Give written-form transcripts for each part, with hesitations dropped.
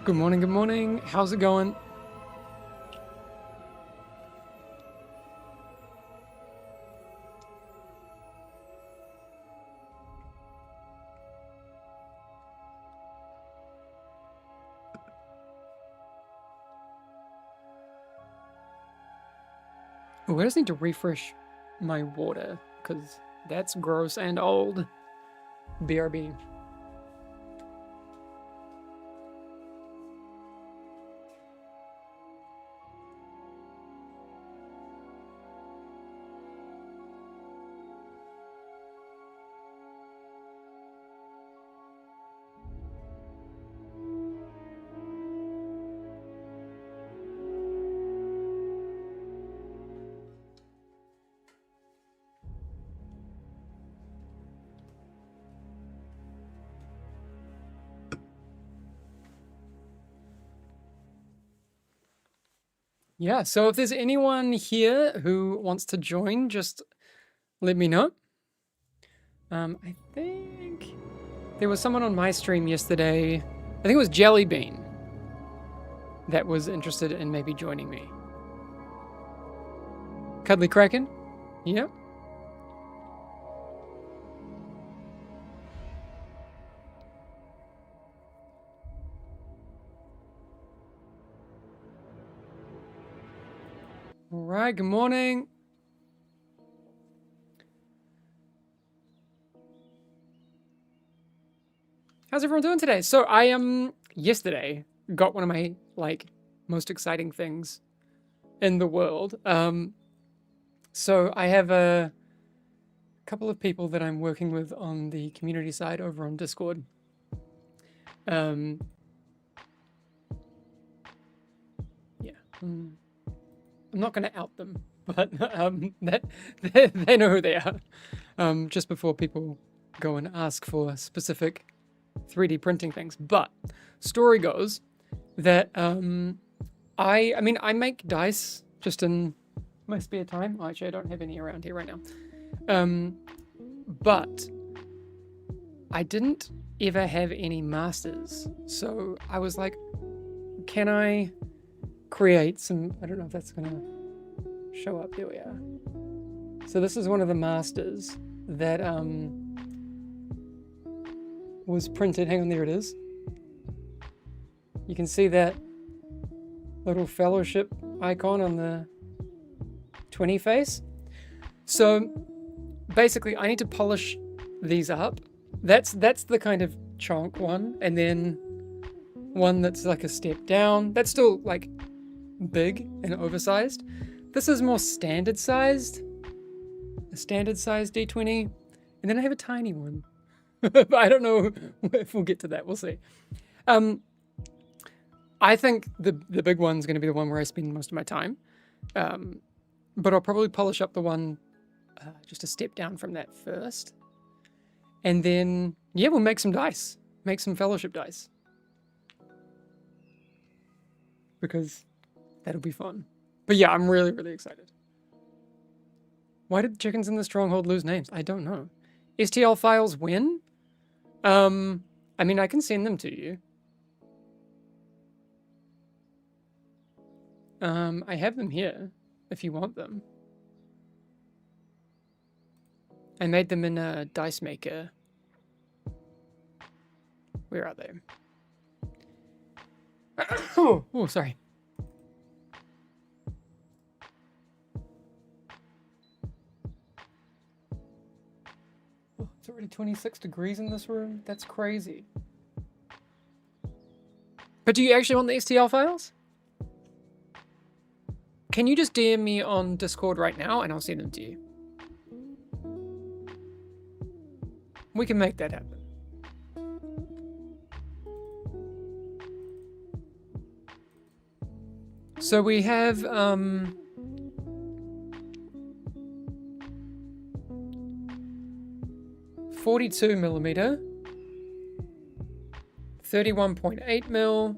Good morning, good morning. How's it going? Oh, I just need to refresh my water, because that's gross and old. BRB. Yeah, so if there's anyone here who wants to join, just let me know. I think there was someone on my stream yesterday. I think it was Jellybean that was interested in maybe joining me. Cuddly Kraken? Yep. All right, good morning. How's everyone doing today? So I yesterday got one of my most exciting things in the world. So I have a couple of people that I'm working with on the community side over on Discord. Yeah. I'm not going to out them, but they know who they are. Just before people go and ask for specific 3D printing things. But story goes that I mean I make dice just in my spare time. Oh, actually, I don't have any around here right now. But I didn't ever have any masters, so I was like, can I create some? I don't know if that's gonna show up. There we are. So this is one of the masters that was printed. Hang on, there it is. You can see that little fellowship icon on the 20 face. So basically I need to polish these up. That's the kind of chonk one, and then one that's like a step down. That's still like big and oversized. This is more standard sized. A standard sized D20. And then I have a tiny one. But I don't know if we'll get to that. We'll see. I think the big one's going to be the one where I spend most of my time. But I'll probably polish up the one just a step down from that first. And then, yeah, we'll make some dice. Make some fellowship dice. Because that'll be fun. But yeah, I'm really, really excited. Why did chickens in the stronghold lose names? I don't know. STL files when? I mean, I can send them to you. I have them here, if you want them. I made them in a dice maker. Where are they? Oh, sorry. Oh, it's already 26 degrees in this room? That's crazy. But do you actually want the STL files? Can you just DM me on Discord right now and I'll send them to you? We can make that happen. So we have 42mm, 31.8 mil,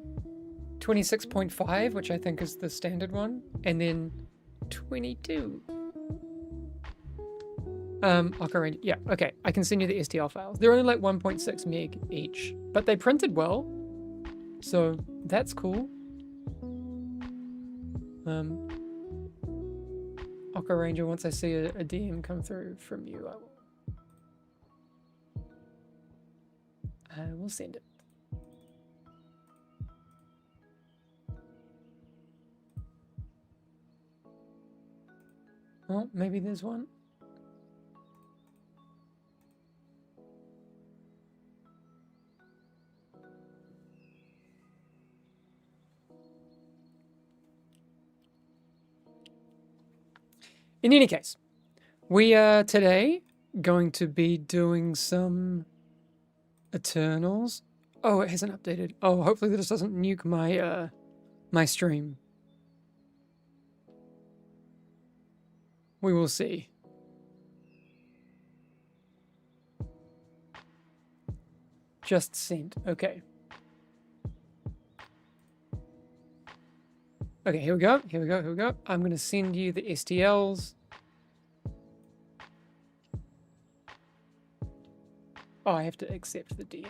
26.5, which I think is the standard one, and then 22. Okay, yeah, okay. I can send you the STL files. They're only like 1.6 meg each, but they printed well. So that's cool. Ocker Ranger, once I see a DM come through from you, I will send it. Oh, maybe there's one. In any case, we are today going to be doing some Eternals. Oh, it hasn't updated. Oh, hopefully this doesn't nuke my my stream. We will see. Just sent. Okay. Okay, here we go. Here we go. Here we go. I'm going to send you the STLs. Oh, I have to accept the DM.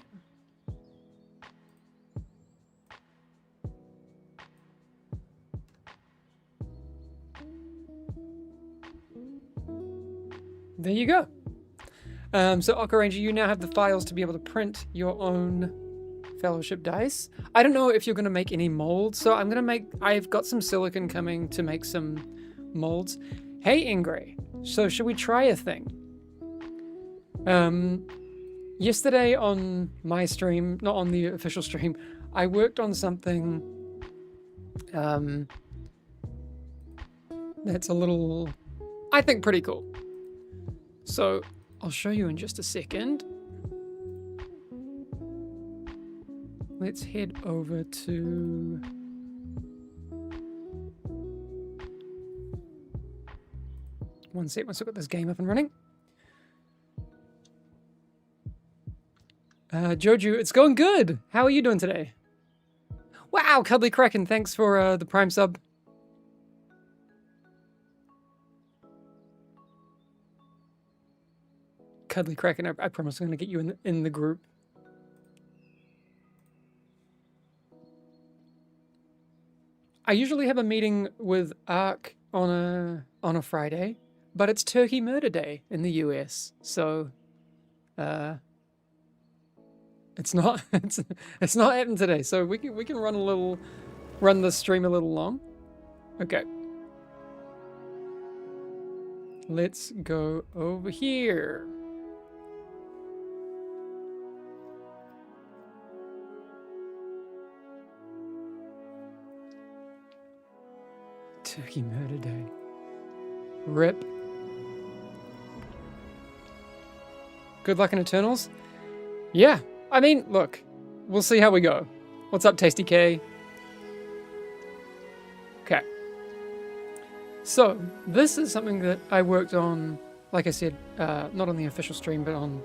There you go. So Ocker Ranger, you now have the files to be able to print your own fellowship dice. I don't know if you're going to make any molds, so I've got some silicon coming to make some molds. Hey Ingray, so should we try a thing? Yesterday on my stream, not on the official stream, I worked on something that's a little, I think, pretty cool. So I'll show you in just a second. Let's head over to one sec, once I've got this game up and running. Joju, it's going good. How are you doing today? Wow, Cuddly Kraken, thanks for the Prime sub. Cuddly Kraken, I promise I'm going to get you in the group. I usually have a meeting with Ark on a Friday, but it's Turkey Murder Day in the US, so it's not it's not happening today. So we can run the stream a little long. Okay. Let's go over here. Turkey Murder Day. RIP. Good luck in Eternals? Yeah, I mean, look, we'll see how we go. What's up, Tasty K? Okay. So, this is something that I worked on, like I said, not on the official stream, but on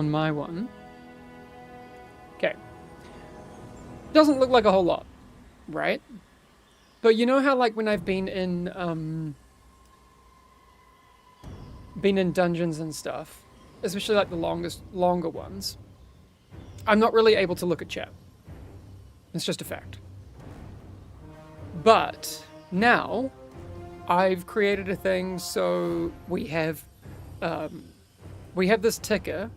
my one. Okay. Doesn't look like a whole lot, right? But you know how, like, when I've been in dungeons and stuff, especially like the longer ones, I'm not really able to look at chat. It's just a fact. But now I've created a thing so we have this ticker,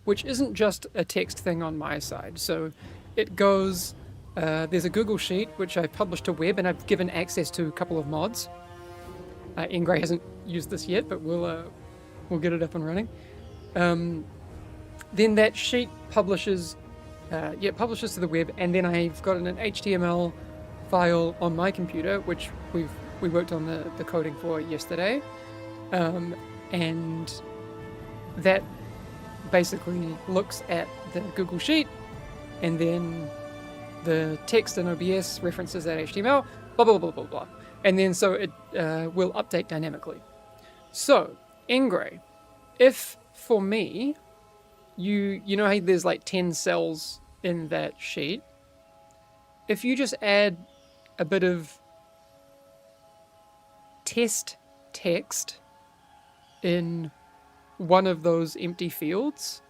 which isn't just a text thing on my side. So it goes, there's a Google Sheet, which I've published to web, and I've given access to a couple of mods. Ingray hasn't used this yet, but we'll get it up and running. Then that sheet publishes to the web, and then I've got an HTML file on my computer, which we worked on the coding for yesterday, and that basically looks at the Google Sheet, and then the text in OBS references that HTML, blah, blah, blah, blah, blah. And then so it will update dynamically. So, Ingray, if for me, you know how there's like 10 cells in that sheet, if you just add a bit of test text in one of those empty fields,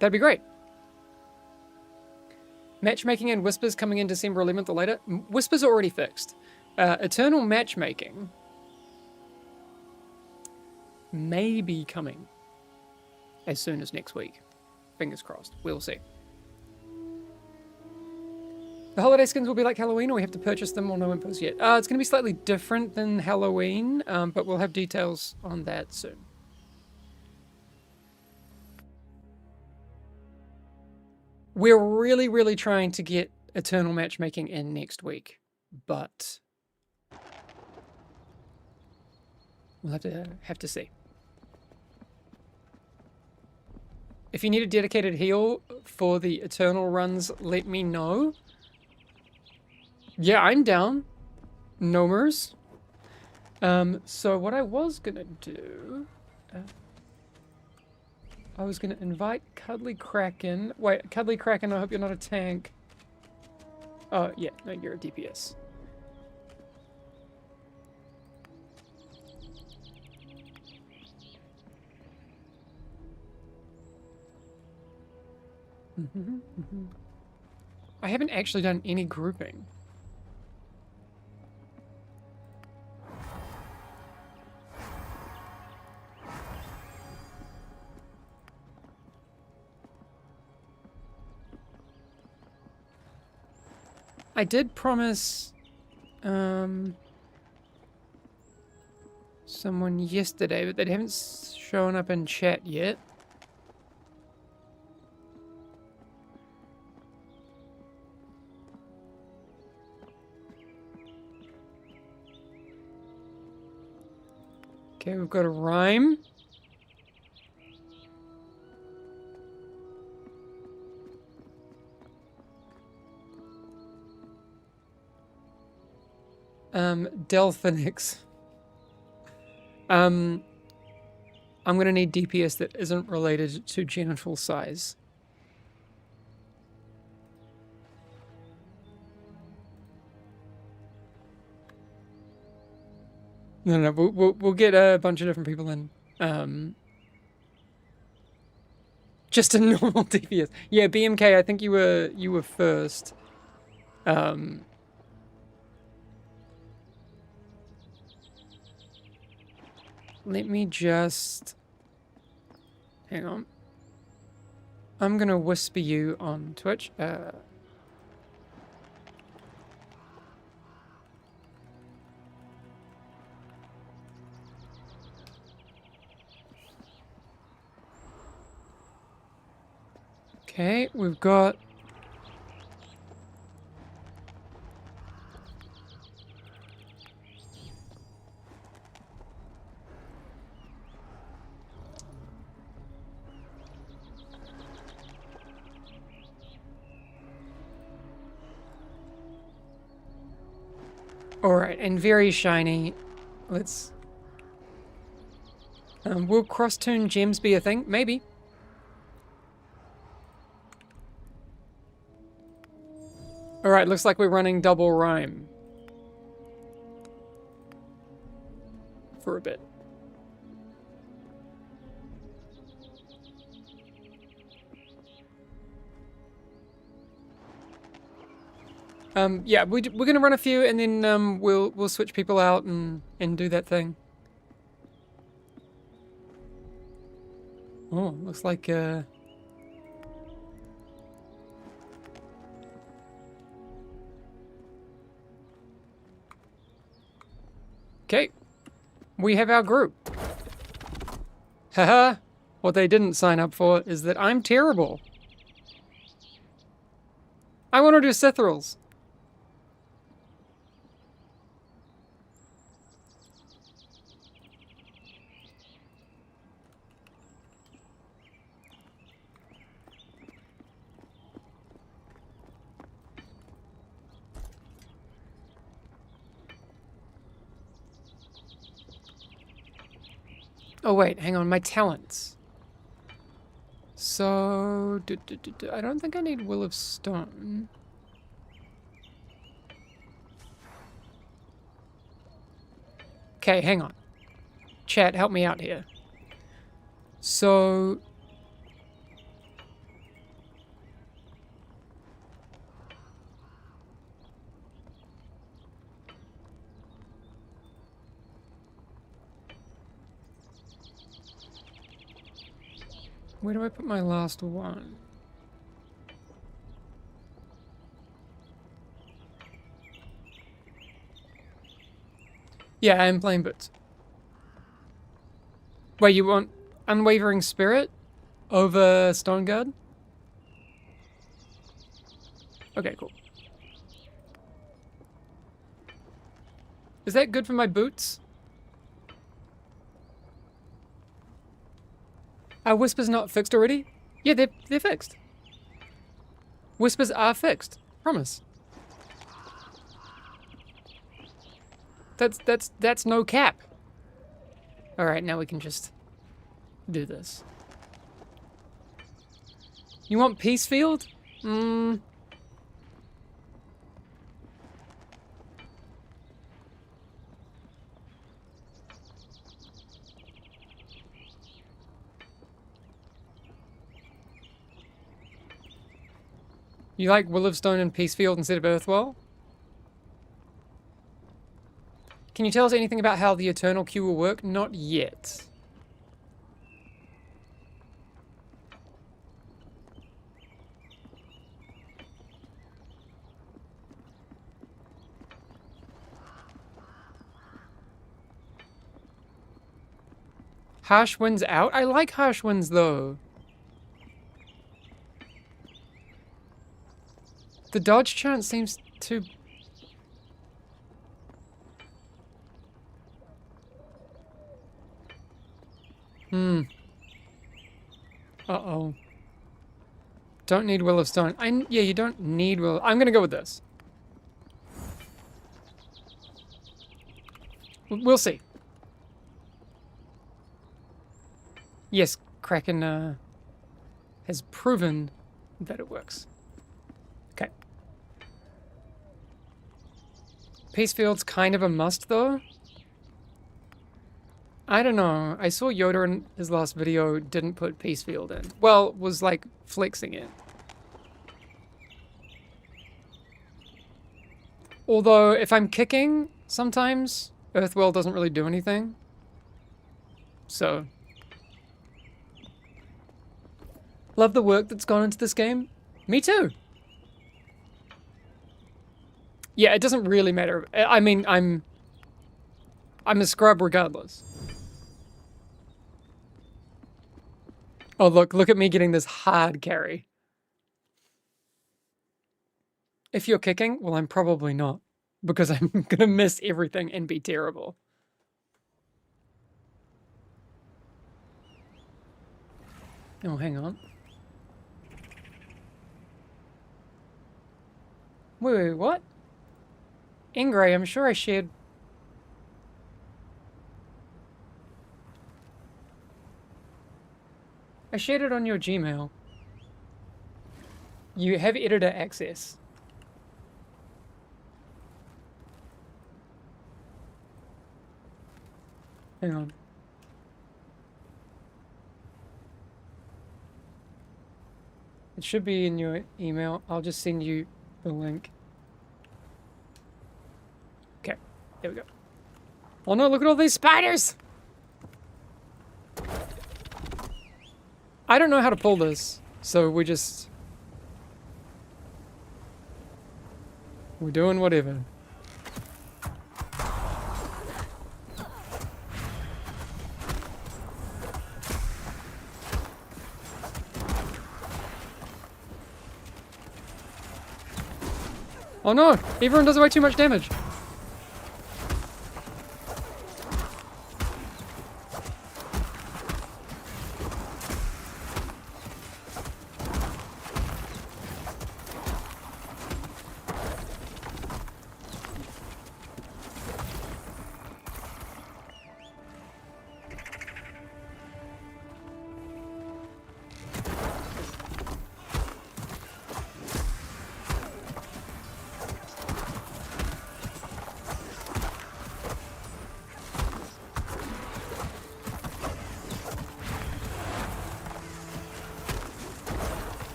That'd be great. Matchmaking and Whispers coming in December 11th or later. Whispers are already fixed. Eternal Matchmaking may be coming as soon as next week. Fingers crossed. We'll see. The holiday skins will be like Halloween, or we have to purchase them, or no infos yet? It's going to be slightly different than Halloween, but we'll have details on that soon. We're really, really trying to get Eternal Matchmaking in next week, but we'll have to see. If you need a dedicated heal for the Eternal runs, let me know. Yeah, I'm down. Nomers. So what I was gonna do... I was gonna invite Cuddly Kraken. Wait, Cuddly Kraken, I hope you're not a tank. Oh, yeah, no, you're a DPS. I haven't actually done any grouping. I did promise someone yesterday, but they haven't shown up in chat yet. Okay, we've got a rhyme. Delphinix. I'm gonna need DPS that isn't related to genital size. No, we'll get a bunch of different people in. Just a normal DPS. Yeah, BMK, I think you were first. Let me just... Hang on. I'm gonna whisper you on Twitch. Okay, we've got... Alright, and very shiny. Let's... will cross-tune gems be a thing? Maybe. Alright, looks like we're running double rhyme. For a bit. Yeah, we're gonna run a few, and then we'll switch people out and do that thing. Oh, looks like okay, we have our group. Haha. What they didn't sign up for is that I'm terrible. I want to do Sithrils. Oh wait, hang on, my talents. So, I don't think I need Will of Stone. Okay, hang on. Chat, help me out here. So, Where do I put my last one? Yeah, I am playing boots. Wait, you want Unwavering Spirit over Stone Guard? Okay, cool. Is that good for my boots? Are Whispers not fixed already? Yeah, they're fixed. Whispers are fixed. Promise. That's no cap. Alright, now we can just do this. You want Peace Field? You like Willowstone and Peacefield instead of Earthwell? Can you tell us anything about how the Eternal Queue will work? Not yet. Harsh Winds out? I like Harsh Winds though. The dodge chance seems to... Uh-oh. Don't need Will of Stone. Yeah, you don't need Will... I'm gonna go with this. We'll see. Yes, Kraken has proven that it works. Okay. Peacefield's kind of a must, though. I don't know. I saw Yoda in his last video didn't put Peacefield in. Well, was like flexing it. Although, if I'm kicking, sometimes Earthwell doesn't really do anything. So... Love the work that's gone into this game. Me too. Yeah, it doesn't really matter. I mean, I'm a scrub regardless. Oh, look at me getting this hard carry. If you're kicking, well, I'm probably not. Because I'm gonna miss everything and be terrible. Oh, hang on. Wait, what? Ingray, I'm sure I shared... I shared it on your Gmail. You have editor access. Hang on. It should be in your email. I'll just send you the link. Okay, there we go. Oh no, look at all these spiders! I don't know how to pull this, so we're doing whatever. Oh no! Everyone does way too much damage!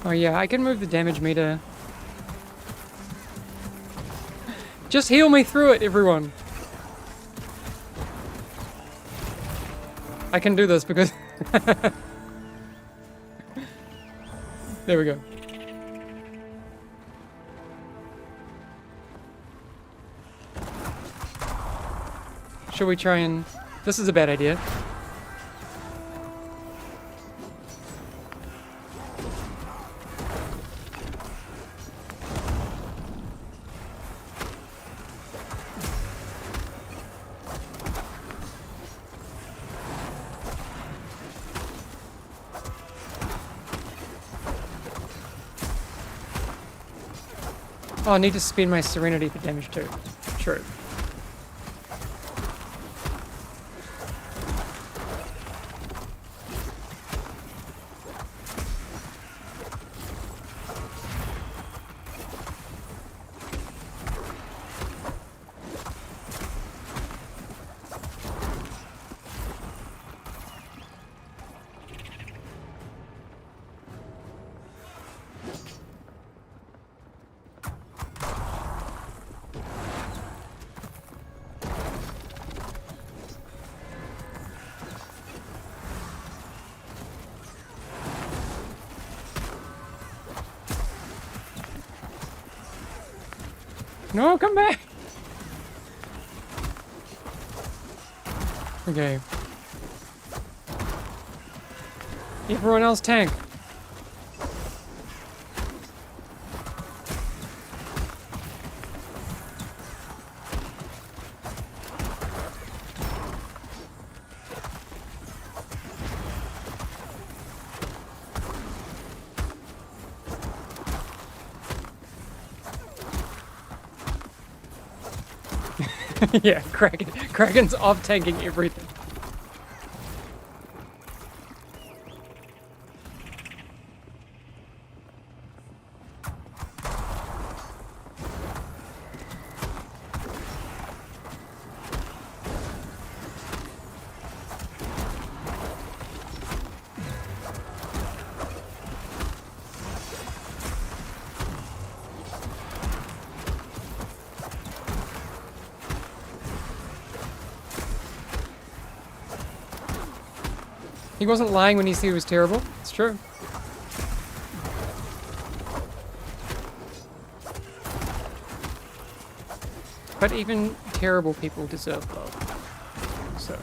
Oh yeah, I can move the damage meter. Just heal me through it, everyone. I can do this because... There we go. Should we try and... This is a bad idea. Oh, I need to spend my Serenity for damage too. True. No, come back! Okay. Everyone else tank. Yeah, Kraken's off tanking everything. He wasn't lying when he said he was terrible. It's true. But even terrible people deserve love. So.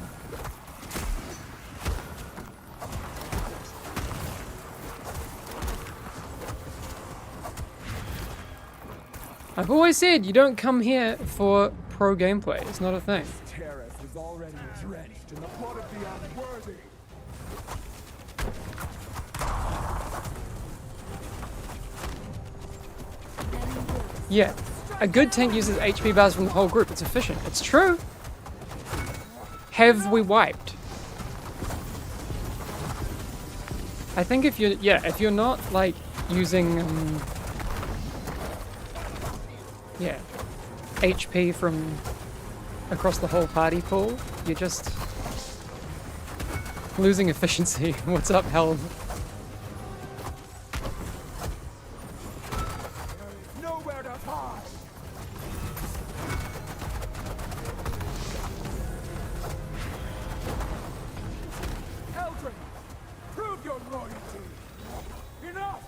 I've always said you don't come here for pro gameplay. It's not a thing. Terrace is already drenched in the blood of the unworthy. Yeah, a good tank uses HP bars from the whole group. It's efficient. It's true. Have we wiped? I think if you're not like using HP from across the whole party pool, you're just losing efficiency. What's up, hell? Nowhere to hide. Eldrin, prove your loyalty. Enough.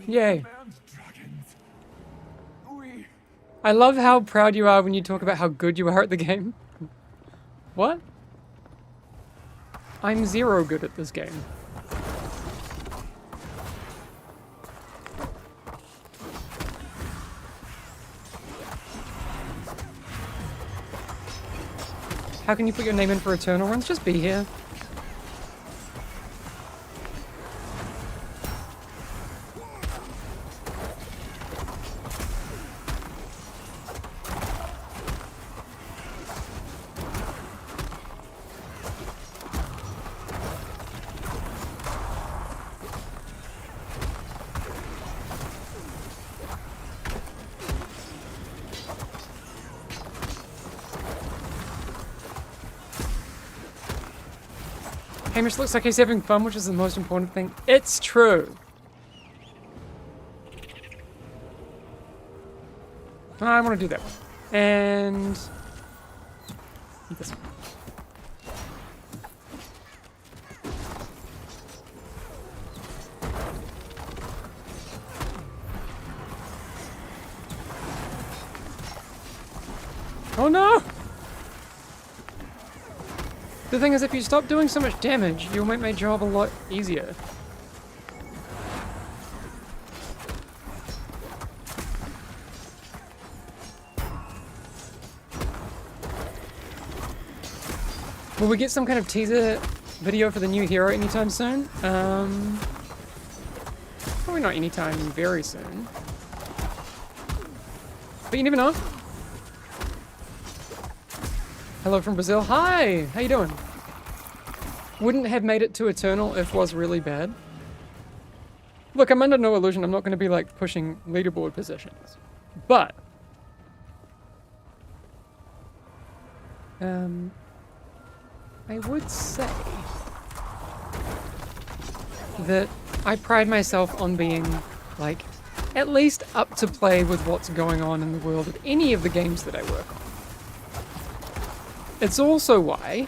Yay. I love how proud you are when you talk about how good you are at the game. What? I'm zero good at this game. How can you put your name in for Eternal runs? Just be here. Hamish looks like he's having fun, which is the most important thing. It's true. I want to do that one. And this one. Oh no! The thing is, if you stop doing so much damage, you'll make my job a lot easier. Will we get some kind of teaser video for the new hero anytime soon? Probably not anytime very soon. But you never know. Hello from Brazil. Hi! How you doing? Wouldn't have made it to Eternal if was really bad. Look, I'm under no illusion I'm not going to be like pushing leaderboard positions. But I would say that I pride myself on being like at least up to play with what's going on in the world of any of the games that I work on. It's also why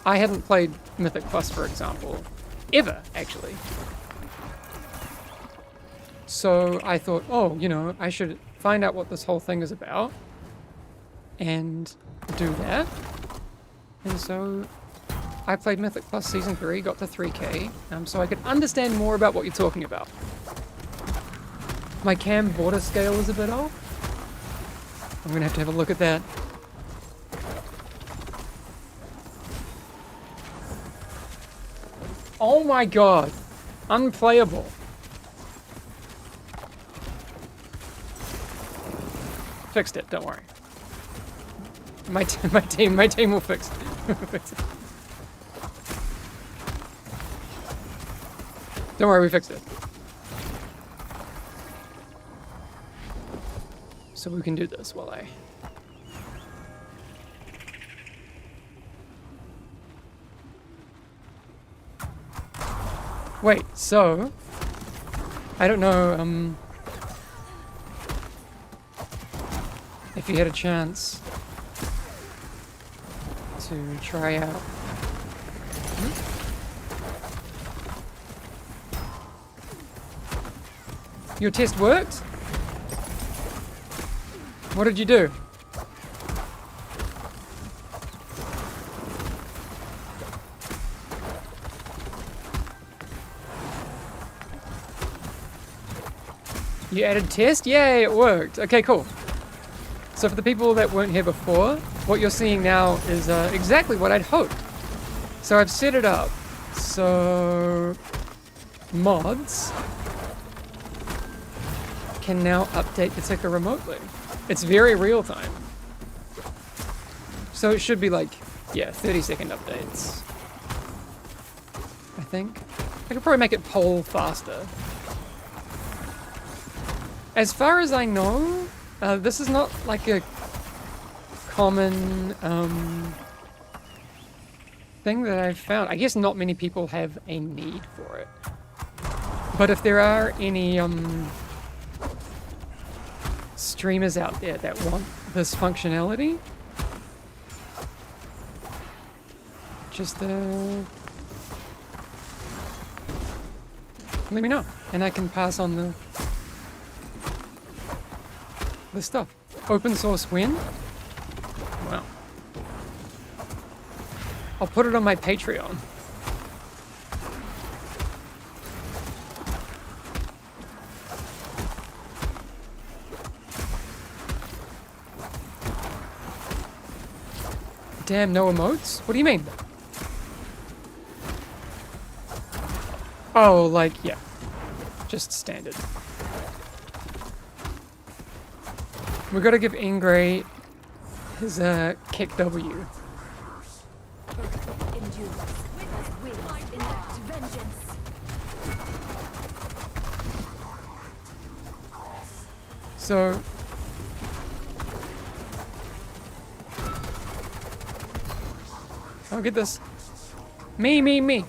I hadn't played Mythic Plus, for example, ever, actually. So I thought, oh, you know, I should find out what this whole thing is about and do that. And so I played Mythic Plus Season 3, got to 3k, so I could understand more about what you're talking about. My cam border scale is a bit off. I'm gonna have to have a look at that. Oh my god, unplayable. Fixed it, don't worry. My team will fix it. Fix it. Don't worry, we fixed it. So we can do this while I... Wait, so... I don't know, if you had a chance to try out... Your test worked? What did you do? You added test? Yay, it worked. Okay, cool. So for the people that weren't here before, what you're seeing now is exactly what I'd hoped. So I've set it up. So mods can now update the ticker remotely. It's very real time. So it should be like, yeah, 30-second updates. I think. I could probably make it poll faster. As far as I know, this is not like a common thing that I've found. I guess not many people have a need for it. But if there are any streamers out there that want this functionality, just let me know, and I can pass on the stuff. Open source win? Wow. I'll put it on my Patreon. Damn, no emotes? What do you mean? Oh, like, yeah. Just standard. We gotta give Ingray his kick W. So I'll get this. Me.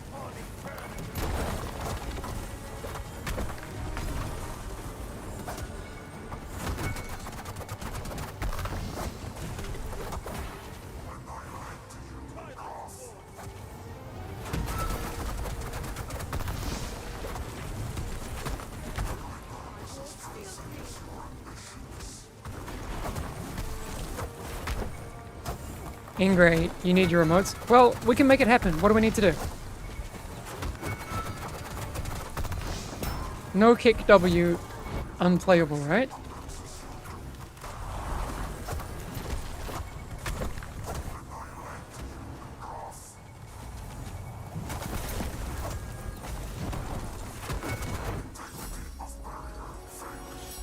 Ingray, you need your remotes? Well, we can make it happen. What do we need to do? No kick W, unplayable, right?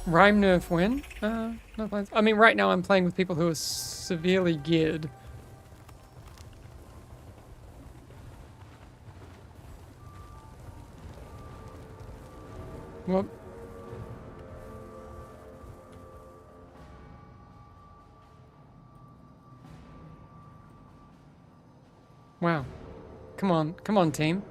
Rhyme nerf when? No plans. I mean, right now I'm playing with people who are severely geared. Well, wow. Come on, team.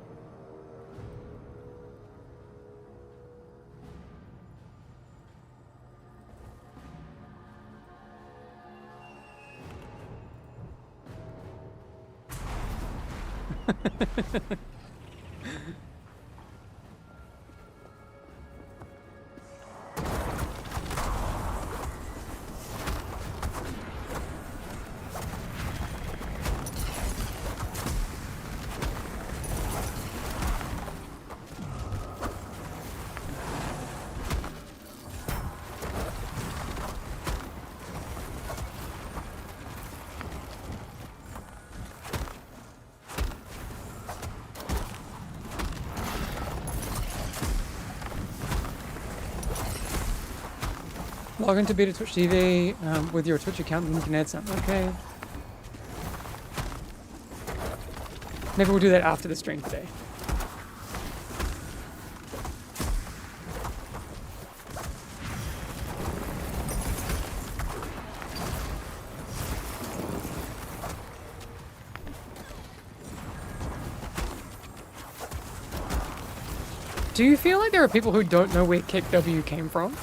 Log into Beta Twitch TV with your Twitch account and you can add something. Okay. Maybe we'll do that after the stream today. Do you feel like there are people who don't know where Kick W came from?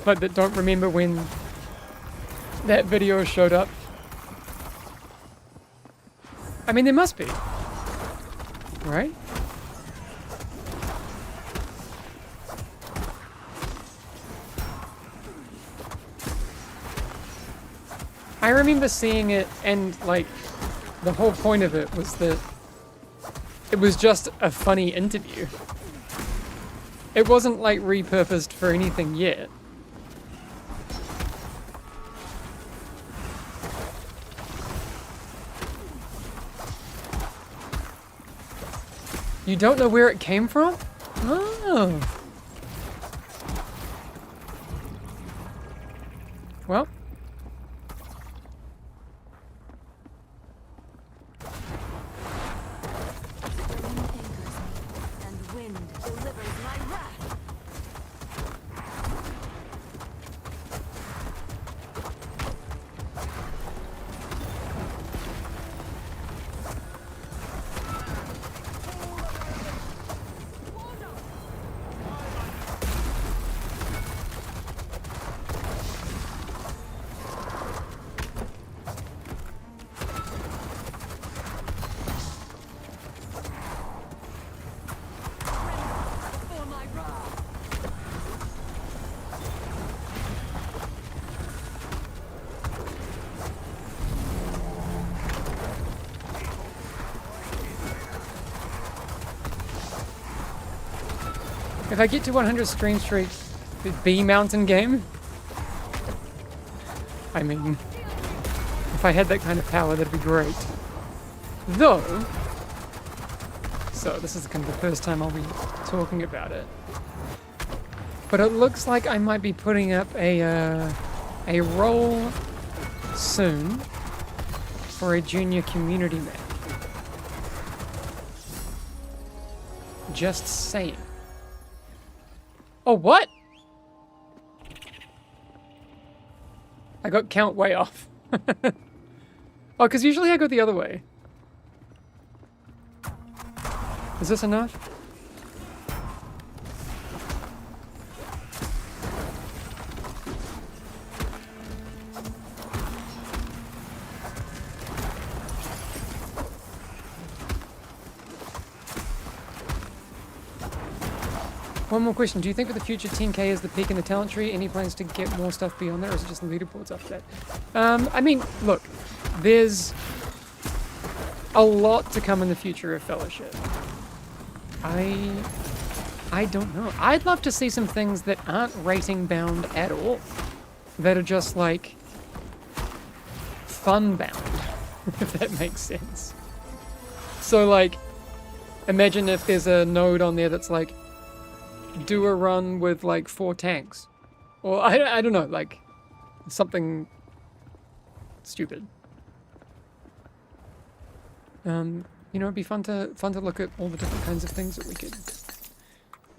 Like, that don't remember when that video showed up? I mean, there must be. Right? I remember seeing it and, like, the whole point of it was that it was just a funny interview. It wasn't, like, repurposed for anything yet. You don't know where it came from? Oh. Well. If I get to 100 stream streak, the B mountain game? I mean, if I had that kind of power, that'd be great. Though, so this is kind of the first time I'll be talking about it. But it looks like I might be putting up a role soon for a junior community map. Just saying. Oh, what? I got count way off. Oh, because usually I go the other way. Is this enough? One more question. Do you think with the future 10k is the peak in the talent tree? Any plans to get more stuff beyond that, or is it just leaderboards after that? I mean, look, there's a lot to come in the future of Fellowship. I don't know. I'd love to see some things that aren't rating bound at all. That are just like fun bound, if that makes sense. So like, imagine if there's a node on there that's like, do a run with like 4 tanks. Or I don't know, like something stupid. You know, it'd be fun to look at all the different kinds of things that we could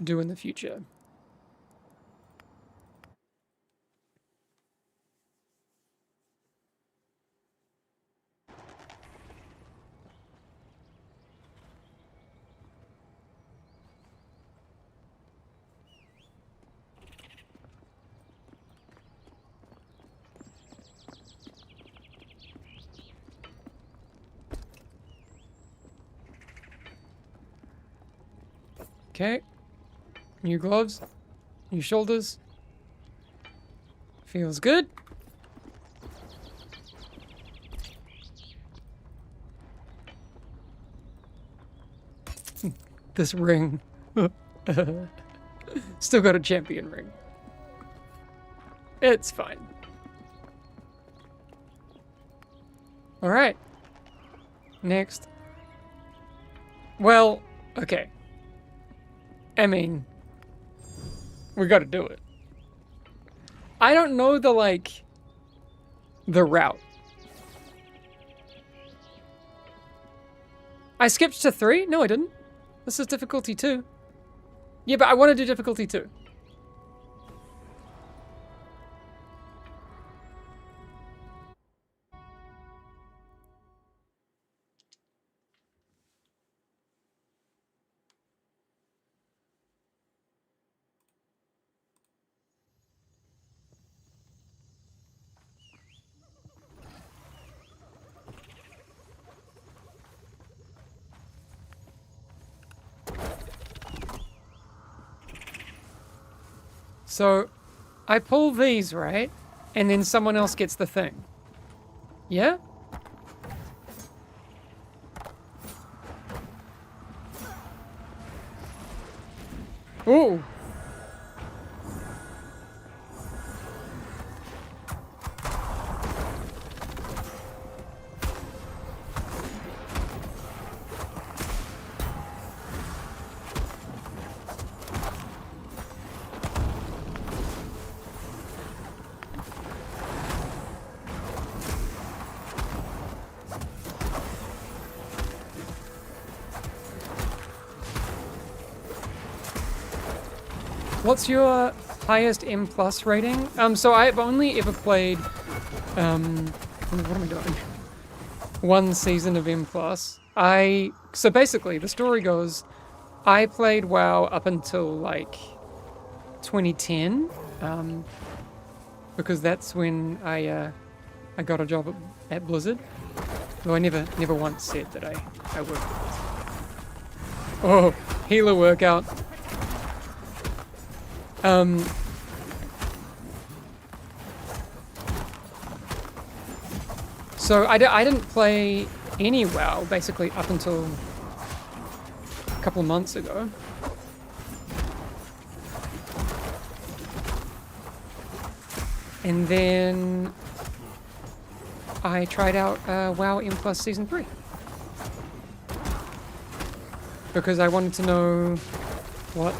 do in the future. Okay. New gloves. New shoulders. Feels good. This ring. Still got a champion ring. It's fine. Alright. Next. Well, okay. I mean, we gotta do it. I don't know the route. I skipped to 3? No, I didn't. This is difficulty 2. Yeah, but I want to do difficulty 2. So, I pull these, right? And then someone else gets the thing. Yeah? Ooh. What's your highest M+ rating? So I've only ever played, what am I doing? 1 season of M+. So basically, the story goes, I played WoW up until like 2010, because that's when I got a job at Blizzard. Though I never once said that I worked at Blizzard. Oh, healer workout. So I didn't play any WoW basically up until a couple of months ago. And then I tried out WoW M+ Season 3. Because I wanted to know what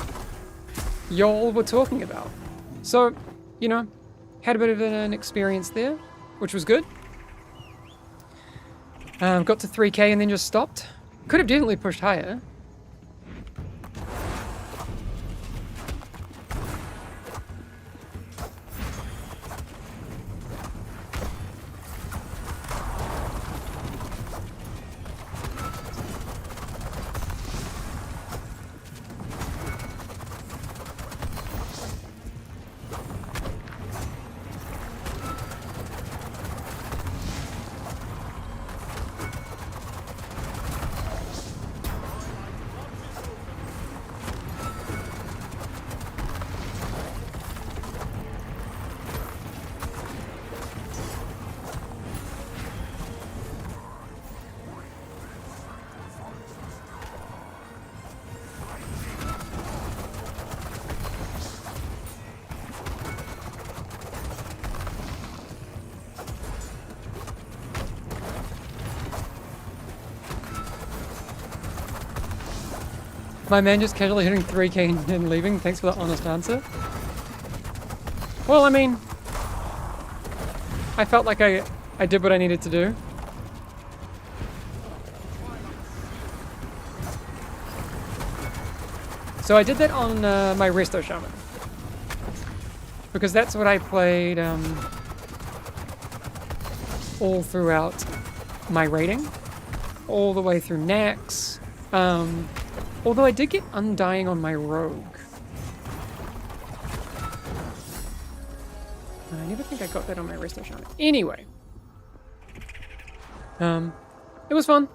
y'all were talking about. So, you know, had a bit of an experience there, which was good. Got to 3k and then just stopped. Could have definitely pushed higher. My man just casually hitting 3k and leaving. Thanks for the honest answer. Well, I mean, I felt like I did what I needed to do. So I did that on my Resto Shaman. Because that's what I played all throughout my raiding. All the way through Nax. Although I did get Undying on my Rogue. I never think I got that on my Resto Shaman. Anyway. It was fun.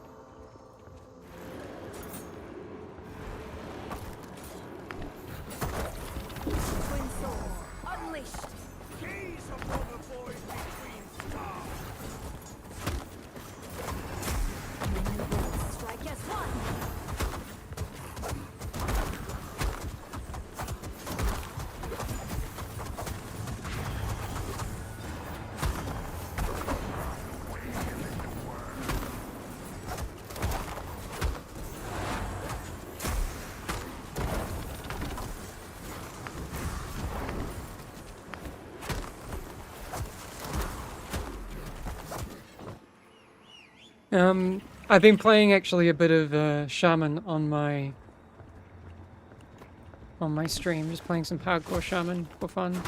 Twin souls unleashed. Gaze upon the void between stars. Strike as one. I've been playing actually a bit of Shaman on my stream, just playing some hardcore Shaman for fun.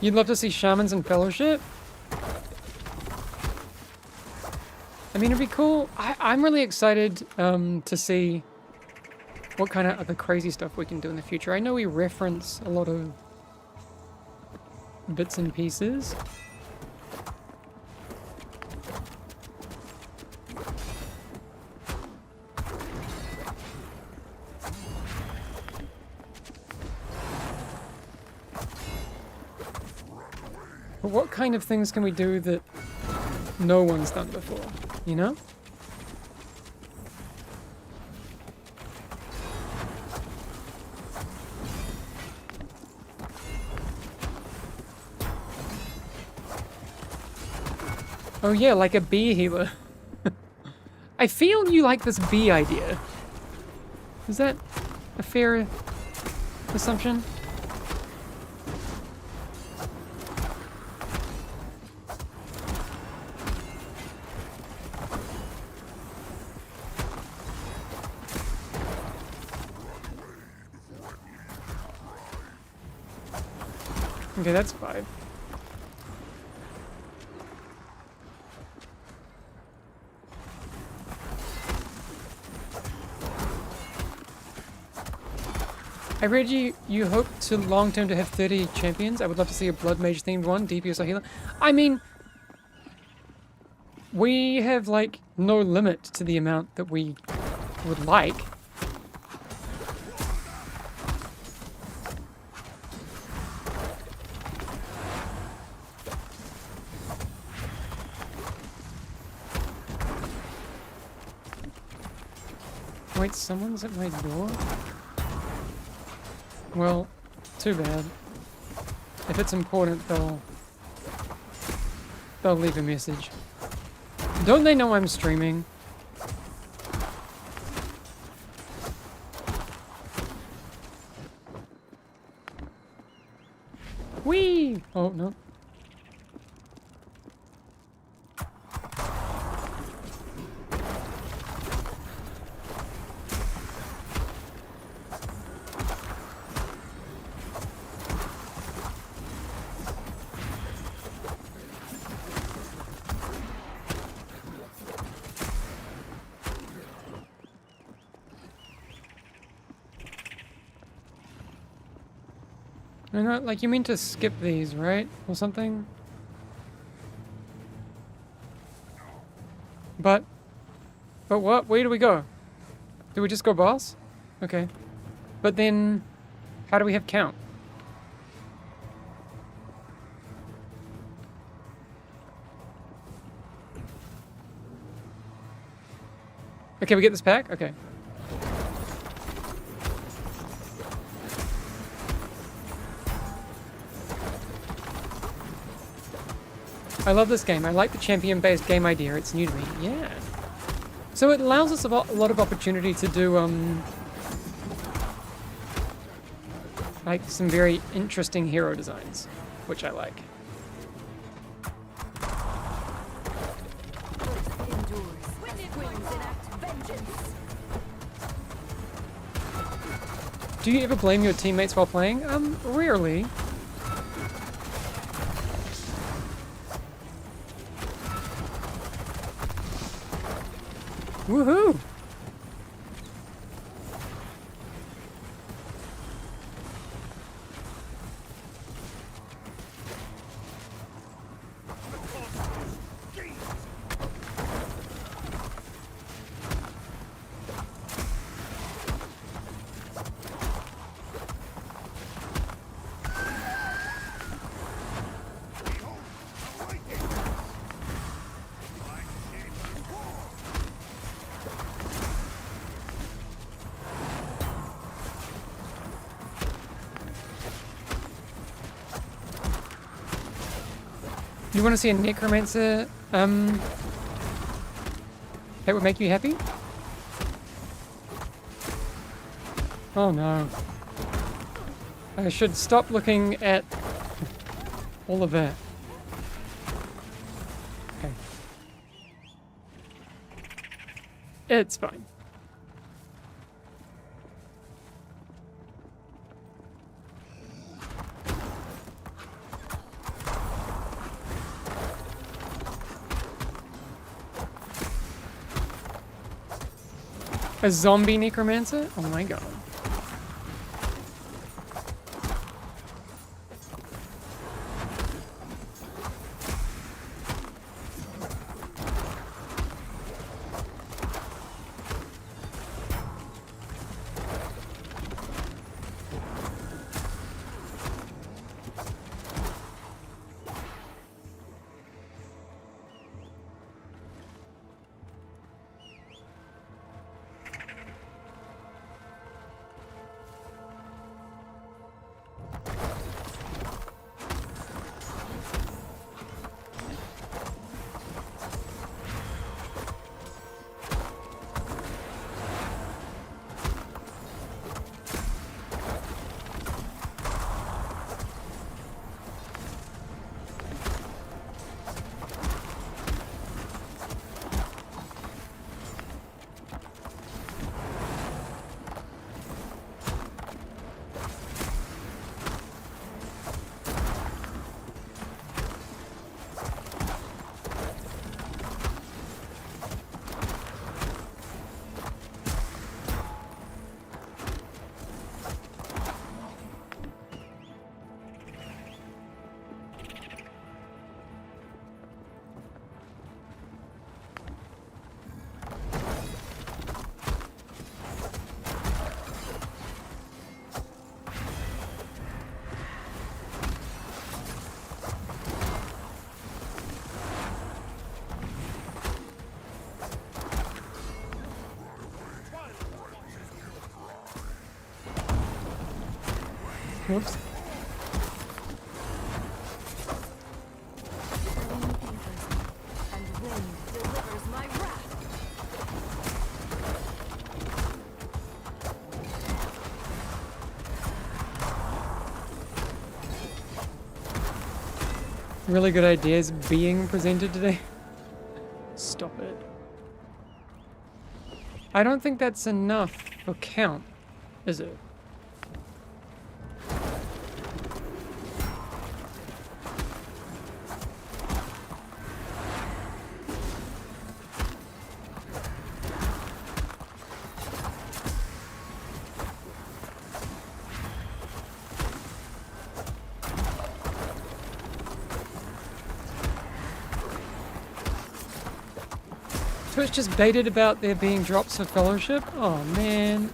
You'd love to see Shamans in Fellowship? I mean, it'd be cool. I'm really excited to see what kind of other crazy stuff we can do in the future. I know we reference a lot of bits and pieces. But what kind of things can we do that no one's done before, you know? Oh yeah, like a bee healer. I feel you like this bee idea. Is that a fair assumption? Okay, that's 5. I read you hope to long term to have 30 champions. I would love to see a blood mage themed one, DPS or healer. I mean, we have like no limit to the amount that we would like. Wait, someone's at my door? Well, too bad. If it's important, they'll leave a message. Don't they know I'm streaming? Whee! Oh, no. No, no, like you mean to skip these, right? Or something? But what? Where do we go? Do we just go boss? Okay. But then, how do we have count? Okay, we get this pack? Okay. I love this game. I like the champion-based game idea. It's new to me. Yeah. So it allows us a lot of opportunity to do, like, some very interesting hero designs, which I like. Endures. Winds enact vengeance. Do you ever blame your teammates while playing? Rarely. Woohoo! You want to see a necromancer, that would make you happy? Oh no. I should stop looking at all of that. Okay. It's fine. A zombie necromancer? Oh my god. Whoops. And wind delivers my wrath. Really good ideas being presented today. Stop it. I don't think that's enough for count, is it? Twitch just baited about there being drops for fellowship? Oh man.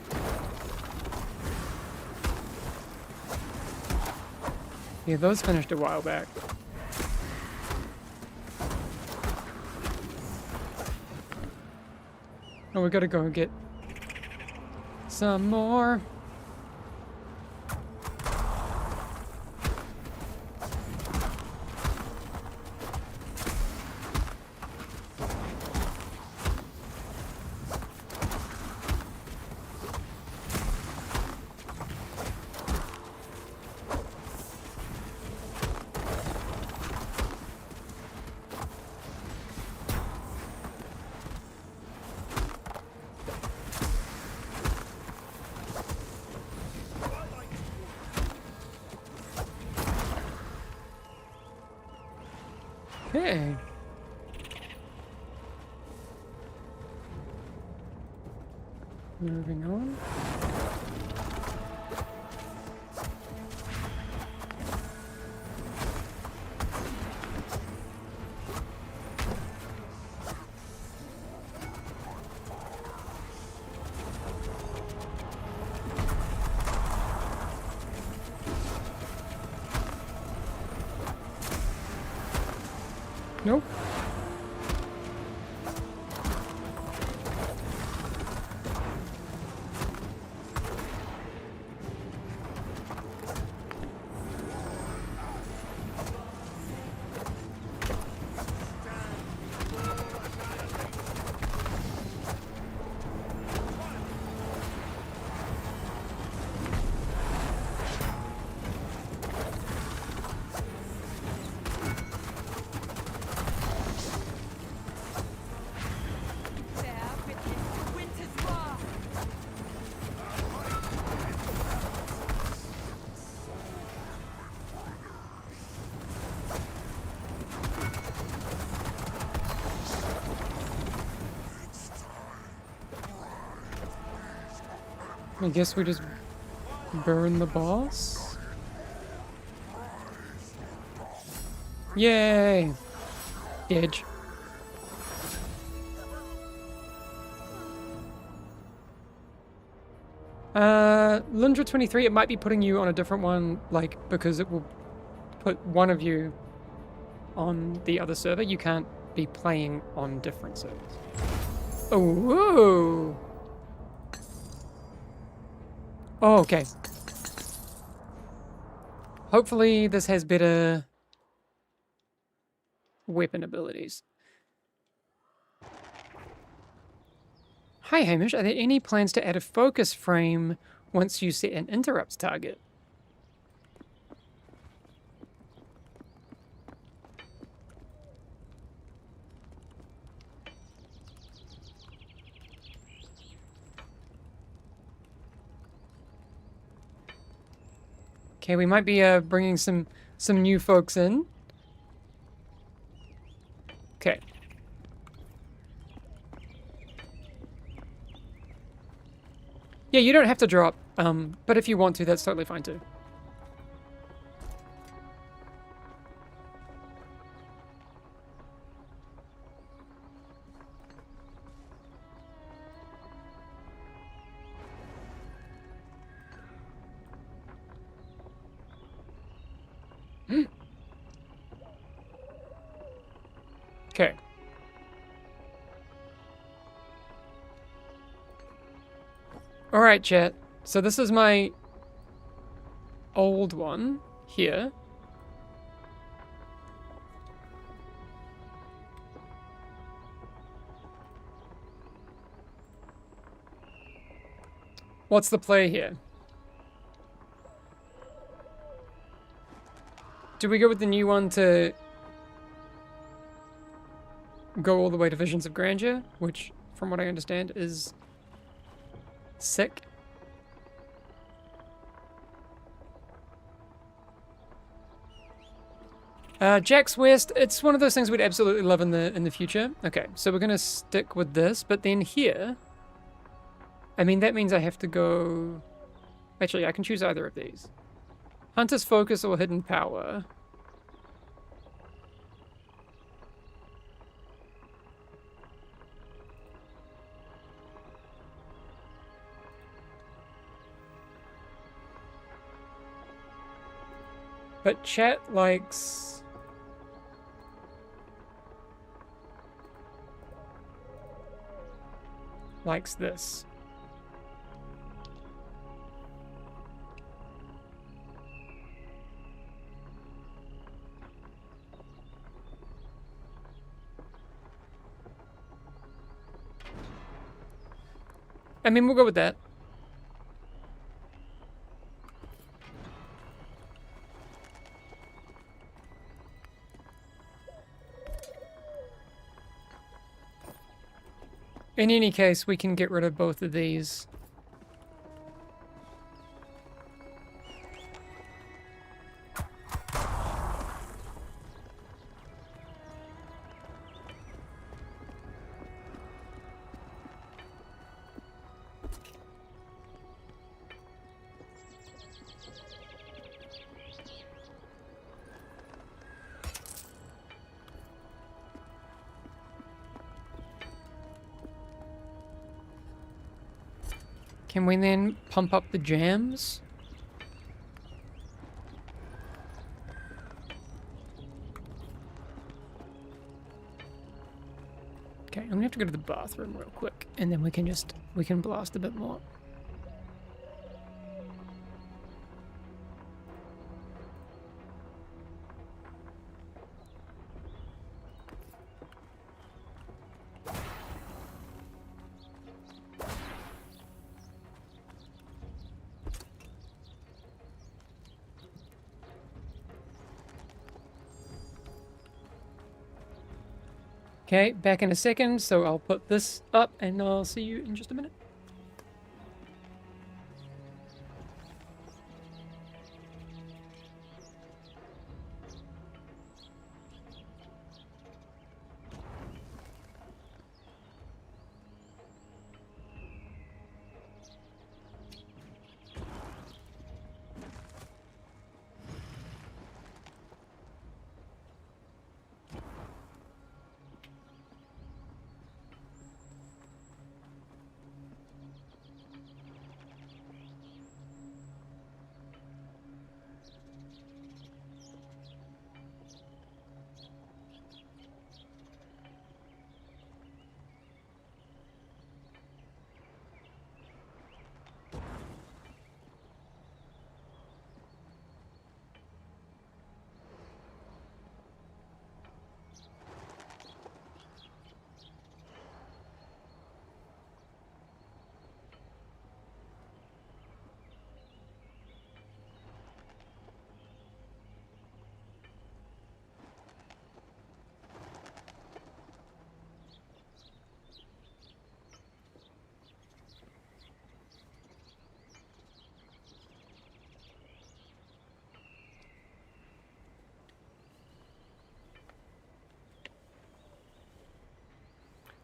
Yeah, those finished a while back. Oh, we gotta go and get some more. Okay. Moving on. Nope. I guess we just burn the boss? Yay! Edge. Lundra 23, it might be putting you on a different one, like, because it will put one of you on the other server. You can't be playing on different servers. Oh, whoa! Oh, okay. Hopefully this has better weapon abilities. Hi Hamish, are there any plans to add a focus frame once you set an interrupts target? Okay, we might be bringing some new folks in. Okay. Yeah, you don't have to drop, but if you want to, that's totally fine too. Okay. All right, chat. So this is my old one here. What's the play here? Do we go with the new one to go all the way to Visions of Grandeur, which, from what I understand, is sick? Jack's West, it's one of those things we'd absolutely love in the future. Okay, so we're gonna stick with this, but then here, I mean, that means I have to go... Actually, I can choose either of these. Hunter's Focus or Hidden Power. But chat likes... likes this. I mean, we'll go with that. In any case, we can get rid of both of these. Can we then pump up the jams? Okay, I'm gonna have to go to the bathroom real quick, and then we can blast a bit more. Okay, back in a second, so I'll put this up and I'll see you in just a minute.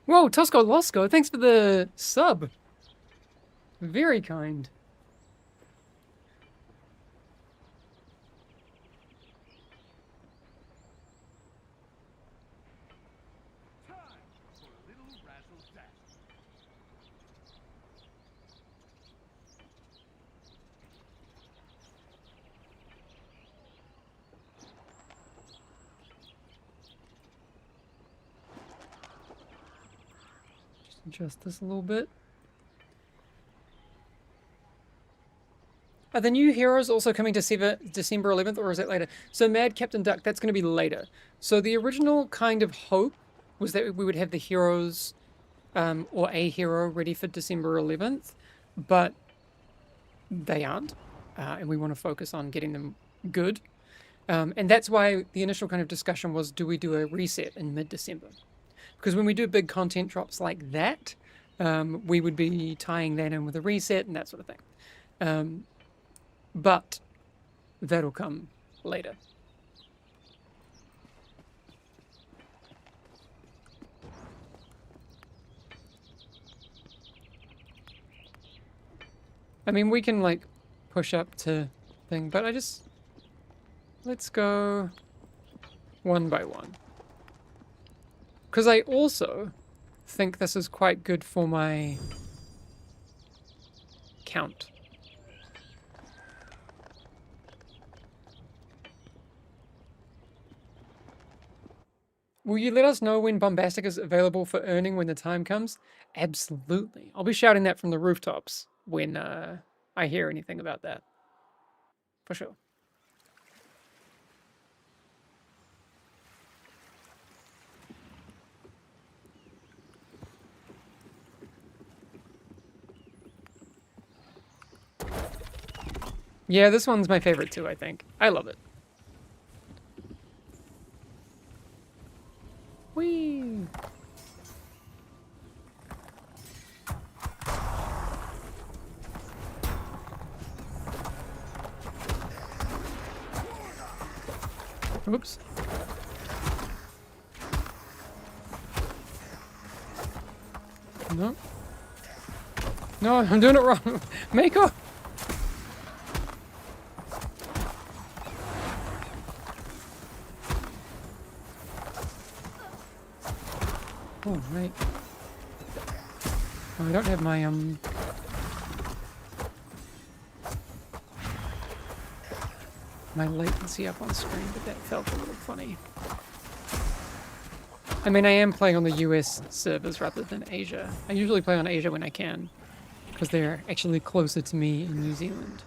Whoa, Tosco Losco, thanks for the sub. Very kind. Time for a little razzle-dazzle. Adjust this a little bit. Are the new heroes also coming to December 11th, or is that later? So Mad Captain Duck, that's going to be later. So the original kind of hope was that we would have the heroes, or a hero ready for December 11th, but they aren't, and we want to focus on getting them good. And that's why the initial kind of discussion was, do we do a reset in mid-December? Because when we do big content drops like that, we would be tying that in with a reset and that sort of thing. But that'll come later. I mean, we can like push up to thing, but let's go one by one. Because I also think this is quite good for my count. Will you let us know when Bombastic is available for earning when the time comes? Absolutely. I'll be shouting that from the rooftops when I hear anything about that. For sure. Yeah, this one's my favorite too, I think. I love it. Whee! Oops. No. No, I'm doing it wrong. Mako! Oh, right. Oh, I don't have my, my latency up on screen, but that felt a little funny. I mean, I am playing on the US servers rather than Asia. I usually play on Asia when I can, because they're actually closer to me in New Zealand.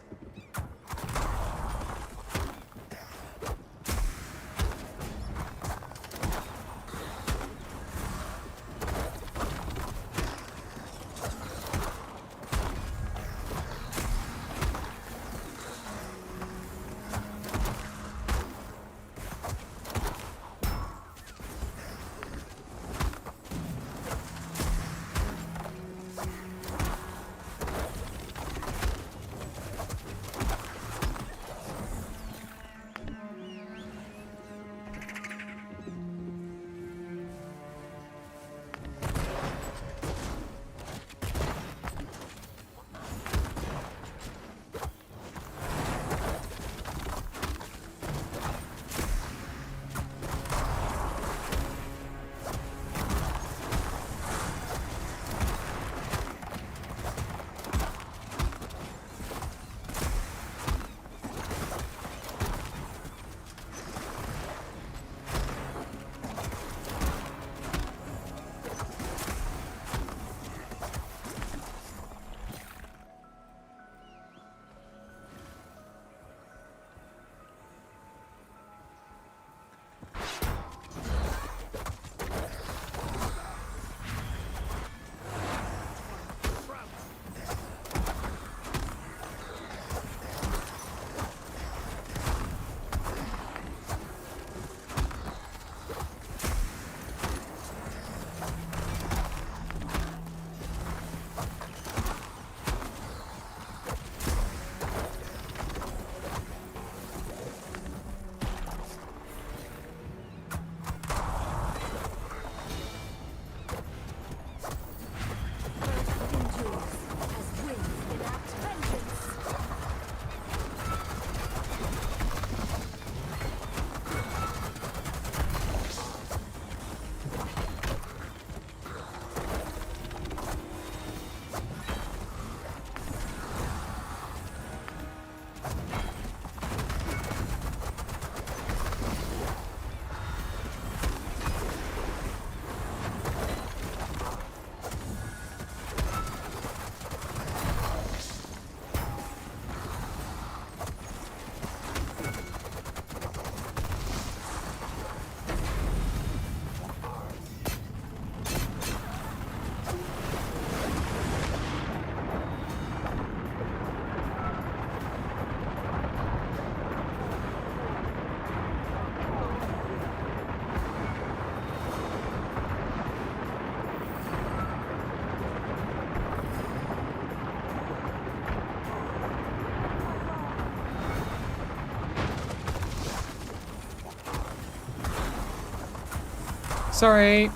Sorry.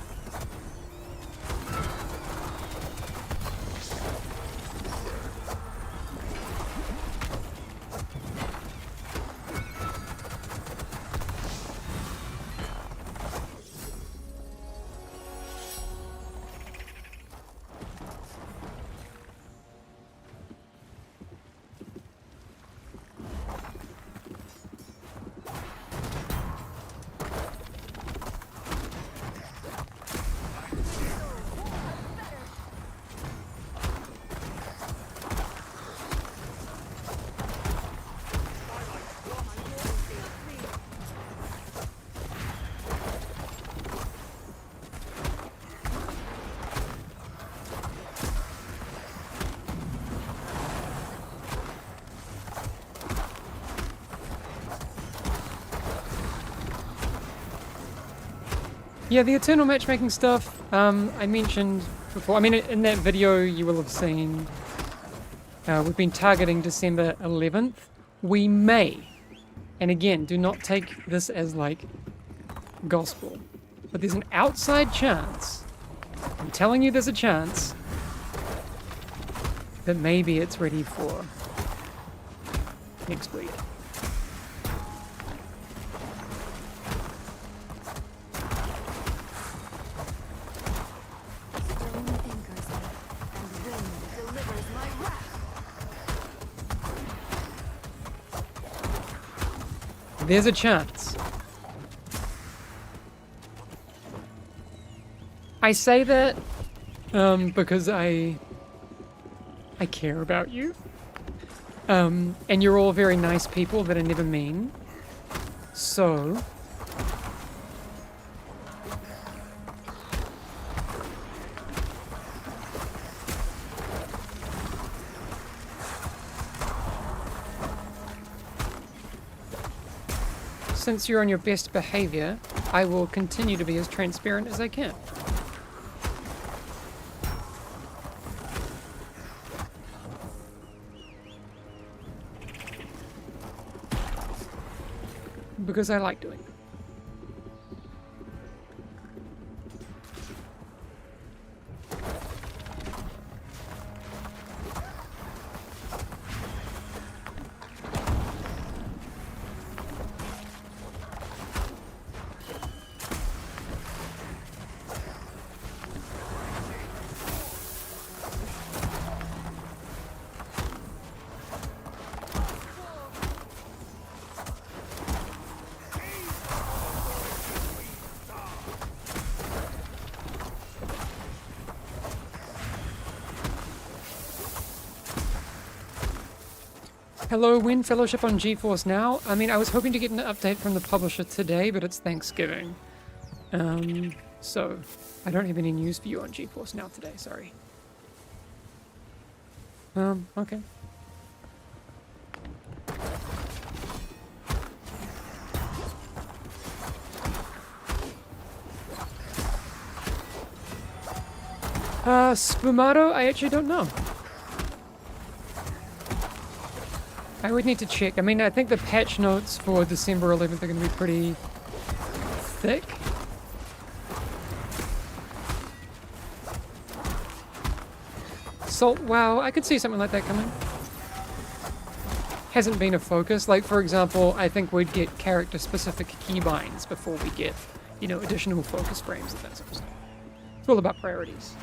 Yeah, the Eternal matchmaking stuff, I mentioned before. I mean, in that video you will have seen we've been targeting December 11th. We may, and again, do not take this as like gospel, but there's an outside chance, I'm telling you there's a chance, that maybe it's ready for next week. Stone anchors me, and wind delivers my wrath. There's a chance. I say that because I care about you. And you're all very nice people that are never mean. So since you're on your best behavior, I will continue to be as transparent as I can. Because I like doing it. Hello, Wind Fellowship on GeForce Now. I mean, I was hoping to get an update from the publisher today, but it's Thanksgiving. So I don't have any news for you on GeForce Now today, sorry. Okay. Spumato, I actually don't know. I would need to check. I mean, I think the patch notes for December 11th are going to be pretty thick. Salt, wow, I could see something like that coming. Hasn't been a focus. Like, for example, I think we'd get character-specific keybinds before we get, you know, additional focus frames and that sort of stuff. It's all about priorities.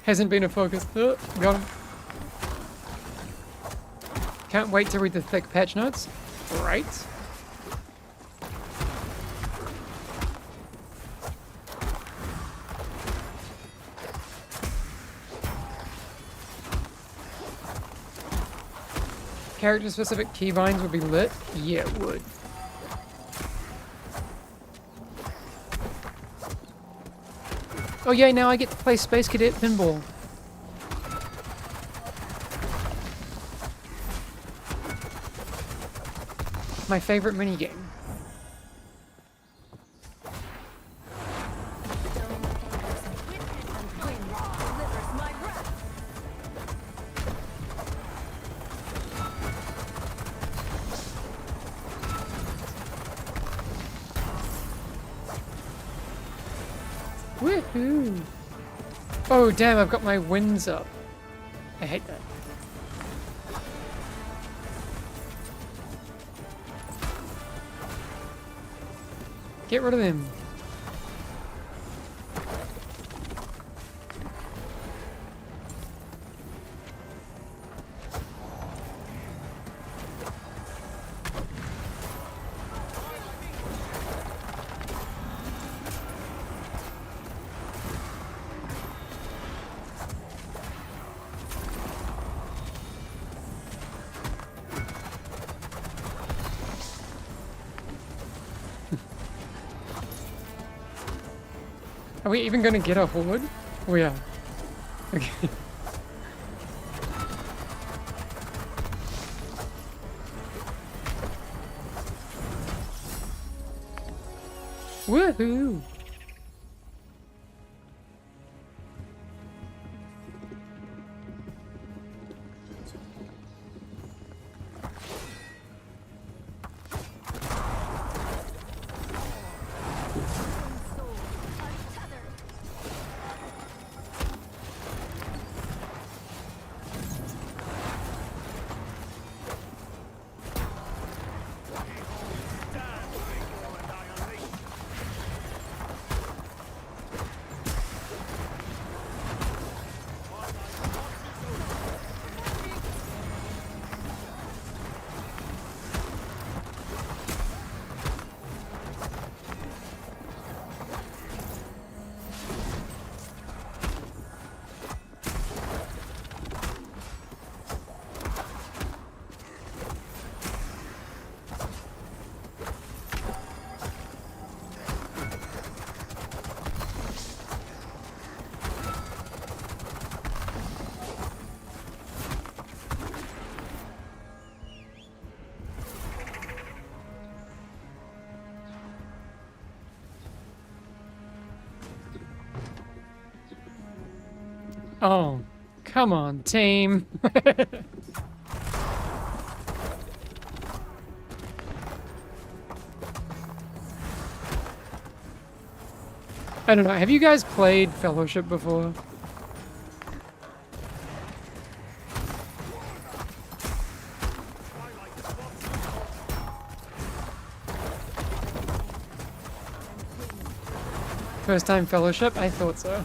Hasn't been a focus. Oh, got him. Can't wait to read the thick patch notes. Right. Character-specific keybinds would be lit? Yeah, it would. Oh yeah, now I get to play Space Cadet Pinball. My favorite minigame. Stone anchors me, and wind delivers my wrath. Woohoo! Oh damn, I've got my winds up. I hate that. Get rid of them. Are we even gonna get a horde? Oh yeah. Okay. Woohoo! Soul, untethered. Oh, come on, team. I don't know. Have you guys played Fellowship before? First time Fellowship? I thought so.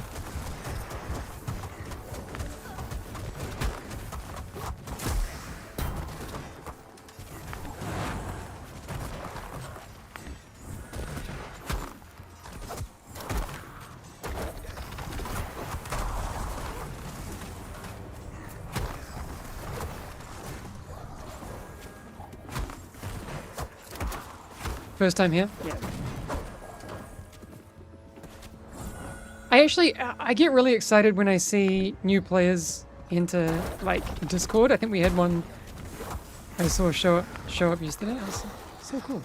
First time here? Yeah. I get really excited when I see new players into, like, Discord. I think we had one I saw show up yesterday. That was so cool.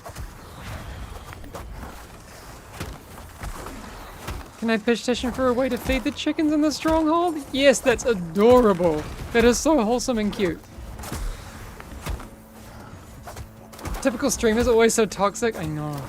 Can I petition for a way to feed the chickens in the stronghold? Yes, that's adorable. That is so wholesome and cute. Typical streamers are always so toxic. I know.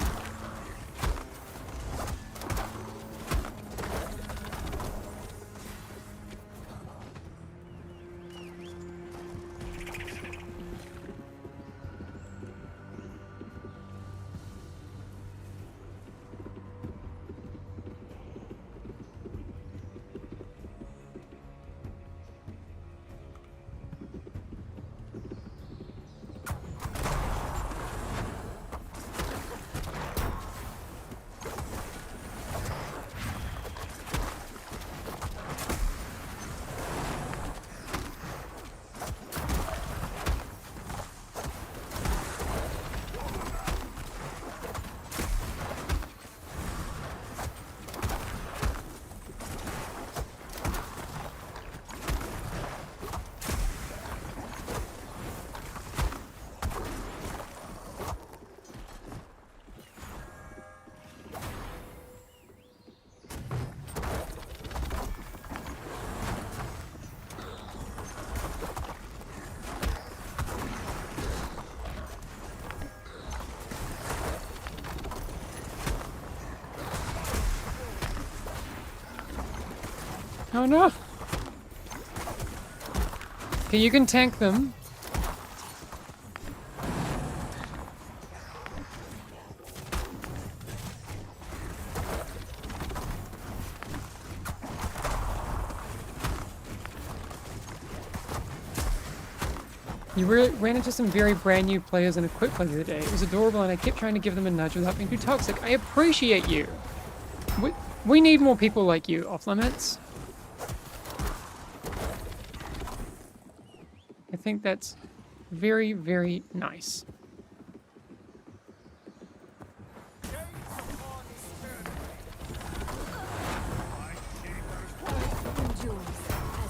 Oh no! Okay, you can tank them. You ran into some very brand new players in a quick play the other day. It was adorable and I kept trying to give them a nudge without being too toxic. I appreciate you! We need more people like you, Off Limits. I think that's very, very nice. Endures as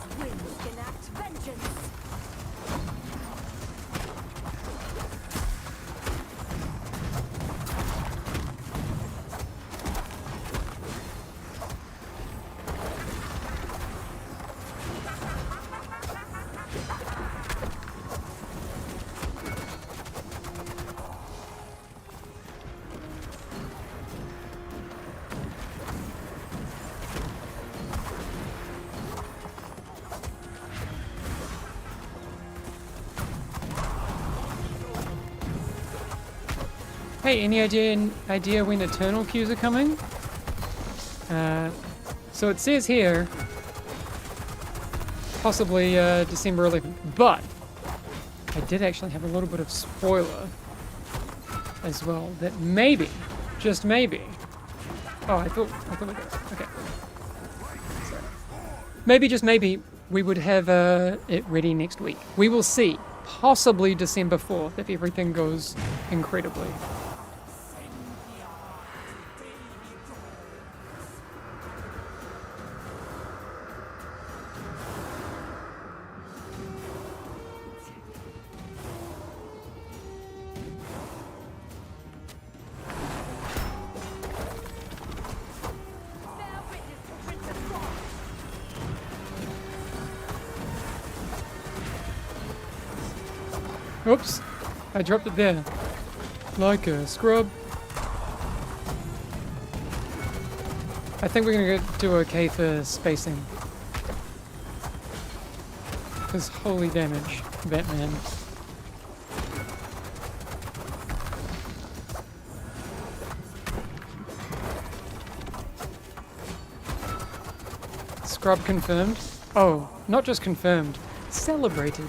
Hey, any idea when Eternal queues are coming? So it says here, possibly December 11th, but I did actually have a little bit of spoiler as well that maybe, just maybe. Oh, I thought we got it. Okay. Sorry. Maybe, just maybe, we would have it ready next week. We will see. Possibly December 4th if everything goes incredibly. Bear witness to Princess Rock. Oops, I dropped it there. Like a scrub. I think we're gonna do okay for spacing. Because holy damage, Batman. Scrub confirmed. Oh, not just confirmed, celebrated.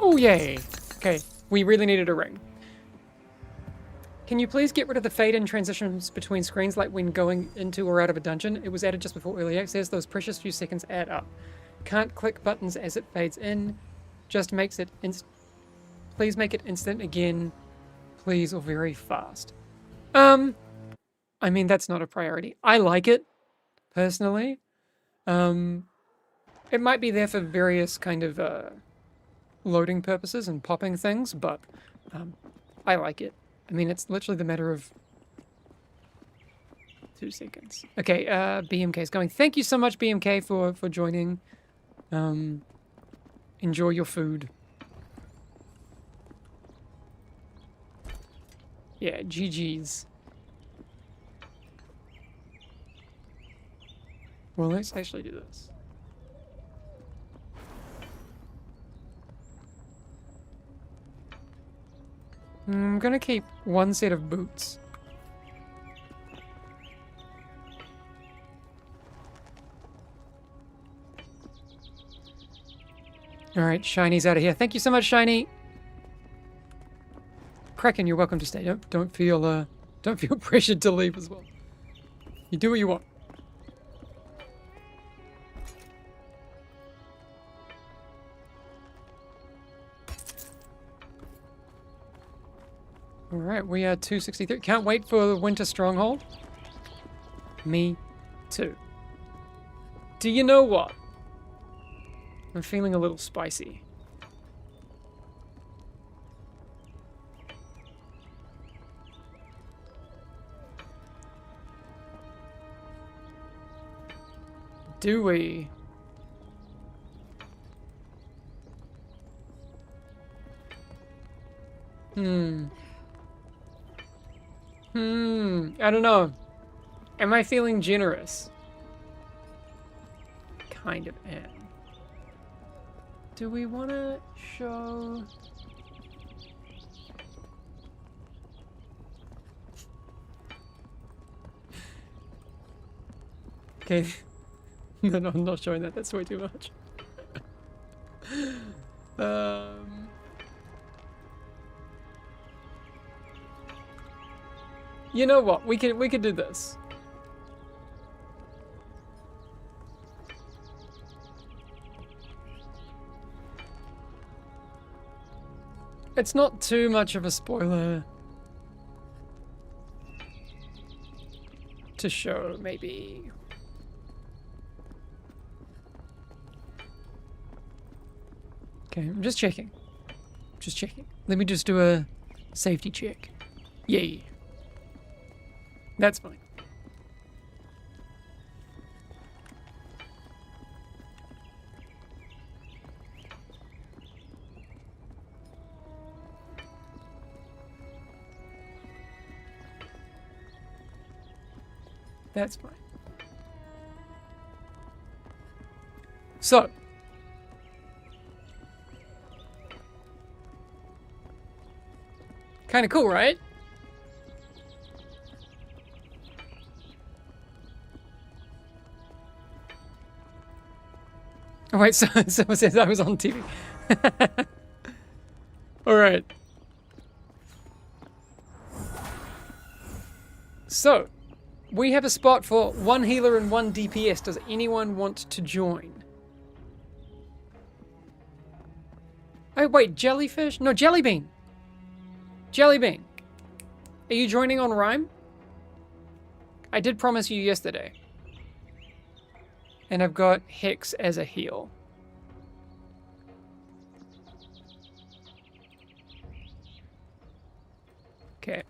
Oh, yay. Okay, we really needed a ring. Can you please get rid of the fade-in transitions between screens like when going into or out of a dungeon? It was added just before early access. Those precious few seconds add up. Can't click buttons as it fades in. Just makes it please make it instant again, please, or very fast. I mean, that's not a priority. I like it, personally. It might be there for various kind of loading purposes and popping things, but I like it. I mean, it's literally the matter of 2 seconds. Okay, BMK is going. Thank you so much, BMK, for joining. Enjoy your food. Yeah, GG's. Well, let's actually do this. I'm gonna keep one set of boots. Alright, Shiny's out of here. Thank you so much, Shiny. Kraken, you're welcome to stay. Don't feel pressured to leave as well. You do what you want. Alright, we are 263. Can't wait for the Winter Stronghold. Me too. Do you know what? I'm feeling a little spicy. Do we? I don't know. Am I feeling generous? Kind of am. Do we want to show... Okay. No, I'm not showing that. That's way too much. You know what? We could do this. It's not too much of a spoiler to show, maybe. Okay, I'm just checking. Just checking. Let me just do a safety check. Yay. That's fine. That's fine. So. Kind of cool, right? Oh wait, someone says I was on TV. Alright. So, we have a spot for 1 healer and 1 DPS. Does anyone want to join? Oh wait, jellyfish? No, jellybean. Jellybean. Are you joining on Rhyme? I did promise you yesterday. And I've got Hex as a heal. Okay.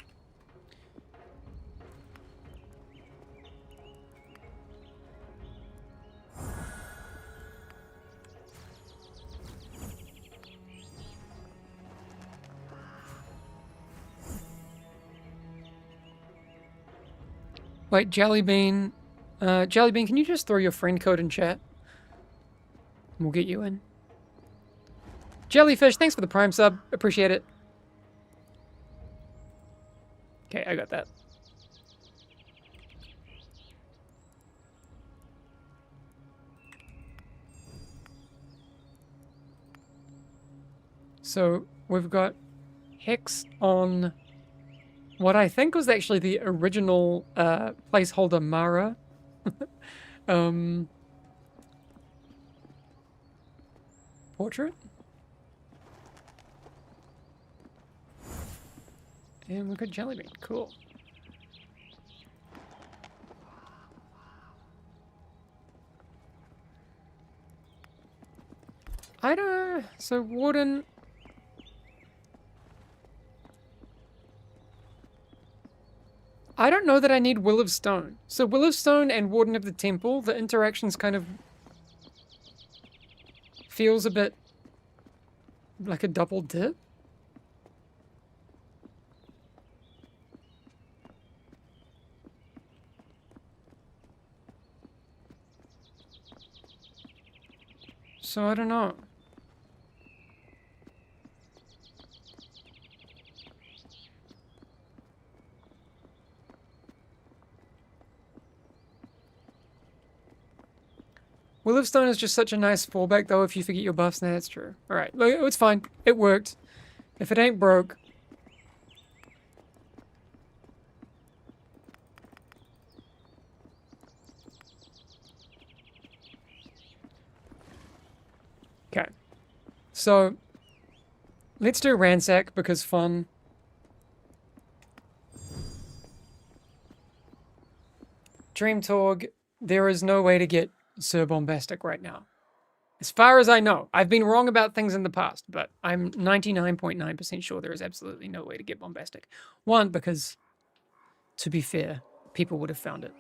Wait, Jellybean. Jellybean, can you just throw your friend code in chat? We'll get you in. Jellyfish, thanks for the Prime sub. Appreciate it. Okay, I got that. So, we've got Hex on what I think was actually the original placeholder Mara. Portrait? And we've got Jellybean. Cool. I don't... So, Warden... I don't know that I need Will of Stone. So Will of Stone and Warden of the Temple, the interactions kind of feels a bit like a double dip. So I don't know. Will of Stone is just such a nice fallback, though, if you forget your buffs. Nah, that's true. Alright, it's fine. It worked. If it ain't broke. Okay. So, let's do Ransack, because fun. Dream Torg, there is no way to get Sir Bombastic right now. As far as I know. I've been wrong about things in the past, but I'm 99.9% sure there is absolutely no way to get Bombastic. One, because, to be fair, people would have found it.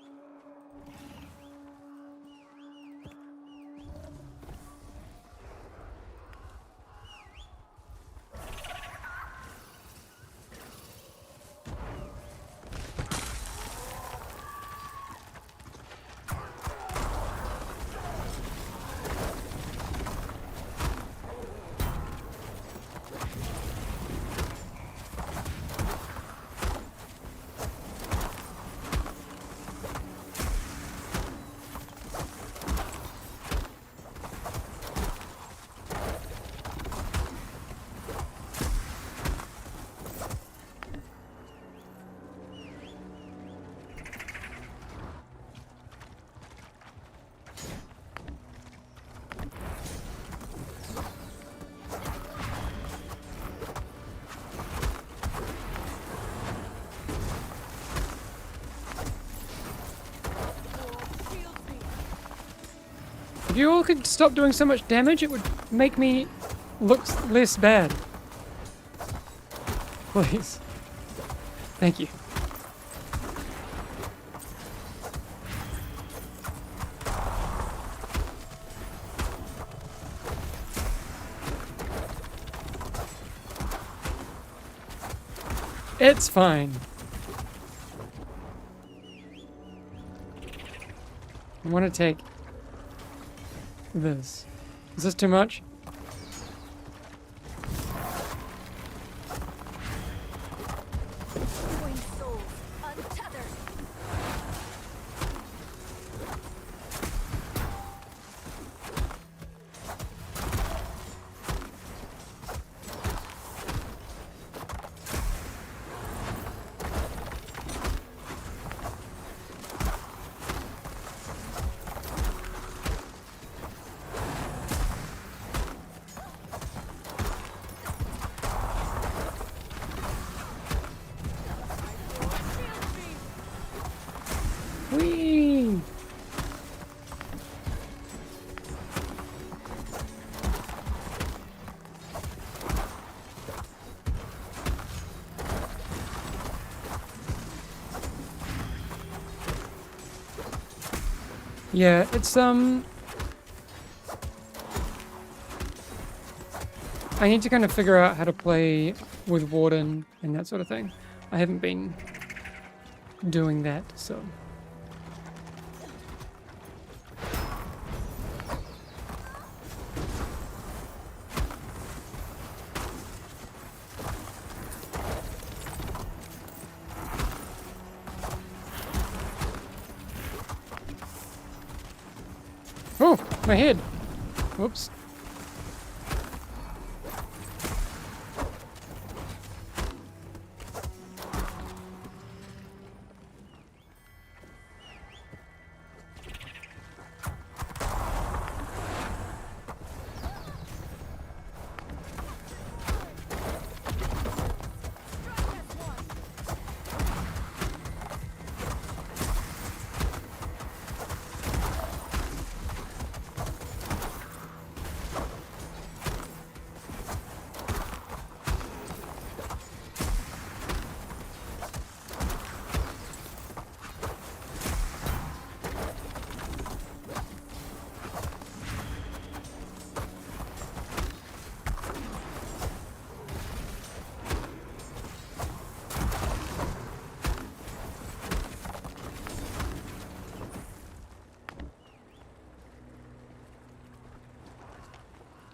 If you all could stop doing so much damage, it would make me look less bad. Please. Thank you. It's fine. I want to take this. Is this too much? Winged souls, untethered. Whee! Yeah, it's I need to kind of figure out how to play with Warden and that sort of thing. I haven't been doing that, so. Oh, my head. Whoops.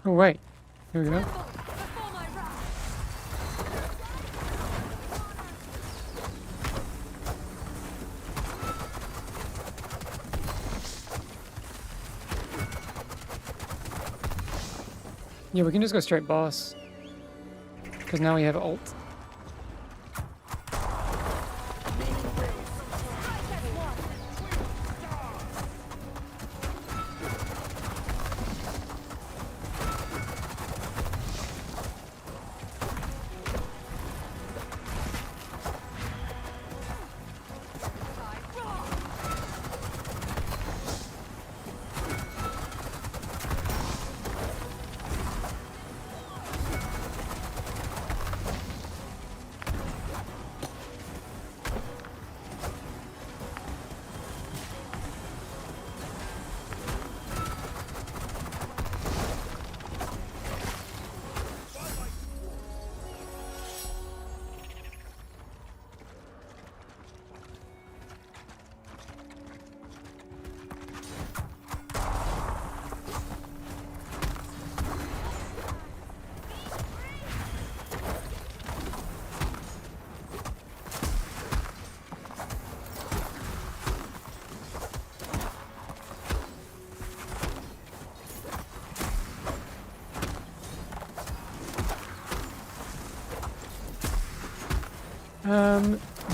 Oh wait, here we go. Before my wrath. Yeah, we can just go straight boss. Because now we have ult.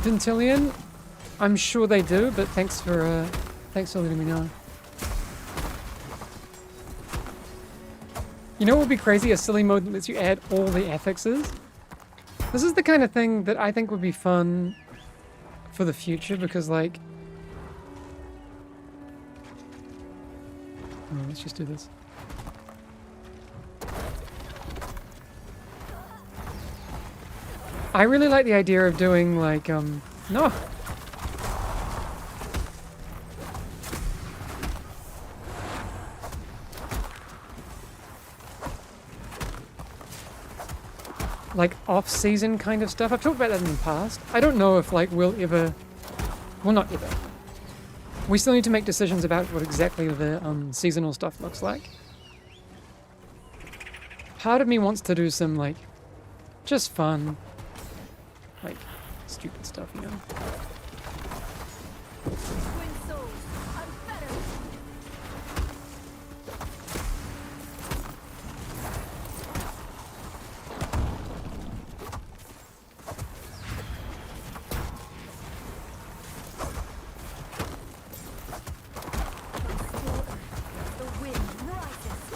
Vintillion, I'm sure they do, but thanks for letting me know. You know what would be crazy? A silly mode that lets you add all the affixes. This is the kind of thing that I think would be fun for the future because, like, oh, let's just do this. I really like the idea of doing like no. Like off-season kind of stuff. I've talked about that in the past. I don't know if like we'll ever, well, not ever. We still need to make decisions about what exactly the seasonal stuff looks like. Part of me wants to do some, like, just fun, like, stupid stuff, you know? Twin souls, unfettered. The wind rises.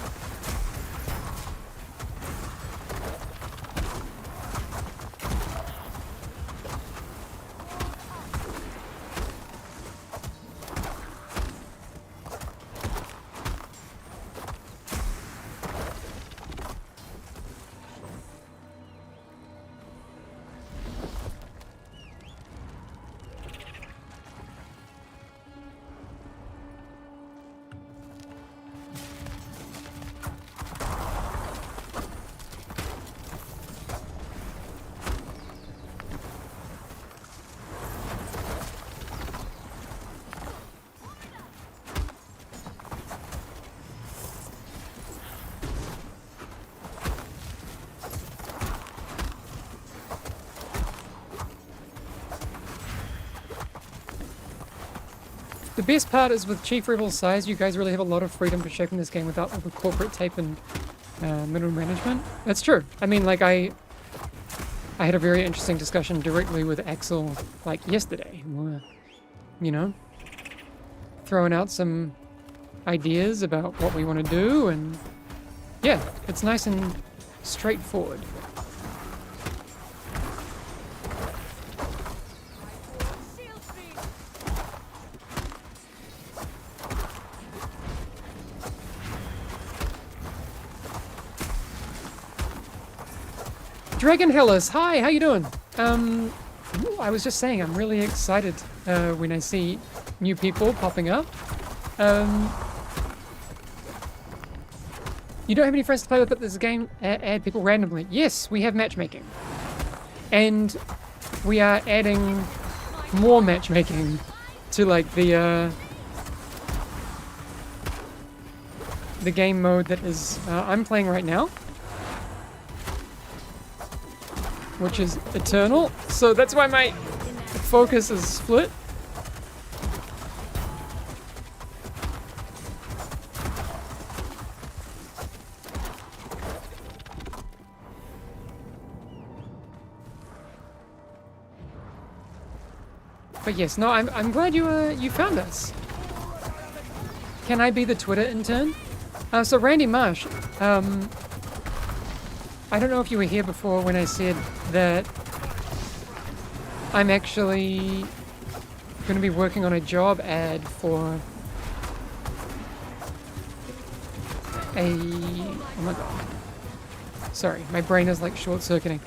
The best part is with Chief Rebel's size, you guys really have a lot of freedom to shape in this game without all the corporate tape and middle management. That's true. I mean, like, I had a very interesting discussion directly with Axel, like, yesterday. We're, you know, throwing out some ideas about what we want to do, and yeah, it's nice and straightforward. Shield beam. Dragon Hellas, hi, how you doing? I was just saying, I'm really excited when I see new people popping up. You don't have any friends to play with, but there's a game add people randomly. Yes, we have matchmaking. And we are adding more matchmaking to like the game mode that is I'm playing right now, which is Eternal. So that's why my focus is split. But yes, no, I'm glad you found us. Can I be the Twitter intern? So Randy Marsh, I don't know if you were here before when I said that I'm actually going to be working on a job ad for a... Oh my god. Sorry, my brain is like short-circuiting.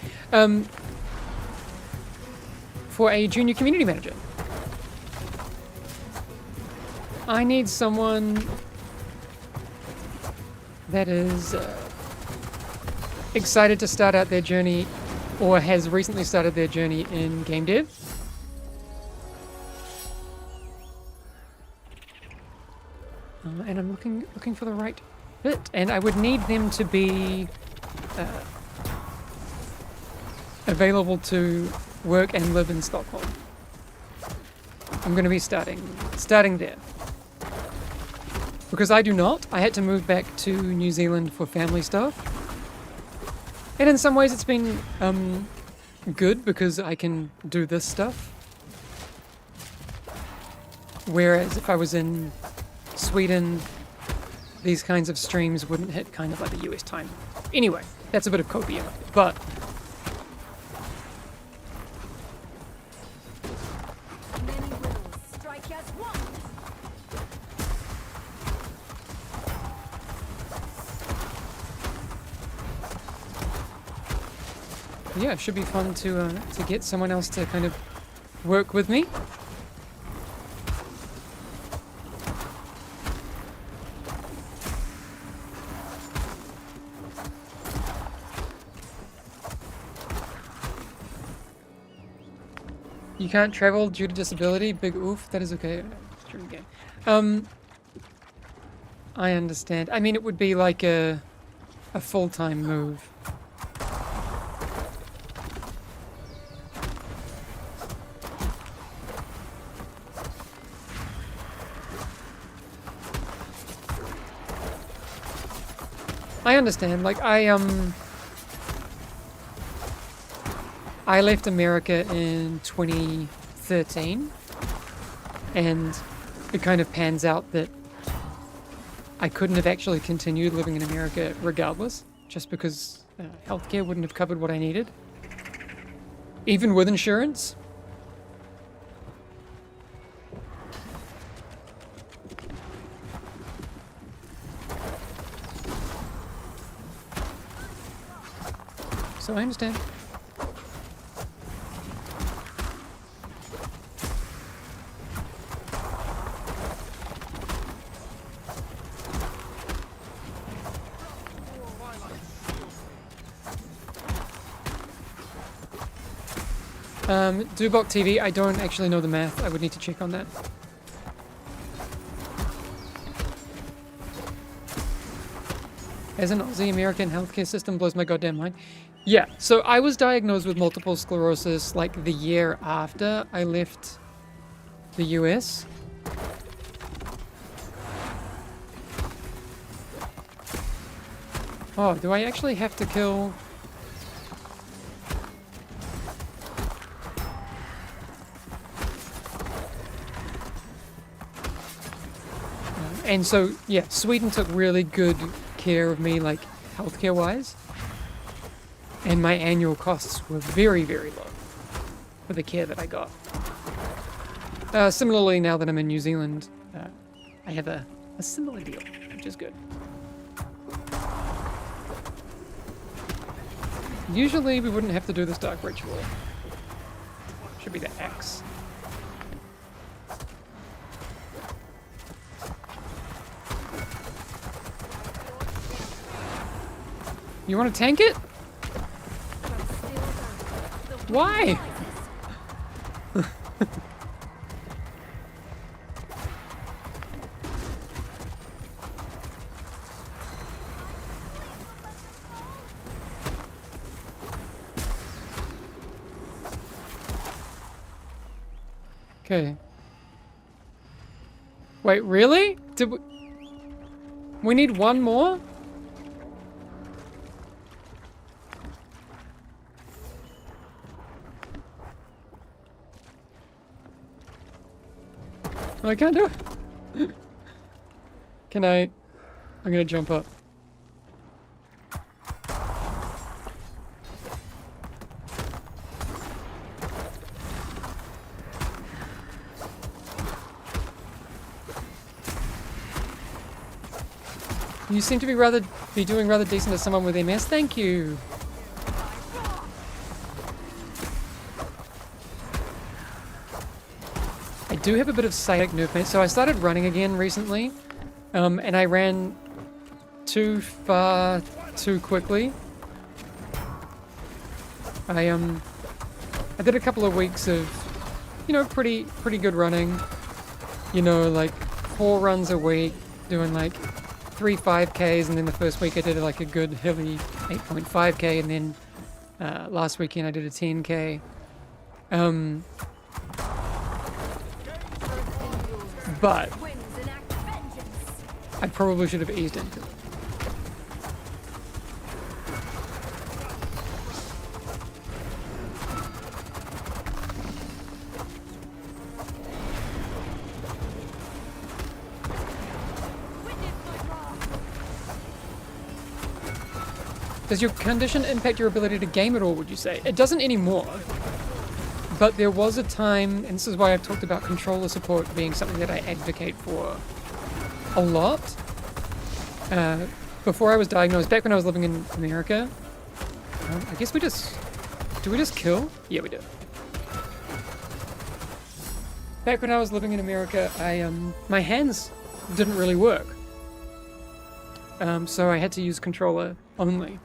For a junior community manager. I need someone that is excited to start out their journey or has recently started their journey in game dev. And I'm looking for the right fit, and I would need them to be available to work and live in Stockholm. I'm going to be starting there. Because I do not. I had to move back to New Zealand for family stuff. And in some ways it's been good because I can do this stuff. Whereas if I was in Sweden, these kinds of streams wouldn't hit kind of like the US time. Anyway, that's a bit of copium. But Many wills strike as one. yeah, it should be fun to get someone else to kind of work with me. You can't travel due to disability? Big oof, that is okay. Trinity game. I understand. I mean, it would be like a full-time move. I understand. Like I left America in 2013, and it kind of pans out that I couldn't have actually continued living in America regardless, just because healthcare wouldn't have covered what I needed, even with insurance. So I understand. Dubok TV, I don't actually know the math. I would need to check on that. As an Aussie, American healthcare system blows my goddamn mind. Yeah, so I was diagnosed with multiple sclerosis like the year after I left the US. Oh, do I actually have to kill... And so, yeah, Sweden took really good care of me, like, healthcare-wise. And my annual costs were very, very low for the care that I got. Similarly, now that I'm in New Zealand, I have a similar deal, which is good. Usually, we wouldn't have to do this dark ritual. Should be the X. You want to tank it? Why? Okay. Wait, really? Did we need one more? I can't do it. Can I? I'm gonna jump up. You seem to be doing rather decent as someone with MS. Thank you. I do have a bit of sciatic nerve pain, so I started running again recently, and I ran too far too quickly. I did a couple of weeks of, you know, pretty good running. You know, like 4 runs a week, doing like 3 5Ks, and then the first week I did like a good hilly 8.5K, and then last weekend I did a 10K. But I probably should have eased into it. Does your condition impact your ability to game at all, would you say? It doesn't anymore. But there was a time, and this is why I've talked about controller support being something that I advocate for a lot. Before I was diagnosed, back when I was living in America, I guess we just... Do we just kill? Yeah, we do. Back when I was living in America, my hands didn't really work. So I had to use controller only.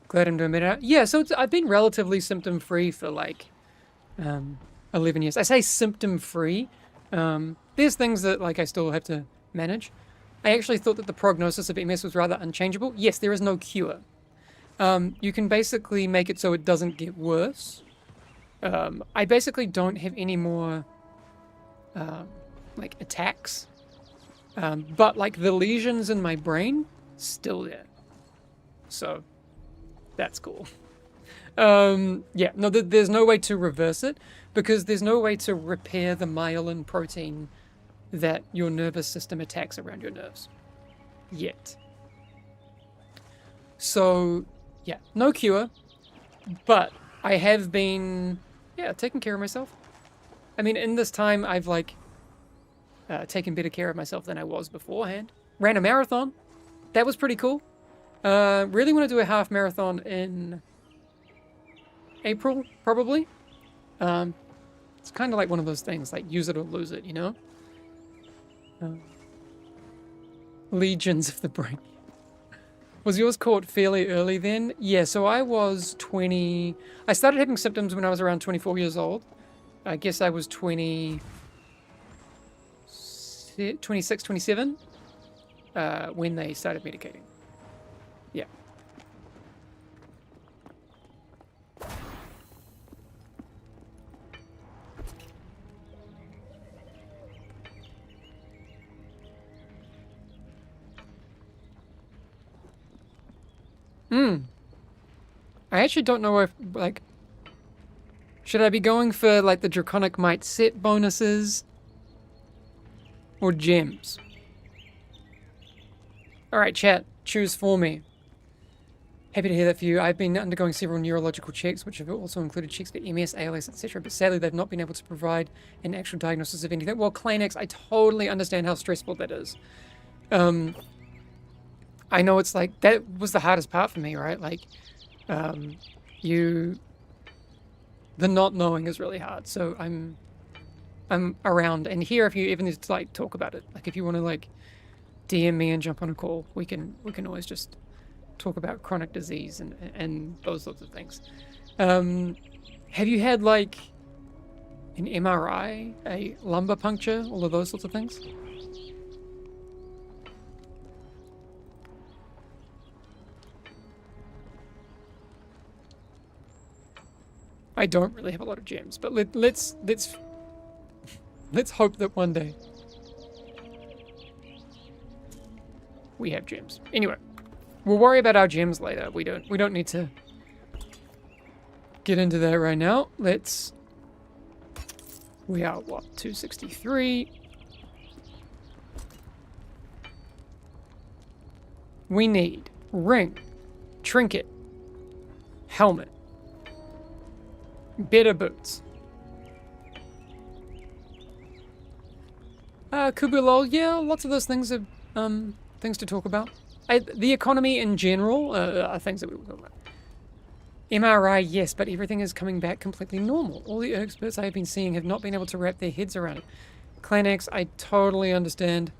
Glad I'm doing better. Yeah, so I've been relatively symptom-free for like 11 years. I say symptom-free. There's things that like I still have to manage. I actually thought that the prognosis of MS was rather unchangeable. Yes, there is no cure. You can basically make it so it doesn't get worse. I basically don't have any more like attacks. But like the lesions in my brain, still there. So that's cool. Yeah, no, there's no way to reverse it because there's no way to repair the myelin protein that your nervous system attacks around your nerves. Yet. So, yeah, no cure, but I have been, yeah, taking care of myself. I mean, in this time, I've like taken better care of myself than I was beforehand. Ran a marathon. That was pretty cool. Really want to do a half marathon in April, probably. It's kind of like one of those things, like use it or lose it, you know? Legions of the brain. Was yours caught fairly early then? Yeah, so I was 20... I started having symptoms when I was around 24 years old. I guess I was 26, 27 when they started medicating. Yeah. I actually don't know if, like, should I be going for, like, the Draconic Might set bonuses? Or gems? Alright, chat, choose for me. Happy to hear that for you. I've been undergoing several neurological checks, which have also included checks for MS, ALS, etc., but sadly they've not been able to provide an actual diagnosis of anything. Well, Kleenex, I totally understand how stressful that is. I know it's like, that was the hardest part for me, right? Like, the not knowing is really hard. So I'm around and here if you even need to like talk about it. Like if you want to like DM me and jump on a call, we can always just talk about chronic disease and those sorts of things. Have you had like an MRI, a lumbar puncture, all of those sorts of things? I don't really have a lot of gems, but let's hope that one day we have gems. Anyway, we'll worry about our gems later. We don't need to get into that right now. We are what, 263. We need ring, trinket, helmet, better boots. Kubulol, yeah, lots of those things are things to talk about. The economy in general are things that we were talking about. MRI, yes, but everything is coming back completely normal. All the experts I have been seeing have not been able to wrap their heads around it. Kleenex, I totally understand.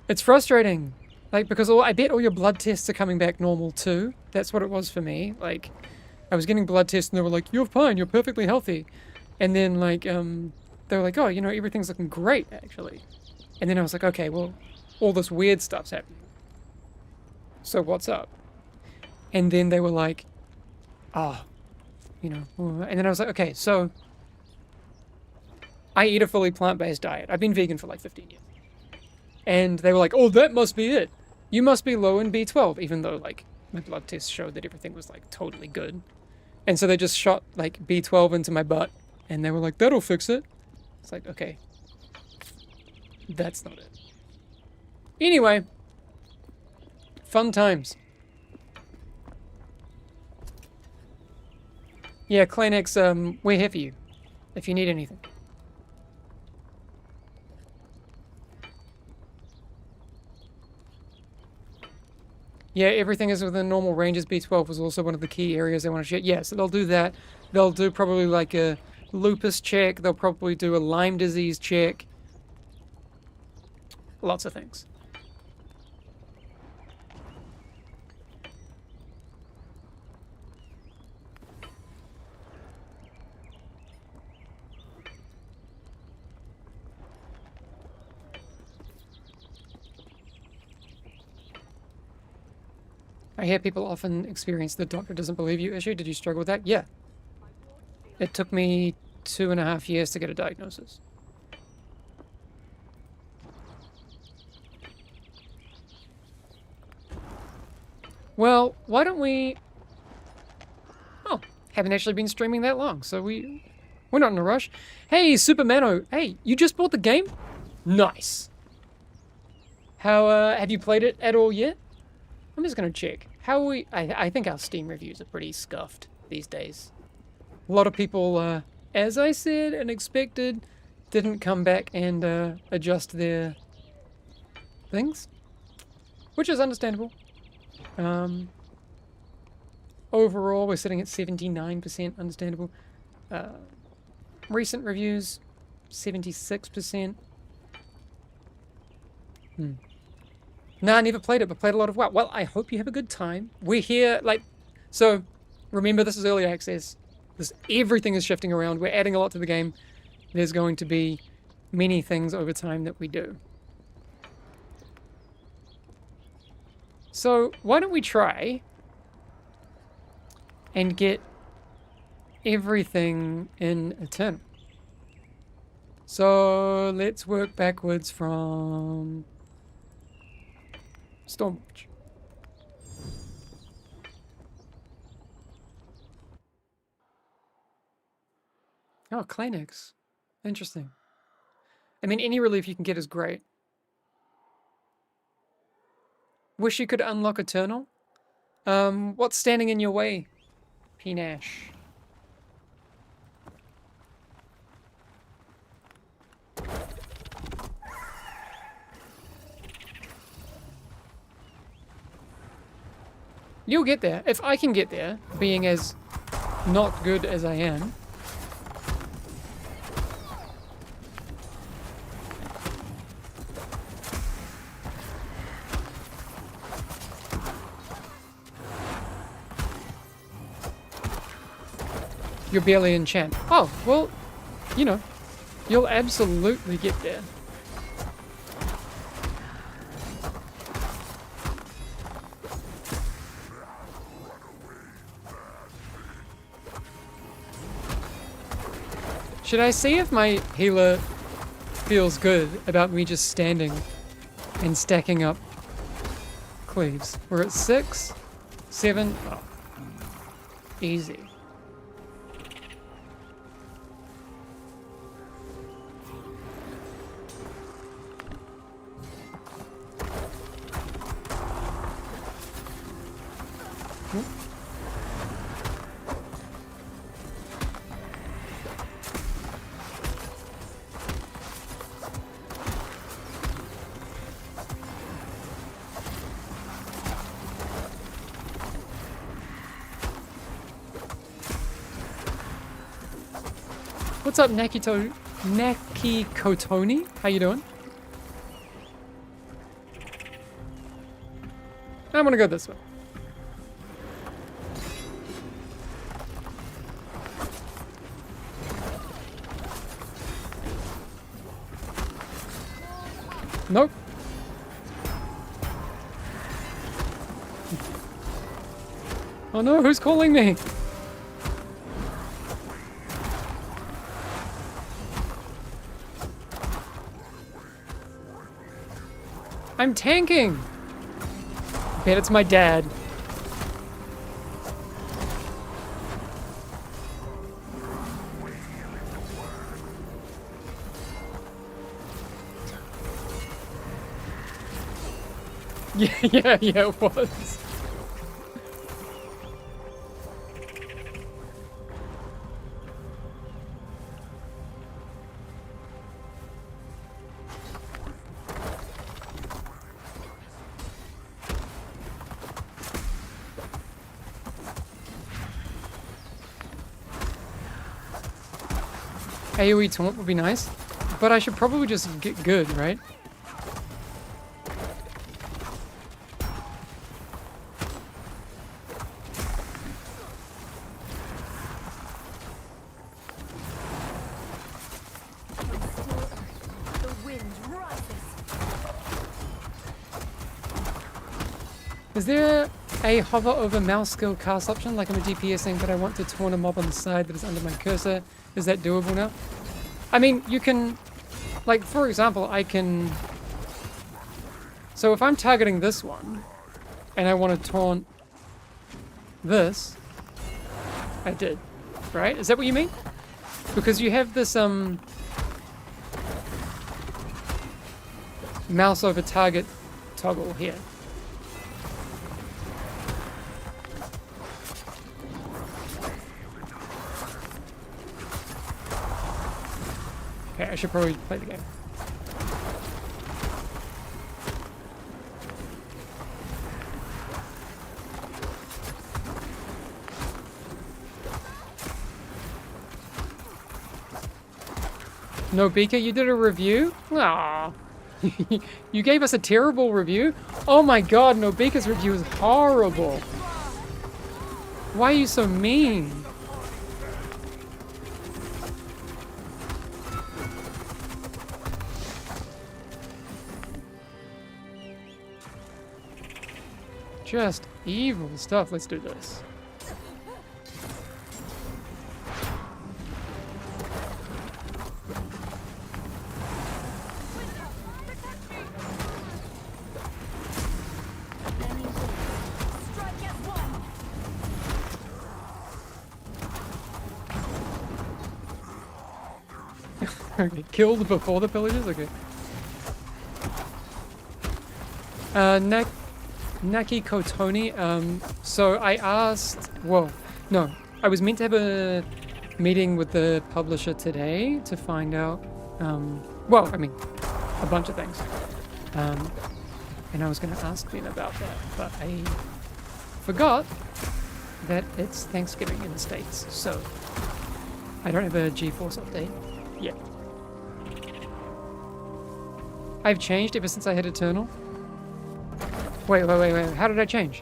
It's frustrating, like, because I bet all your blood tests are coming back normal too. That's what it was for me. Like, I was getting blood tests and they were like, "You're fine, you're perfectly healthy," and then like they were like, "Oh, you know, everything's looking great actually," and then I was like, "Okay, well, all this weird stuff's happening. So what's up?" And then they were like, "Oh, you know," and then I was like, "Okay, so I eat a fully plant-based diet. I've been vegan for like 15 years." And they were like, "Oh, that must be it. You must be low in B12," even though like my blood tests showed that everything was like totally good. And so they just shot like B12 into my butt and they were like, "That'll fix it." It's like, okay, that's not it. Anyway, fun times. Yeah, Kleenex, we're here for you if you need anything. Yeah, everything is within normal ranges. B12 was also one of the key areas they want to check. Yeah, so they'll do that. They'll do probably like a lupus check. They'll probably do a Lyme disease check. Lots of things. I hear people often experience the doctor doesn't believe you issue. Did you struggle with that? Yeah. It took me 2.5 years to get a diagnosis. Well, why don't we... Oh, haven't actually been streaming that long, so we're not in a rush. Hey, Supermano. Hey, you just bought the game? Nice. How, have you played it at all yet? I'm just gonna check. How are we... I think our Steam reviews are pretty scuffed these days. A lot of people, as I said and expected, didn't come back and adjust their things, which is understandable. Overall, we're sitting at 79% understandable. Recent reviews, 76%. Nah, I never played it, but played a lot of WoW. Well, I hope you have a good time. We're here, like, so remember this is early access. Everything is shifting around. We're adding a lot to the game. There's going to be many things over time that we do. So why don't we try and get everything in Eternal? So let's work backwards from Stormwatch. Oh, Kleenex. Interesting. I mean, any relief you can get is great. Wish you could unlock Eternal? What's standing in your way, P-Nash? You'll get there. If I can get there, being as not good as I am. You're barely in champ. Oh, well, you know, you'll absolutely get there. Should I see if my healer feels good about me just standing and stacking up cleaves? We're at 6, 7, oh, easy. What's up, Naki Kotoni? How you doing? I'm gonna go this way. Nope. Oh no, who's calling me? I'm tanking! Bet it's my dad. Yeah, it was. AoE taunt would be nice, but I should probably just get good, right? The wind rises. Is there a hover over mouse skill cast option like I'm a DPSing, but I want to taunt a mob on the side that is under my cursor. Is that doable now? I mean, you can, like, for example, I can... So if I'm targeting this one, and I want to taunt this, I did, right? Is that what you mean? Because you have this, mouse over target toggle here. Okay, I should probably play the game. No, Beaker, you did a review? Aww. You gave us a terrible review? Oh my god, no, Beaker's review is horrible. Why are you so mean? Just evil stuff. Let's do this. Okay, killed before the pillages? Okay. Naki Kotoni, so I asked, well, no, I was meant to have a meeting with the publisher today to find out, well, I mean, a bunch of things. And I was going to ask them about that, but I forgot that it's Thanksgiving in the States, so I don't have a GeForce update yet. I've changed ever since I hit Eternal. Wait, how did I change?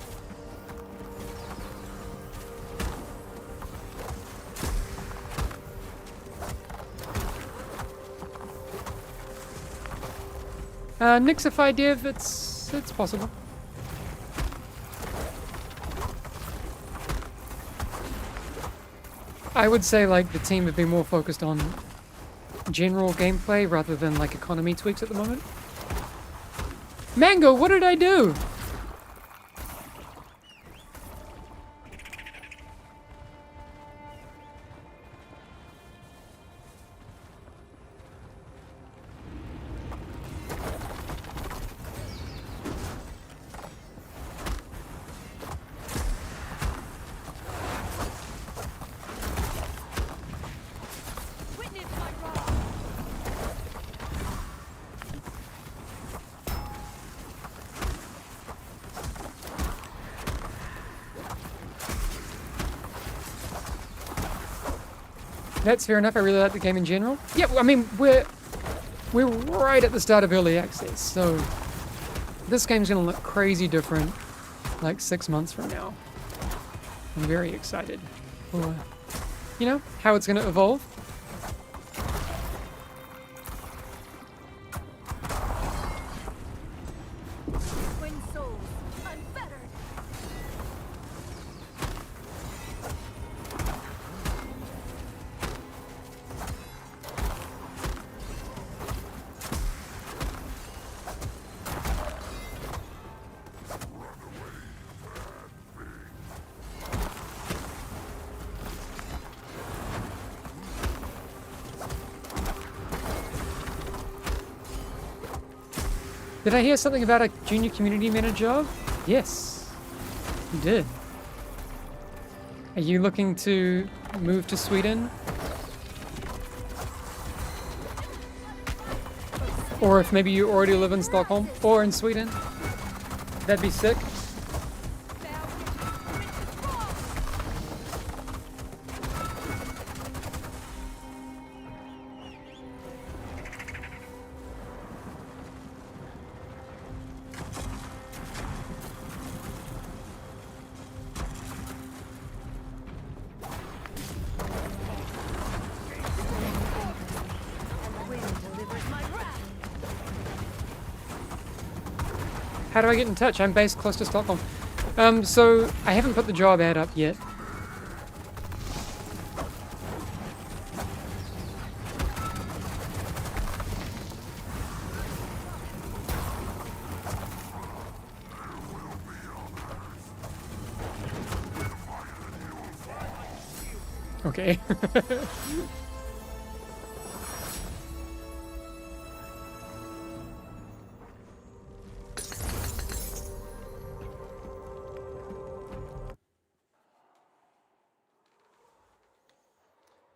Nixify div, it's possible. I would say like the team have been more focused on general gameplay rather than like economy tweaks at the moment. Mango, what did I do? That's fair enough. I really like the game in general. Yeah, I mean, we're right at the start of early access, so this game's gonna look crazy different like 6 months from now. I'm very excited for, you know, how it's gonna evolve. Twin souls, unfettered. Did I hear something about a junior community manager job? Yes, you did. Are you looking to move to Sweden? Or if maybe you already live in Stockholm or in Sweden? That'd be sick. How do I get in touch? I'm based close to Stockholm. So I haven't put the job ad up yet. Okay.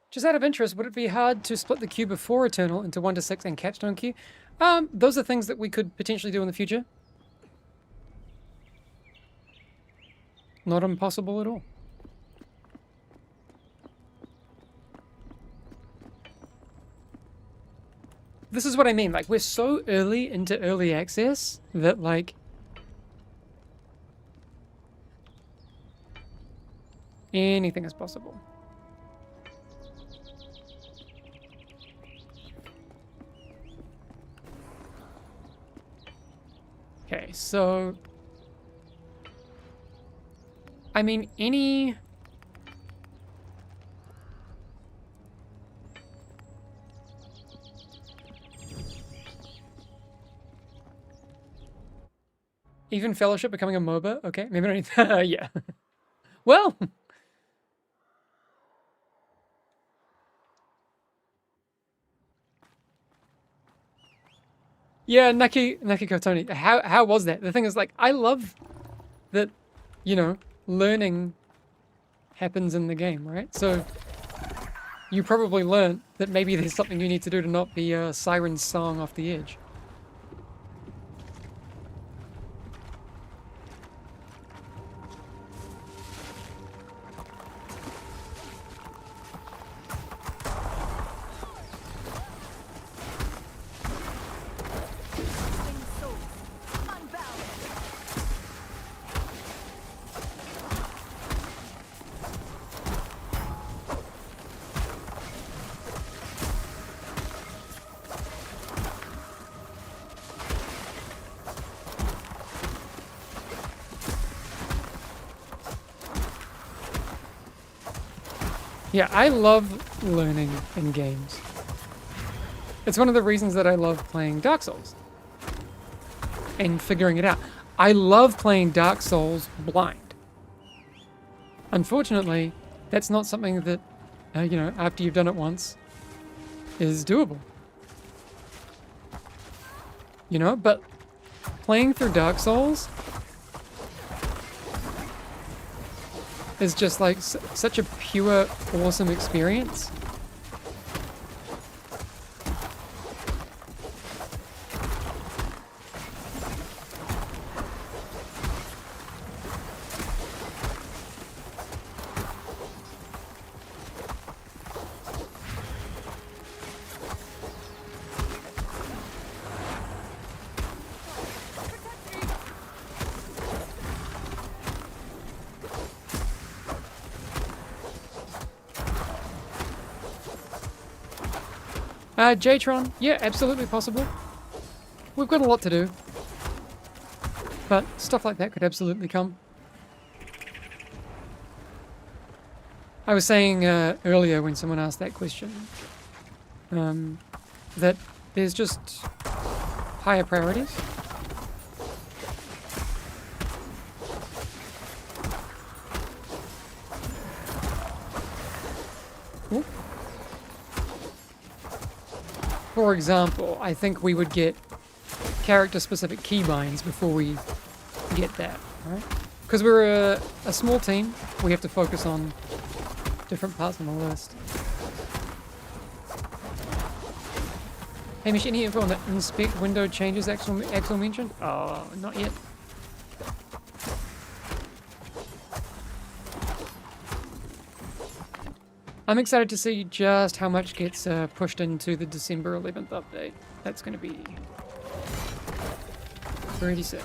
Just out of interest, would it be hard to split the queue before Eternal into 1 to 6 and capstone queue? Those are things that we could potentially do in the future. Not impossible at all. This is what I mean, like, we're so early into early access that, like, anything is possible. Okay, so I mean, any even Fellowship becoming a MOBA? Okay, maybe I don't need yeah. Well, yeah, Nakiko Tony. How was that? The thing is, like, I love that, you know, learning happens in the game, right? So you probably learned that maybe there's something you need to do to not be a siren's song off the edge. Yeah, I love learning in games. It's one of the reasons that I love playing Dark Souls and figuring it out. I love playing Dark Souls blind. Unfortunately, that's not something that, you know, after you've done it once, is doable. You know, but playing through Dark Souls is just like such a pure, awesome experience. Jtron, yeah, absolutely possible. We've got a lot to do. But stuff like that could absolutely come. I was saying earlier when someone asked that question, that there's just higher priorities. Ooh. For example, I think we would get character-specific keybinds before we get that, right? Because we're a small team, we have to focus on different parts on the list. Hamish, any info on the inspect window changes Axel mentioned? Oh, not yet. I'm excited to see just how much gets pushed into the December 11th update. That's going to be pretty sick.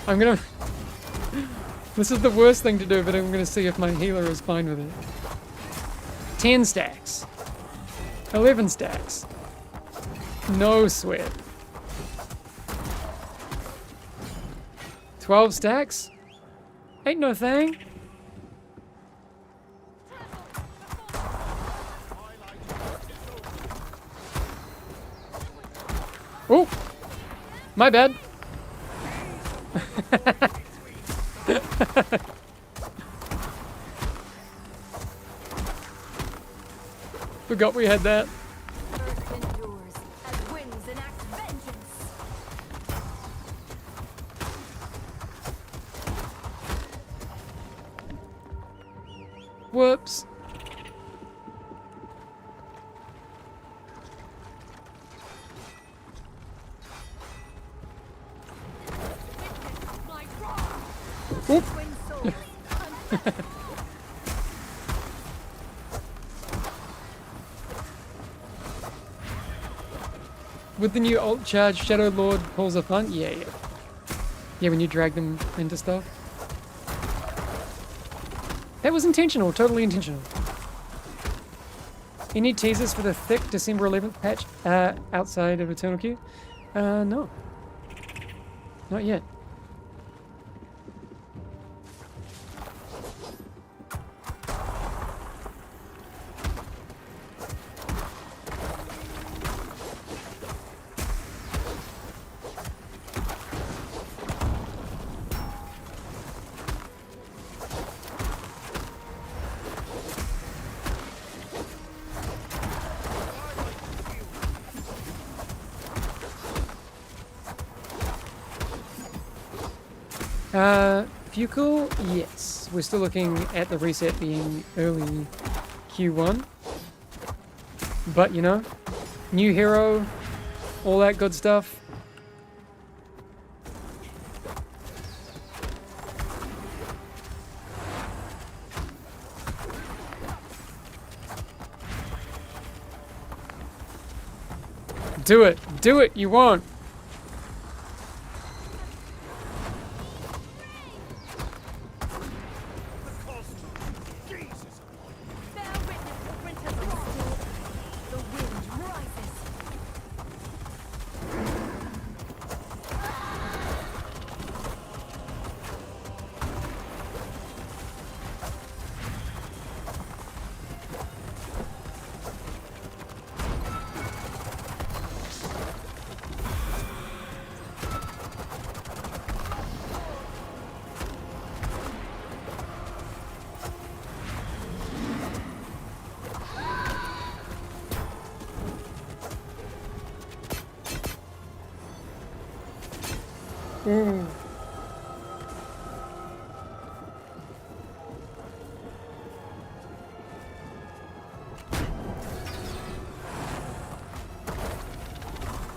I'm gonna This is the worst thing to do, but I'm going to see if my healer is fine with it. 10 stacks. 11 stacks. No sweat. 12 stacks? Ain't no thing. Oh! My bad. Forgot we had that. Earth endures as winds enact vengeance. Whoops. My wrath. Oop. Twin souls. With the new alt charge, Shadow Lord pulls a fun. Yeah, yeah. Yeah, when you drag them into stuff. That was intentional, totally intentional. Any teasers for the thick December 11th patch outside of Eternal Queue? No. Not yet. Fukel, yes. We're still looking at the reset being early Q1. But, you know, new hero, all that good stuff. Do it! Do it! You won't! Bear witness the winter's wrath. The wind rises.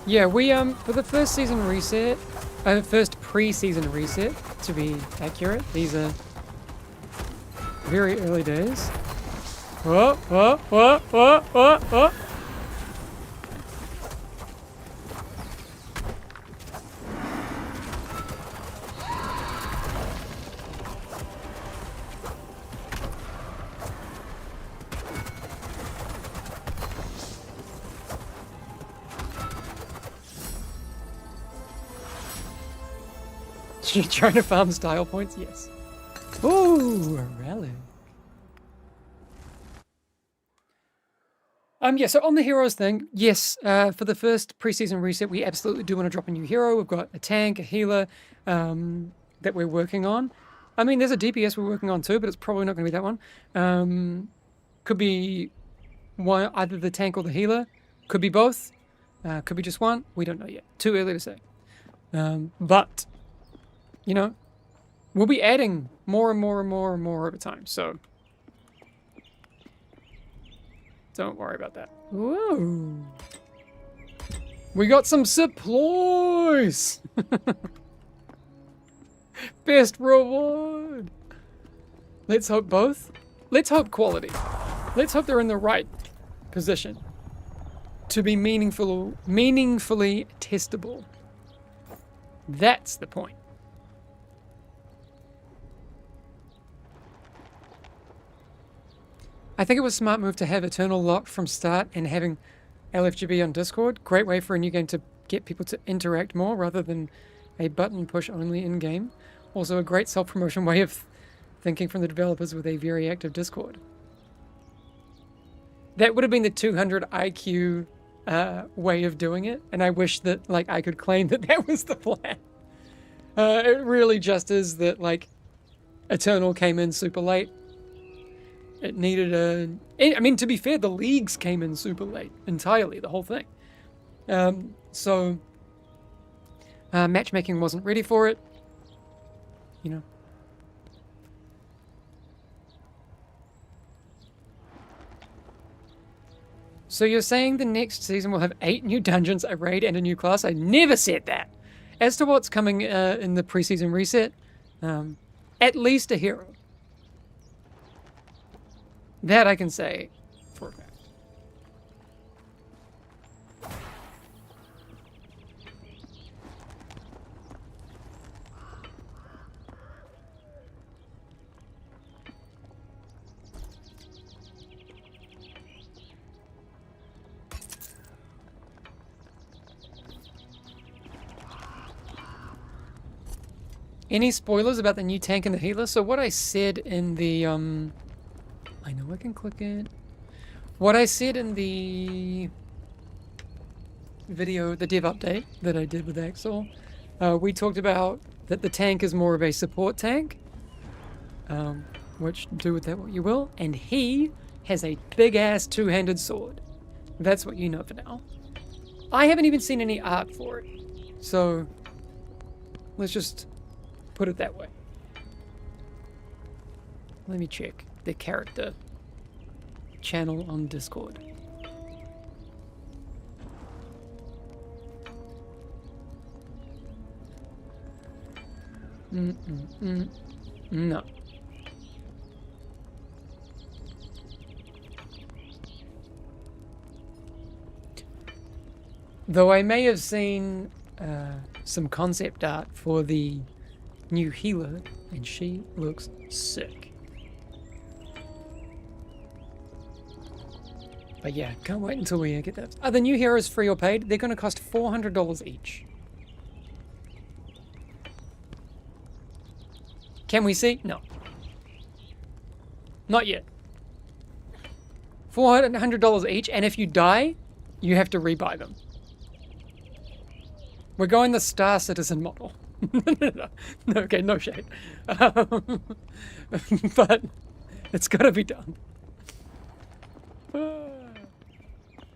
Yeah, we for the first season reset, first pre-season reset to be accurate. These are very early days. Whoa, whoa, whoa, whoa, whoa, whoa. You trying to farm style points? Yes. Ooh, a relic. Yeah, so on the heroes thing, yes, for the first preseason reset, we absolutely do want to drop a new hero. We've got a tank, a healer, that we're working on. I mean, there's a DPS we're working on too, but it's probably not going to be that one. Could be one, either the tank or the healer. Could be both. Could be just one. We don't know yet. Too early to say. But you know, we'll be adding more and more and more and more over time, so don't worry about that. Whoa. We got some supplies! Best reward! Let's hope both. Let's hope quality. Let's hope they're in the right position to be meaningfully testable. That's the point. I think it was a smart move to have Eternal locked from start and having LFGB on Discord. Great way for a new game to get people to interact more rather than a button push only in game. Also a great self-promotion way of thinking from the developers with a very active Discord. That would have been the 200 IQ way of doing it, and I wish that like I could claim that that was the plan. It really just is that like Eternal came in super late. It needed I mean, to be fair, the leagues came in super late entirely, the whole thing. So matchmaking wasn't ready for it, you know. So you're saying the next season will have 8 new dungeons, a raid, and a new class? I never said that. As to what's coming in the preseason reset, at least a hero. That I can say for a fact. Any spoilers about the new tank and the healer? So what I said in the I know I can click it. What I said in the video, the dev update that I did with Axel, we talked about that the tank is more of a support tank, which do with that what you will, and he has a big ass two-handed sword. That's what you know for now. I haven't even seen any art for it, so let's just put it that way. Let me check the character channel on Discord. No. Though I may have seen some concept art for the new healer, and she looks sick. But yeah, can't wait until we get that. Are the new heroes free or paid? They're going to cost $400 each. Can we see? No. Not yet. $400 each, and if you die, you have to rebuy them. We're going the Star Citizen model. No, okay, no shade. But it's got to be done.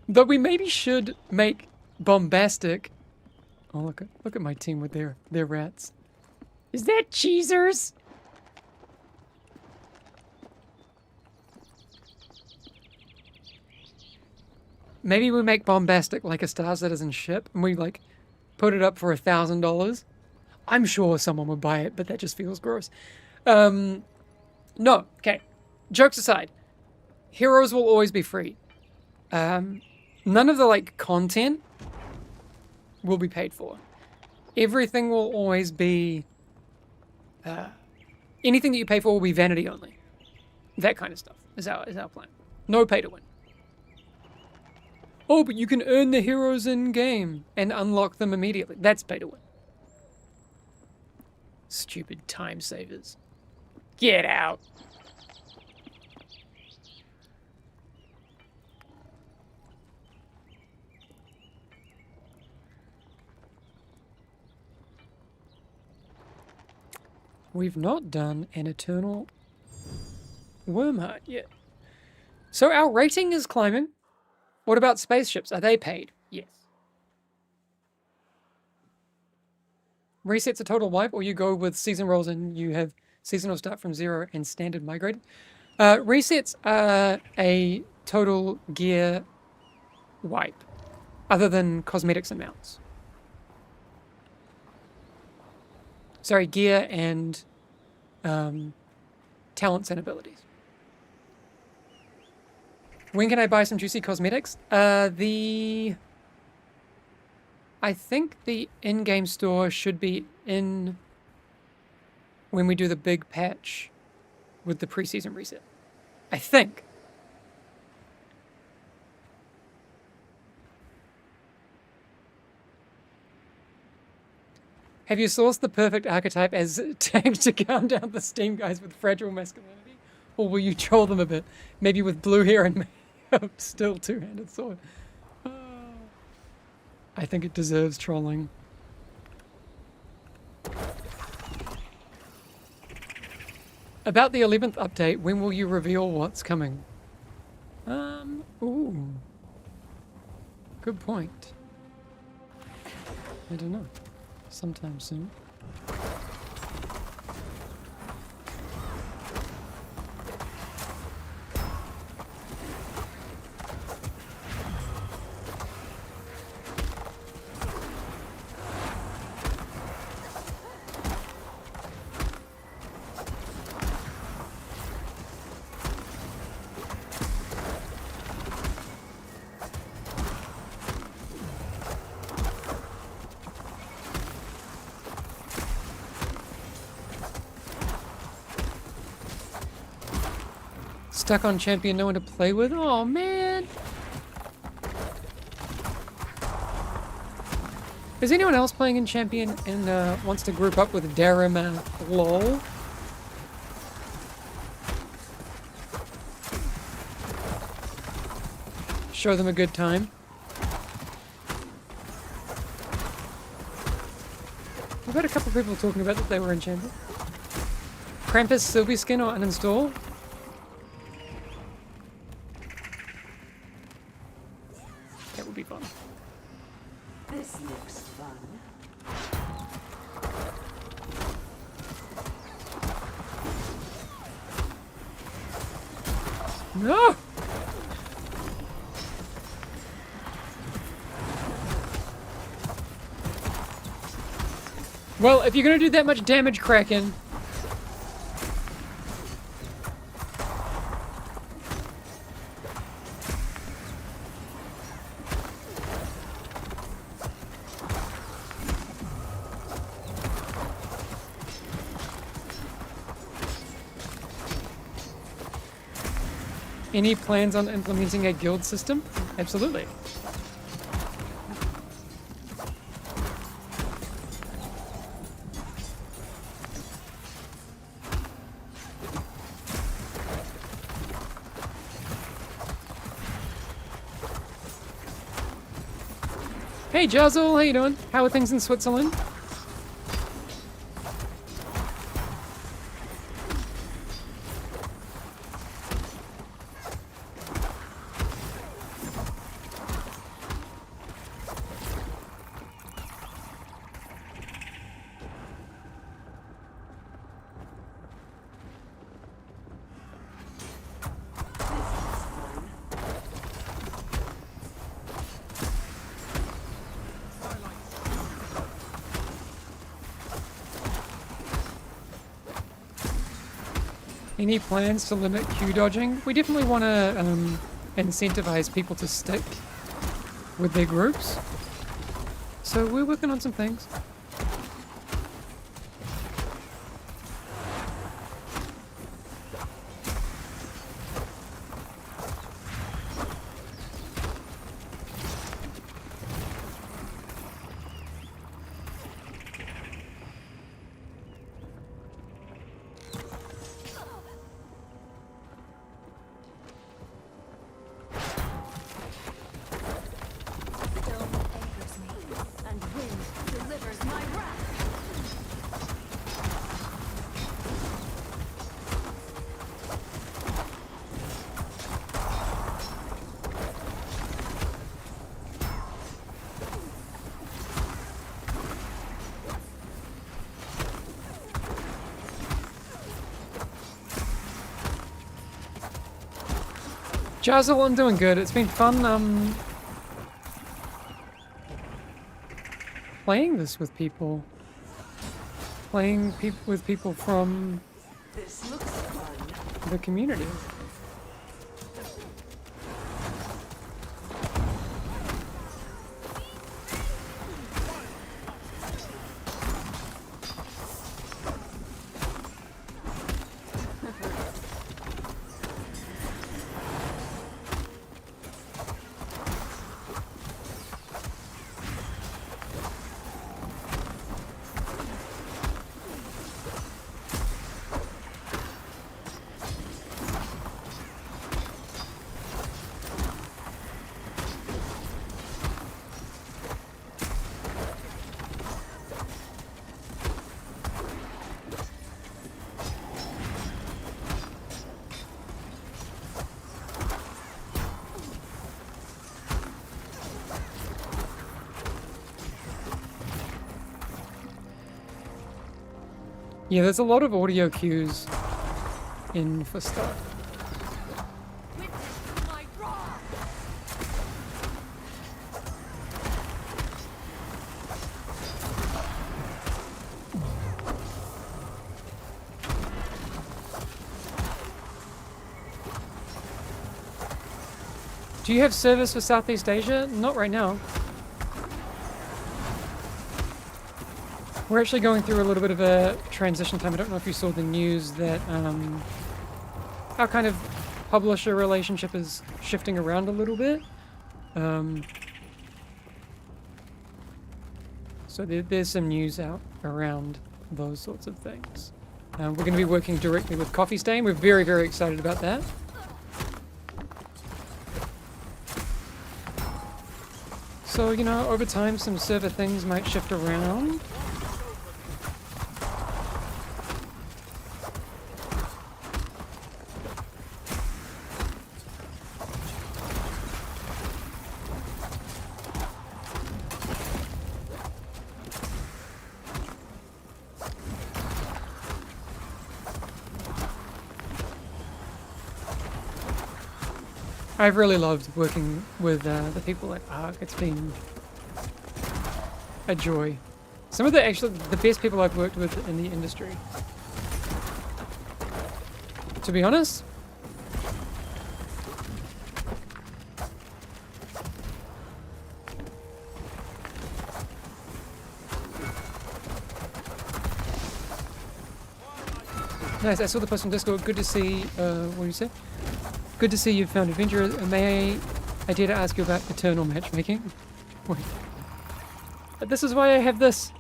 Though we maybe should make bombastic. Oh, look at my team with their rats. Is that cheesers? Maybe we make bombastic like a Star Citizen ship, and we like put it up for $1,000. I'm sure someone would buy it, but that just feels gross. No, okay. Jokes aside, heroes will always be free. None of the like content will be paid for. Everything will always be anything that you pay for will be vanity only. That kind of stuff is our plan. No pay to win. Oh, but you can earn the heroes in game and unlock them immediately. That's pay to win. Stupid time savers. Get out. We've not done an Eternal Wormheart yet. So our rating is climbing. What about spaceships? Are they paid? Yes. Resets a total wipe, or you go with season rolls and you have seasonal start from 0 and standard migrate. Resets are a total gear wipe, other than cosmetics and mounts. Sorry, gear and talents and abilities. When can I buy some juicy cosmetics? I think the in-game store should be in when we do the big patch with the preseason reset. I think. Have you sourced the perfect archetype as tank to calm down the Steam guys with fragile masculinity? Or will you troll them a bit? Maybe with blue hair and still two-handed sword. I think it deserves trolling. About the 11th update, when will you reveal what's coming? Ooh. Good point. I don't know. Sometime soon. Stuck on champion, no one to play with? Oh man! Is anyone else playing in champion and wants to group up with Darim lol? Show them a good time. I've had a couple people talking about that they were in champion. Krampus Sylvie skin or uninstall? That would be fun. This looks fun. No! Well, if you're gonna do that much damage, Kraken. Any plans on implementing a guild system? Absolutely. Hey Jazzle, how you doing? How are things in Switzerland? Any plans to limit queue dodging? We definitely want to incentivize people to stick with their groups. So we're working on some things. Jazzle, I'm doing good. It's been fun playing this with people. Playing with people from This looks fun. the community. Yeah, there's a lot of audio cues in for stuff. Witness my wrath. Do you have service for Southeast Asia? Not right now. We're actually going through a little bit of a transition time. I don't know if you saw the news that our kind of publisher relationship is shifting around a little bit. So there's some news out around those sorts of things. We're going to be working directly with Coffee Stain. We're very, very excited about that. So, you know, over time some server things might shift around. I've really loved working with the people at ARC. It's been a joy. Some of the best people I've worked with in the industry. To be honest. Nice, I saw the post on Discord. Good to see, what do you say? Good to see you found adventure. May I dare to ask you about eternal matchmaking? Wait. This is why I have this.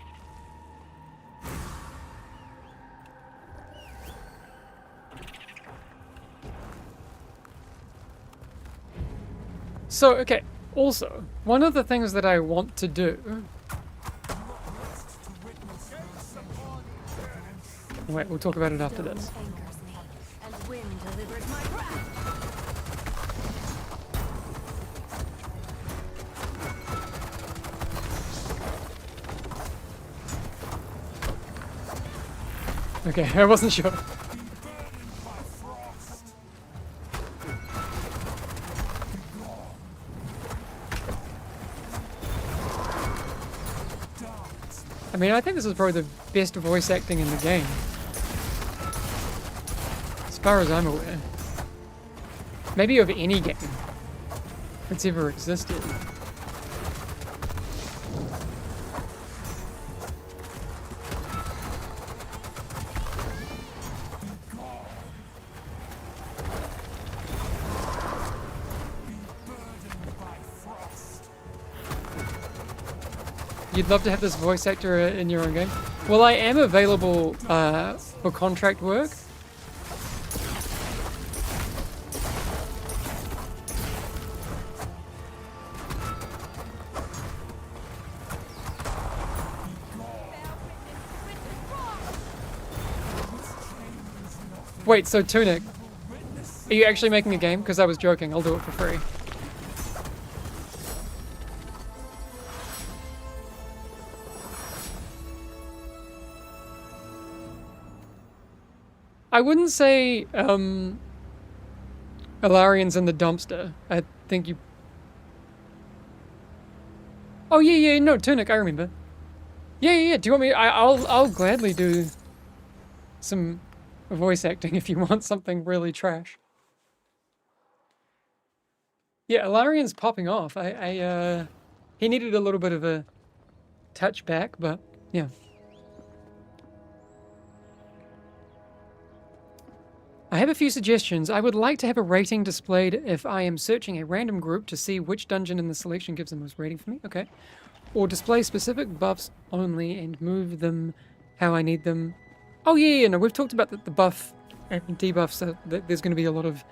So, okay, also, one of the things that I want to do... Wait, we'll talk about it after this. Stone anchors me, and wind delivers my wrath. Okay, I wasn't sure. I mean, I think this is probably the best voice acting in the game. As far as I'm aware. Maybe of any game that's ever existed. You'd love to have this voice actor in your own game? Well, I am available for contract work. Wait, so Tunic, are you actually making a game? Because I was joking, I'll do it for free. I wouldn't say Alarian's in the dumpster. I think you... Oh yeah, no, Tunic, I remember. Yeah. Do you want me? I'll gladly do some voice acting if you want something really trash. Yeah, Alarian's popping off. He needed a little bit of a touch back, but yeah. I have a few suggestions. I would like to have a rating displayed if I am searching a random group to see which dungeon in the selection gives the most rating for me. Okay. Or display specific buffs only and move them how I need them. Oh yeah, no, we've talked about the buff and debuffs. So there's going to be a lot of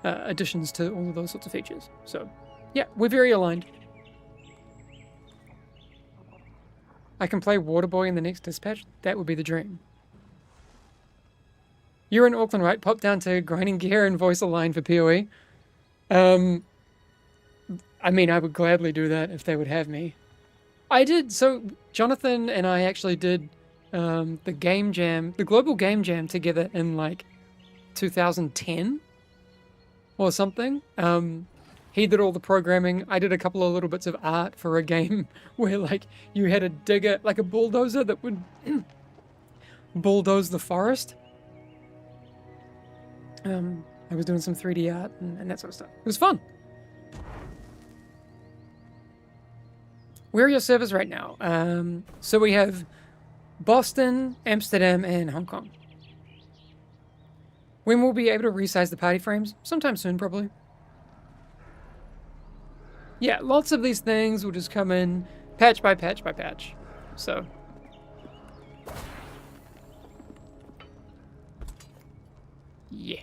additions to all of those sorts of features. So yeah, we're very aligned. I can play Waterboy in the next dispatch. That would be the dream. You're in Auckland, right? Pop down to Grinding Gear and voice a line for PoE. I mean, I would gladly do that if they would have me. I did, so Jonathan and I actually did the game jam, the global game jam together in like 2010 or something. He did all the programming. I did a couple of little bits of art for a game where like you had a digger, like a bulldozer that would bulldoze the forest. I was doing some 3D art and that sort of stuff. It was fun. Where are your servers right now? So we have Boston, Amsterdam, and Hong Kong. When will we be able to resize the party frames? Sometime soon, probably. Yeah, lots of these things will just come in patch by patch by patch. So. Yeah.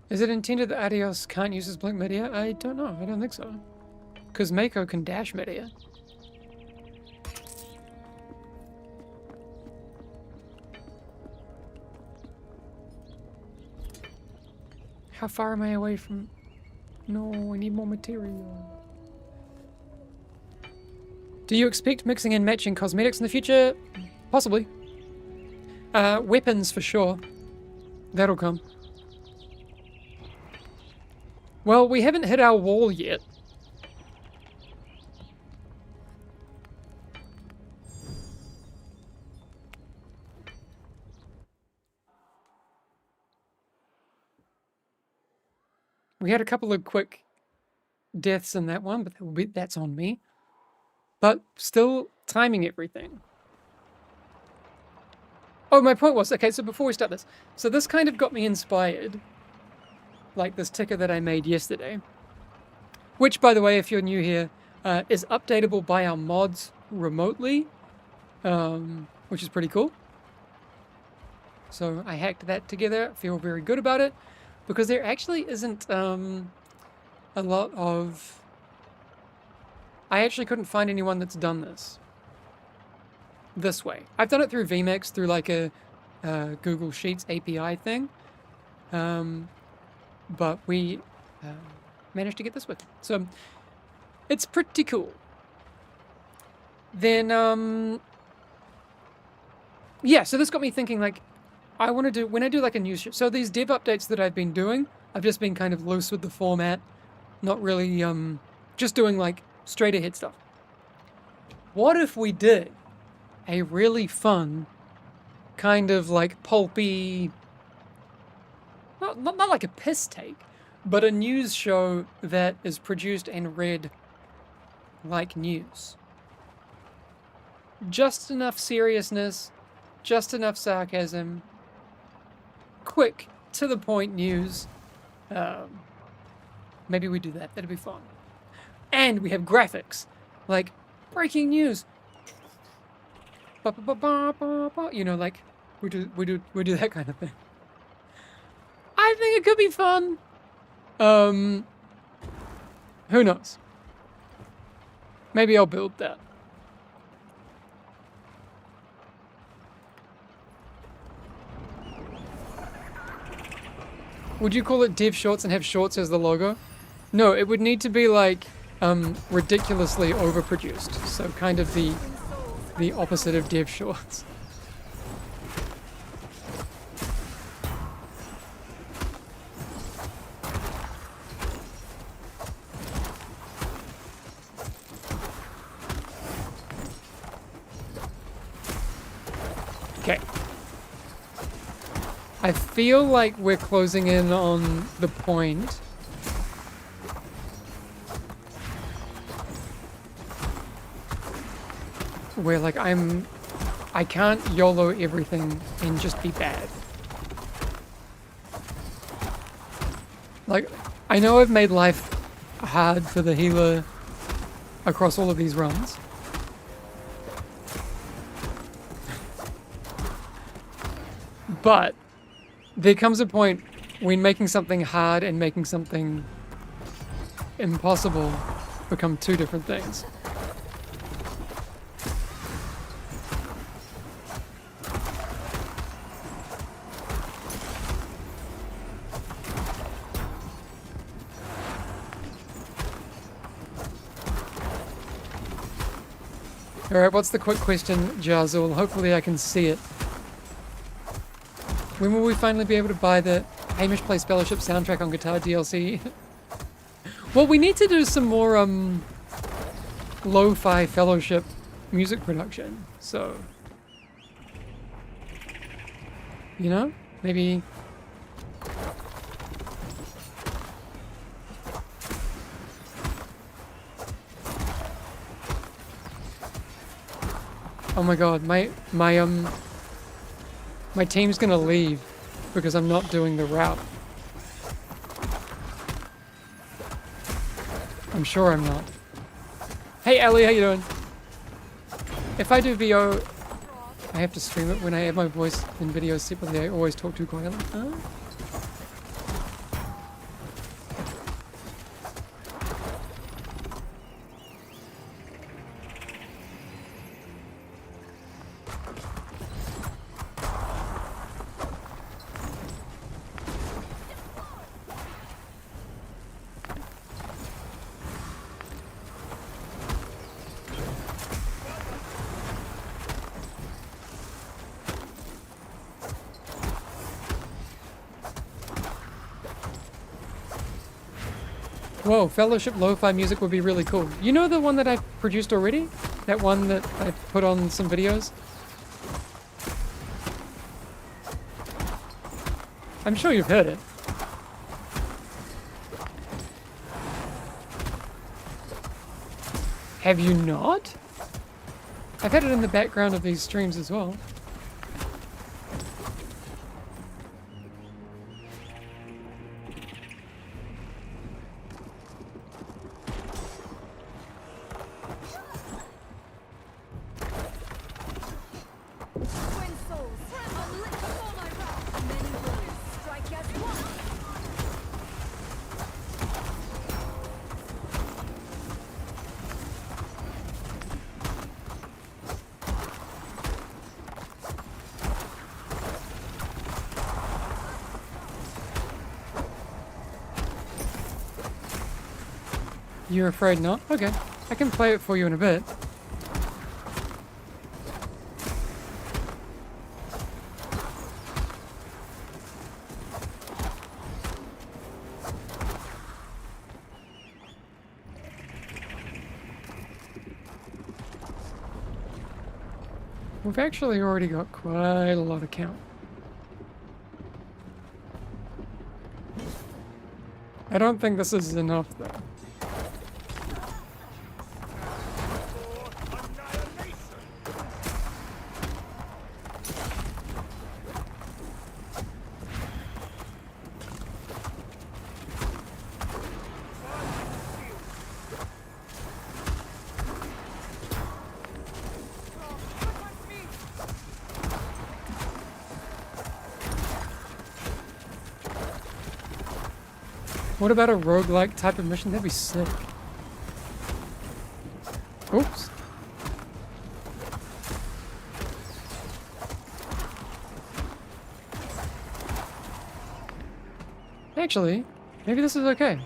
Is it intended that Adios can't use his blink media? I don't know. I don't think so. Because Mako can dash media. How far am I away from... No, I need more material. Do you expect mixing and matching cosmetics in the future? Possibly. Weapons for sure. That'll come. Well, we haven't hit our wall yet. We had a couple of quick deaths in that one, but that's on me. But still timing everything. Oh, my point was, okay, so before we start this, so this kind of got me inspired. Like this ticker that I made yesterday. Which, by the way, if you're new here, is updatable by our mods remotely. Which is pretty cool. So I hacked that together. Feel very good about it. Because there actually isn't a lot of... I actually couldn't find anyone that's done this way. I've done it through vMix, through like a Google Sheets API thing. But we managed to get this with. So it's pretty cool. Then, yeah, so this got me thinking, like, I want to do, when I do like a news show, so these dev updates that I've been doing, I've just been kind of loose with the format, not really, just doing like straight ahead stuff. What if we did a really fun, kind of like pulpy, not like a piss take, but a news show that is produced and read like news. Just enough seriousness, just enough sarcasm, quick, to the point news. Maybe we do that. That'd be fun. And we have graphics, like breaking news. You know, like we do that kind of thing. I think it could be fun. Who knows? Maybe I'll build that. Would you call it dev shorts and have shorts as the logo? No, it would need to be like ridiculously overproduced. So kind of the opposite of dev shorts. Okay. I feel like we're closing in on the point. Where like I can't YOLO everything and just be bad. Like, I know I've made life hard for the healer across all of these runs. But there comes a point when making something hard and making something impossible become two different things. Alright, what's the quick question, Jazul? Hopefully I can see it. When will we finally be able to buy the Hamish Plays Fellowship soundtrack on guitar DLC? Well, we need to do some more Lo-Fi Fellowship music production, so... You know? Maybe... Oh my god, my team's gonna leave because I'm not doing the route. I'm sure I'm not. Hey Ellie, how you doing? If I do VO, I have to stream it. When I have my voice in videos separately, I always talk too quietly. Huh? Whoa, Fellowship Lo-Fi music would be really cool. You know the one that I've produced already? That one that I put on some videos? I'm sure you've heard it. Have you not? I've had it in the background of these streams as well. Twin souls, unlit before my wrath. Many warriors strike as one. You're afraid not? Okay. I can play it for you in a bit. We've actually already got quite a lot of count. I don't think this is enough though. What about a roguelike type of mission? That'd be sick. Oops. Actually, maybe this is okay.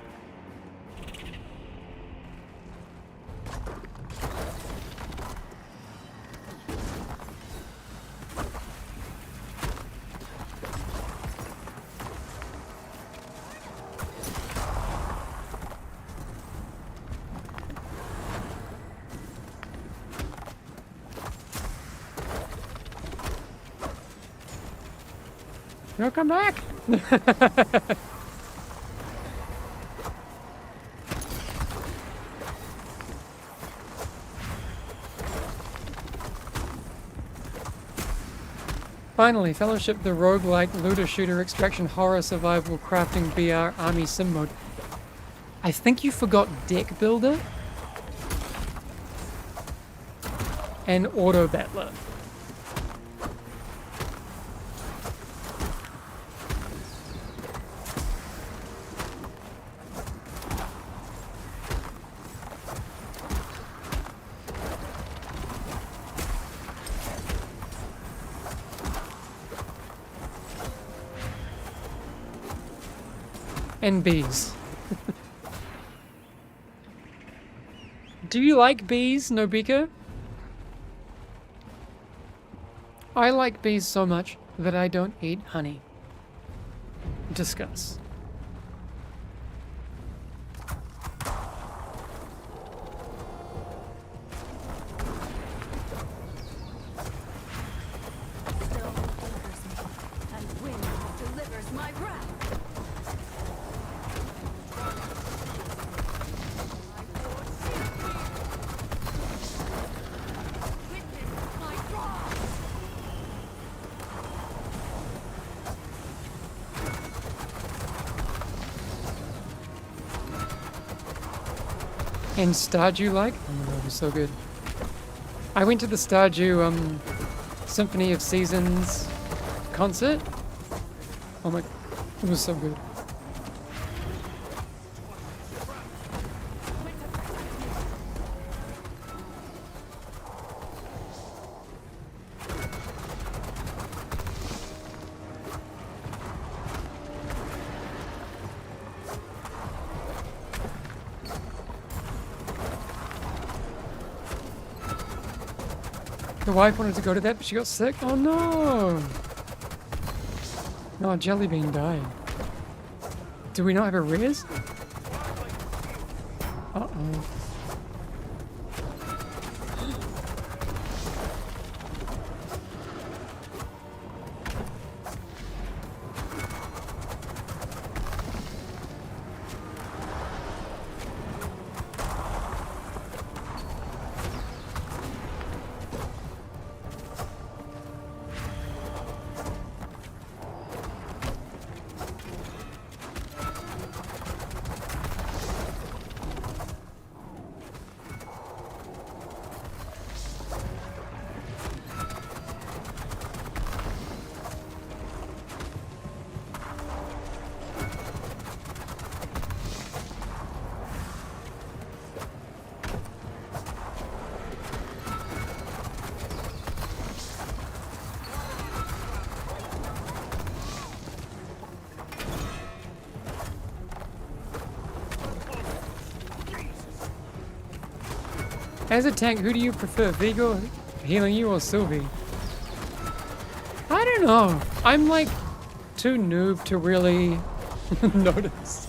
You'll come back. Finally, Fellowship, the roguelike looter shooter extraction horror survival crafting BR army sim mode. I think you forgot deck builder and auto battler. And bees. Do you like bees, Nobika? I like bees so much that I don't eat honey. Discuss. Still delivers me, and wind delivers my wrath. Witness my wrath. And Stardew like? Oh my god, it was so good. I went to the Stardew Symphony of Seasons concert. Oh my, it was so good. The wife wanted to go to that, but she got sick. Oh no! No, Jellybean died. Do we not have a res? Uh-oh. As a tank, who do you prefer, Vigo healing you or Sylvie? I don't know. I'm like too noob to really notice.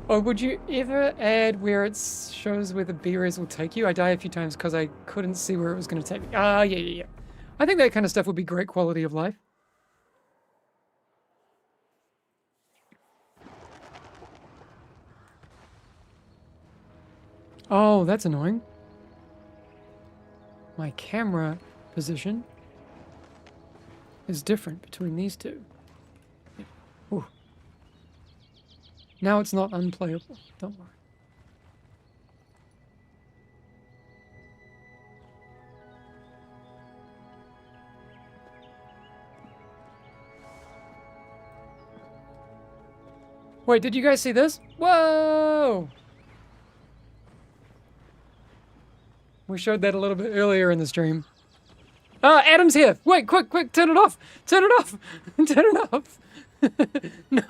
Oh, would you ever add where it shows where the B-res will take you? I die a few times because I couldn't see where it was going to take me. Ah, yeah. I think that kind of stuff would be great quality of life. Oh, that's annoying. My camera position is different between these two. Ooh. Now it's not unplayable. Don't worry. Wait, did you guys see this? Whoa! We showed that a little bit earlier in the stream. Ah, Adam's here! Wait, quick, turn it off! Turn it off! Turn it off! No.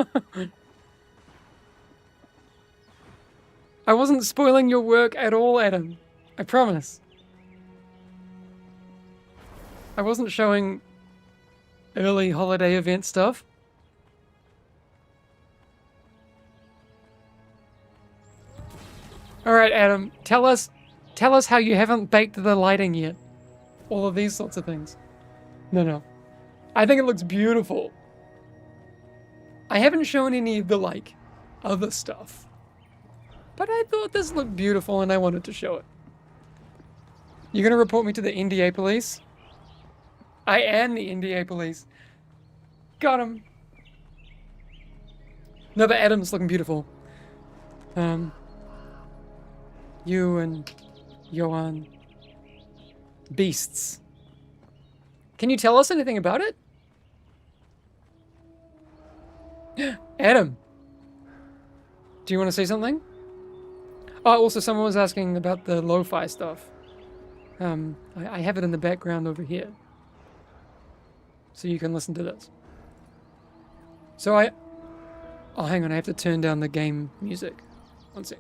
I wasn't spoiling your work at all, Adam. I promise. I wasn't showing early holiday event stuff. Alright, Adam, tell us how you haven't baked the lighting yet. All of these sorts of things. No. I think it looks beautiful. I haven't shown any of the, like, other stuff. But I thought this looked beautiful and I wanted to show it. You're gonna report me to the NDA police? I am the NDA police. Got him. No, but Adam's looking beautiful. You and Johan. Beasts. Can you tell us anything about it? Adam. Do you want to say something? Oh, also someone was asking about the Lofi stuff. I have it in the background over here. so you can listen to this. So oh, hang on, I have to turn down the game music. One sec.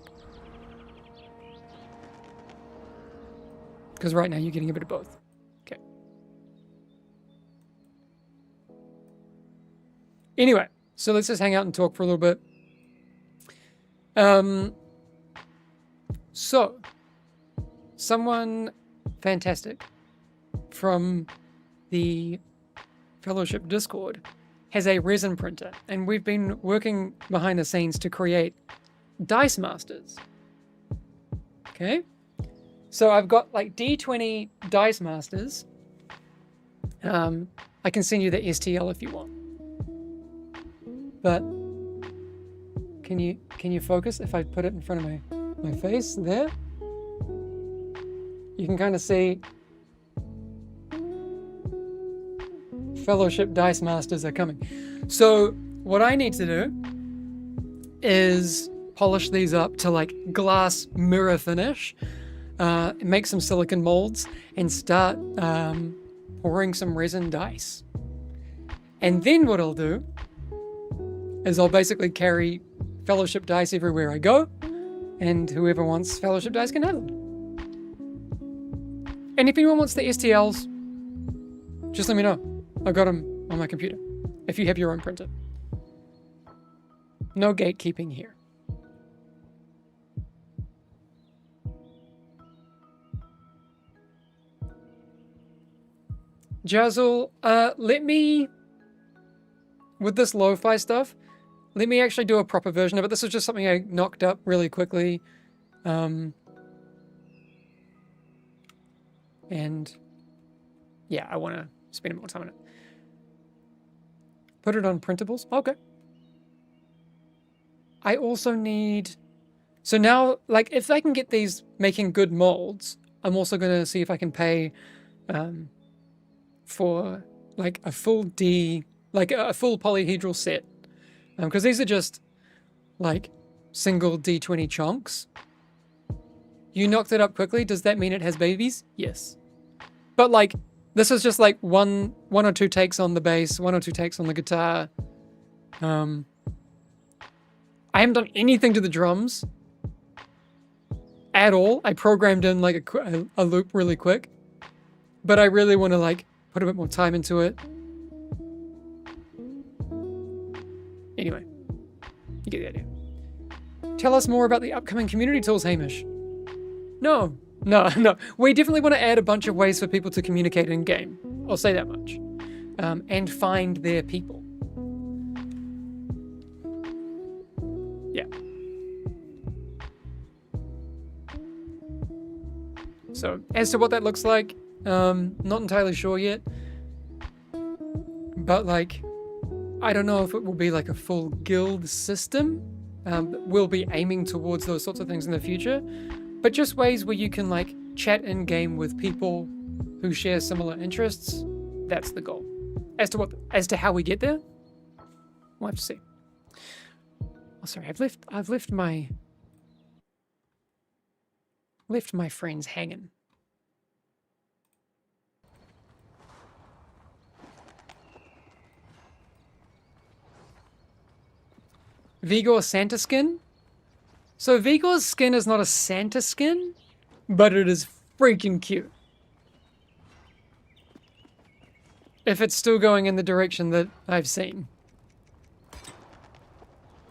Because right now you're getting a bit of both. Okay. Anyway, so let's just hang out and talk for a little bit. So, someone fantastic from the Fellowship Discord has a resin printer, and we've been working behind the scenes to create dice masters. Okay? So I've got like D20 dice masters. I can send you the STL if you want. But can you focus if I put it in front of my face there? You can kind of see Fellowship dice masters are coming. So what I need to do is polish these up to like glass mirror finish, make some silicon molds, and start pouring some resin dice. And then what I'll do is I'll basically carry Fellowship dice everywhere I go, and whoever wants Fellowship dice can have them. And if anyone wants the STLs, just let me know. I got them on my computer, if you have your own printer. No gatekeeping here. Jazzle, let me, with this lo-fi stuff, let me actually do a proper version of it. This is just something I knocked up really quickly. And yeah, I want to spend more time on it. Put it on printables? Okay. I also need... So now, like, if I can get these making good molds, I'm also going to see if I can pay for, like, a full a full polyhedral set. Because these are just, like, single D20 chunks. You knocked it up quickly. Does that mean it has babies? Yes. But, like, this is just, like, one or two takes on the bass, one or two takes on the guitar. I haven't done anything to the drums at all. I programmed in, like, a loop really quick. But I really want to, like, put a bit more time into it. Anyway, you get the idea. Tell us more about the upcoming community tools, Hamish. No. We definitely want to add a bunch of ways for people to communicate in game. I'll say that much. And find their people. Yeah. So, as to what that looks like, not entirely sure yet. But, like, I don't know if it will be like a full guild system. We'll be aiming towards those sorts of things in the future. But just ways where you can, like, chat in-game with people who share similar interests. That's the goal. As to how we get there, we'll have to see. Oh, sorry, I've left my friends hanging. Vigor Santa skin? So Vigor's skin is not a Santa skin, but it is freaking cute. If it's still going in the direction that I've seen.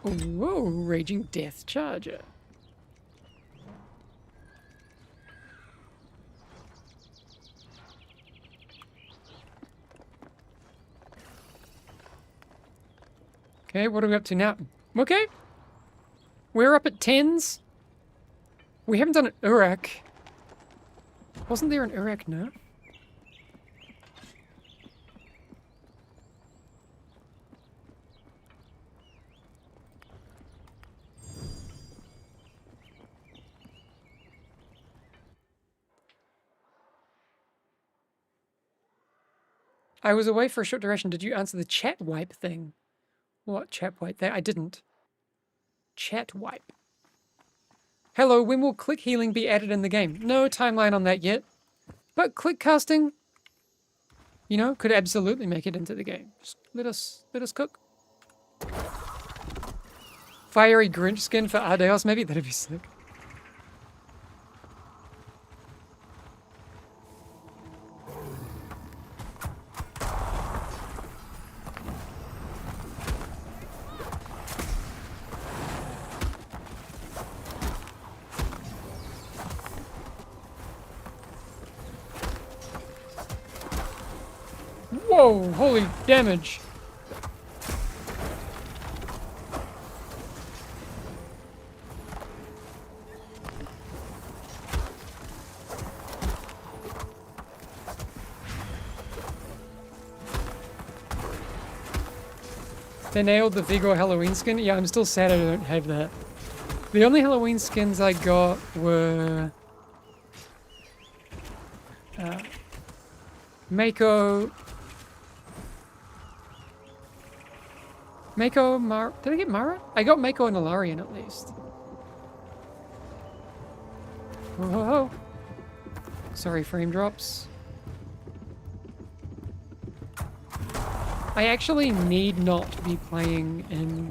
Whoa, Raging Death Charger. Okay, what are we up to now? Okay. We're up at 10s. We haven't done an Uruk. Wasn't there an Uruk nerf? I was away for a short duration. Did you answer the chat wipe thing? What chat wipe there? I didn't. Chat wipe. Hello, when will click healing be added in the game? No timeline on that yet. But click casting you know, could absolutely make it into the game. Just let us cook. Fiery Grinch skin for Ardeos, maybe that'd be sick. Whoa, holy damage. They nailed the Vigor Halloween skin. Yeah, I'm still sad I don't have that. The only Halloween skins I got were Mako, Mara. Did I get Mara? I got Mako and Alarian at least. Whoa. Sorry, frame drops. I actually need not be playing in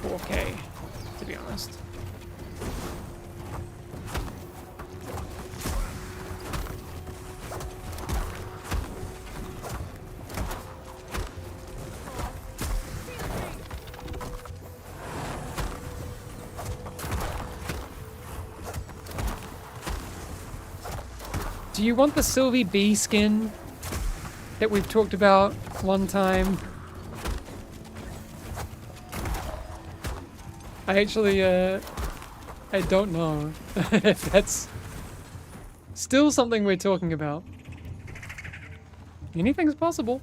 4K, to be honest. Do you want the Sylvie B skin that we've talked about one time? I actually, I don't know if that's still something we're talking about. Anything's possible.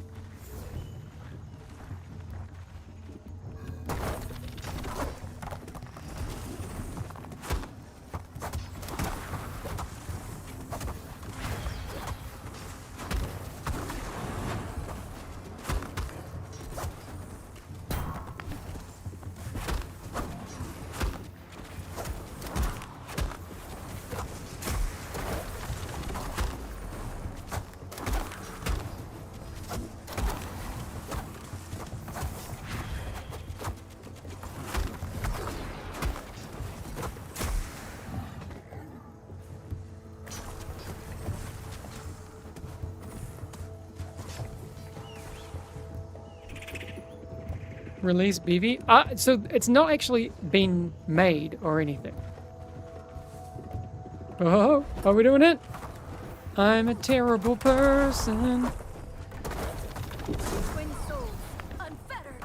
Release BV? So it's not actually been made or anything. Oh, are we doing it? I'm a terrible person. Twin souls, unfettered.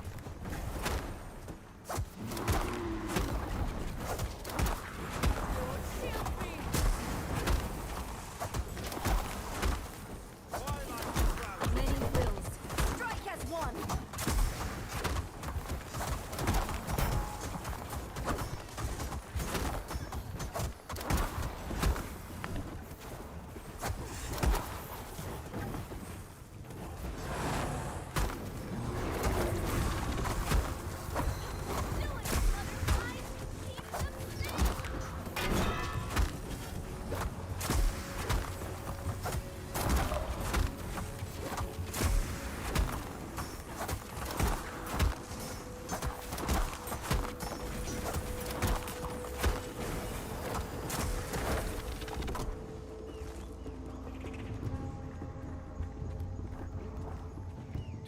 Shield me. Many wills. Strike as one.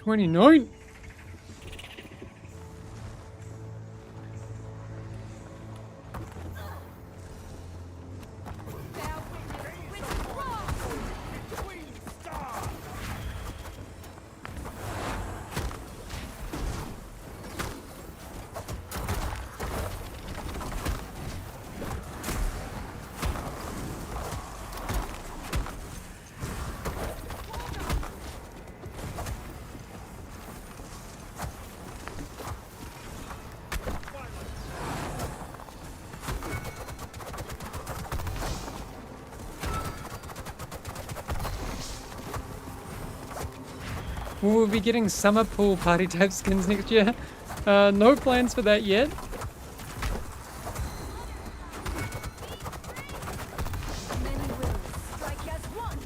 $29. Will we be getting summer pool party type skins next year? No plans for that yet. Many wills. Strike as one.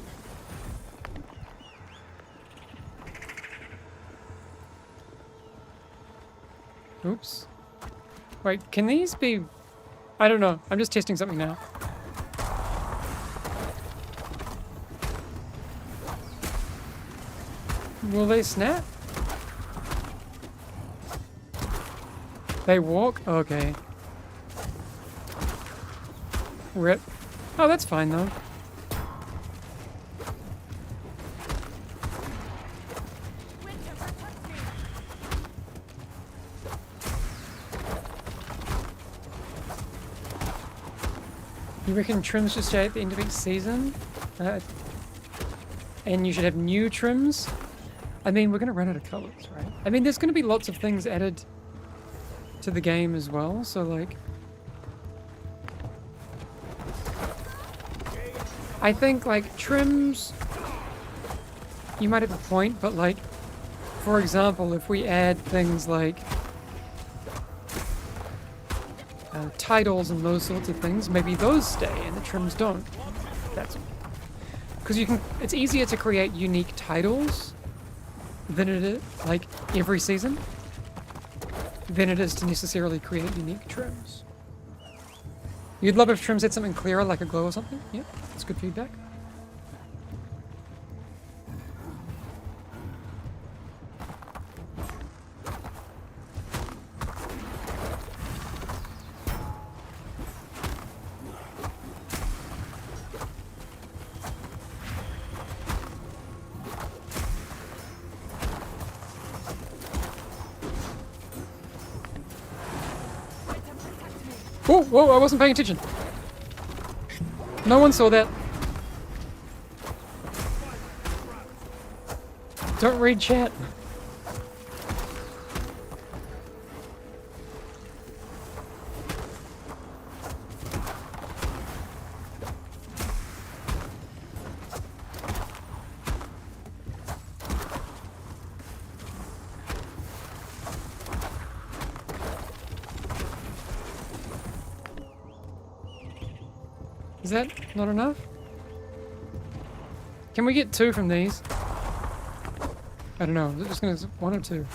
Oops. Wait, can these be... I don't know. I'm just testing something now. Will they snap? They walk? Okay. Rip. Oh, that's fine though. You reckon trims should stay at the end of each season? And you should have new trims? I mean, we're going to run out of colors, right? I mean, there's going to be lots of things added to the game as well, so like... I think, like, trims... You might have a point, but like, for example, if we add things like... titles and those sorts of things, maybe those stay and the trims don't. That's... Because you can... It's easier to create unique titles than it is, like, every season, than it is to necessarily create unique trims. You'd love if trims had something clearer, like a glow or something? Yeah, that's good feedback. Whoa, whoa, I wasn't paying attention. No one saw that. Don't read chat. Is that not enough? Can we get 2 from these? I don't know. Is it just gonna 1 or 2?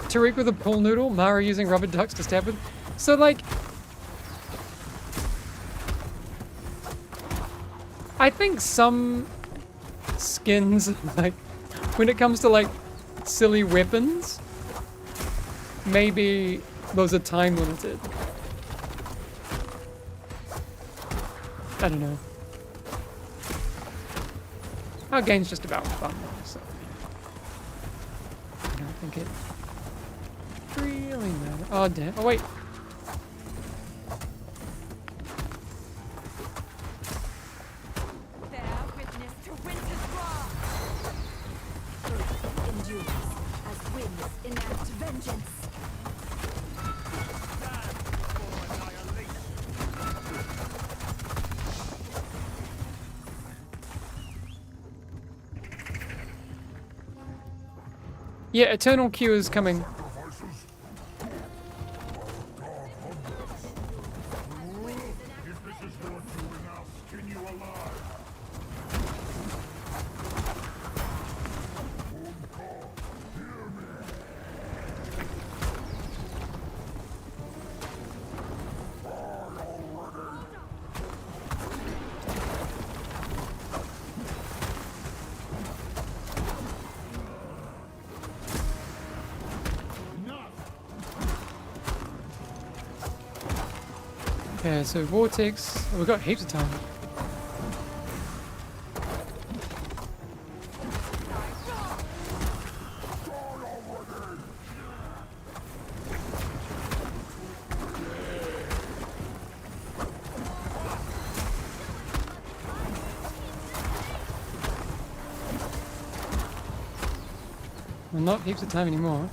Tariq with a pool noodle, Mara using rubber ducks to stab with. So like, I think some skins, like, when it comes to like silly weapons, maybe those are time limited. I don't know. Our game's just about fun, so I don't think it really matters. Oh damn! Oh wait. Bear witness to winter's wrath. Earth endures as winds enact vengeance. Yeah, Eternal Q is coming. Okay, so Vortex. Oh, we've got heaps of time. Well, not heaps of time anymore.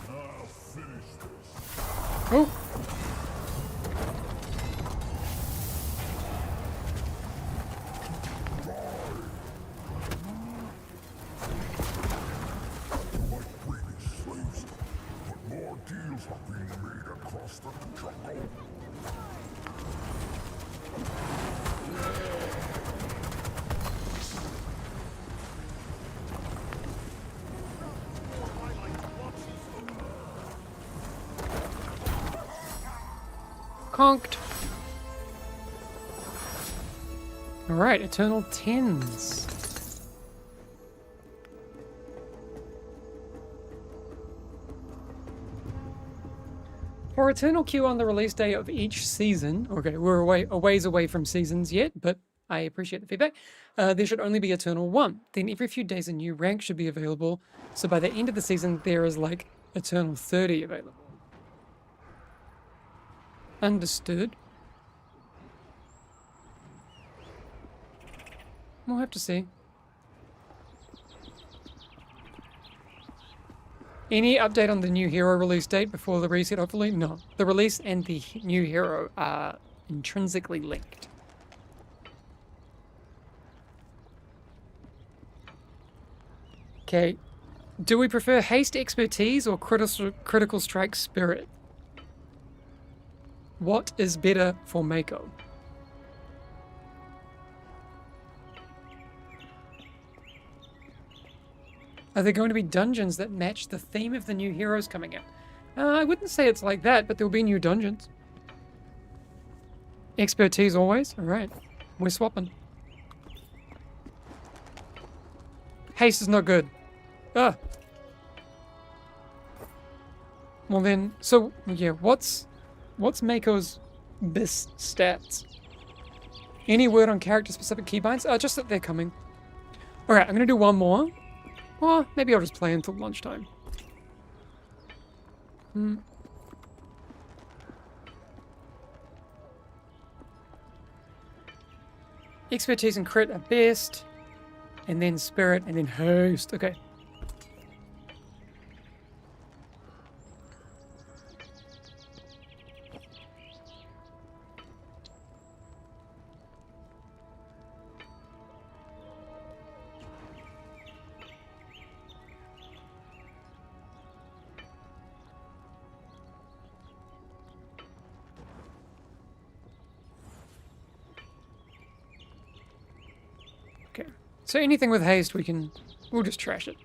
Oh! Conked. Alright, Eternal 10s. For Eternal Q on the release day of each season, okay, we're a ways away from seasons yet, but I appreciate the feedback. There should only be Eternal 1. Then every few days a new rank should be available. So by the end of the season, there is like Eternal 30 available. Understood. We'll have to see. Any update on the new hero release date before the reset, hopefully? No. The release and the new hero are intrinsically linked. Okay. Do we prefer haste expertise or critical strike spirit? What is better for Mako? Are there going to be dungeons that match the theme of the new heroes coming out? I wouldn't say it's like that, but there'll be new dungeons. Expertise always? Alright. We're swapping. Haste is not good. Ah. Well then, so, yeah, what's Mako's best stats? Any word on character-specific keybinds? Just that they're coming. Alright, I'm gonna do one more. Or maybe I'll just play until lunchtime. Expertise and crit are best. And then spirit, and then haste. Okay. So anything with haste, we'll just trash it.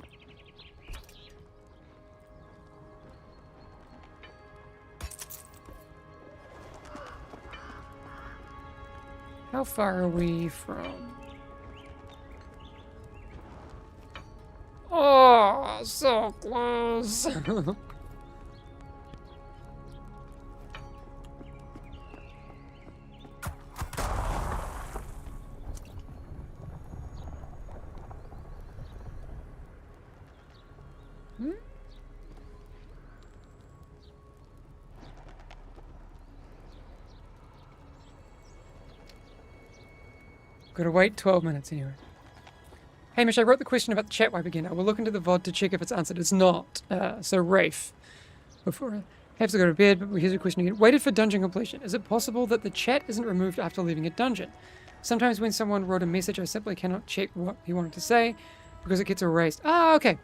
How far are we from? Oh, so close. Gotta wait 12 minutes anyway. Hamish, I wrote the question about the chat wipe again. I will look into the VOD to check if it's answered. It's not. So Rafe, before I have to go to bed, but here's a question again. Waited for dungeon completion. Is it possible that the chat isn't removed after leaving a dungeon? Sometimes when someone wrote a message, I simply cannot check what he wanted to say because it gets erased. Ah, okay.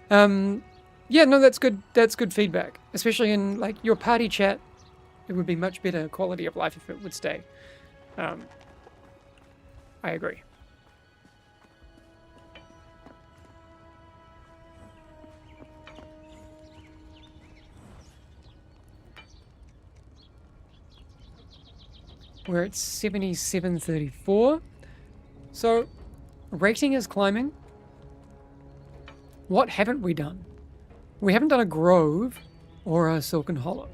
Yeah, no, that's good. That's good feedback. Especially in like your party chat, it would be much better quality of life if it would stay. I agree. We're at 7734. So, rating is climbing. What haven't we done? We haven't done a Grove or a Silken Hollow.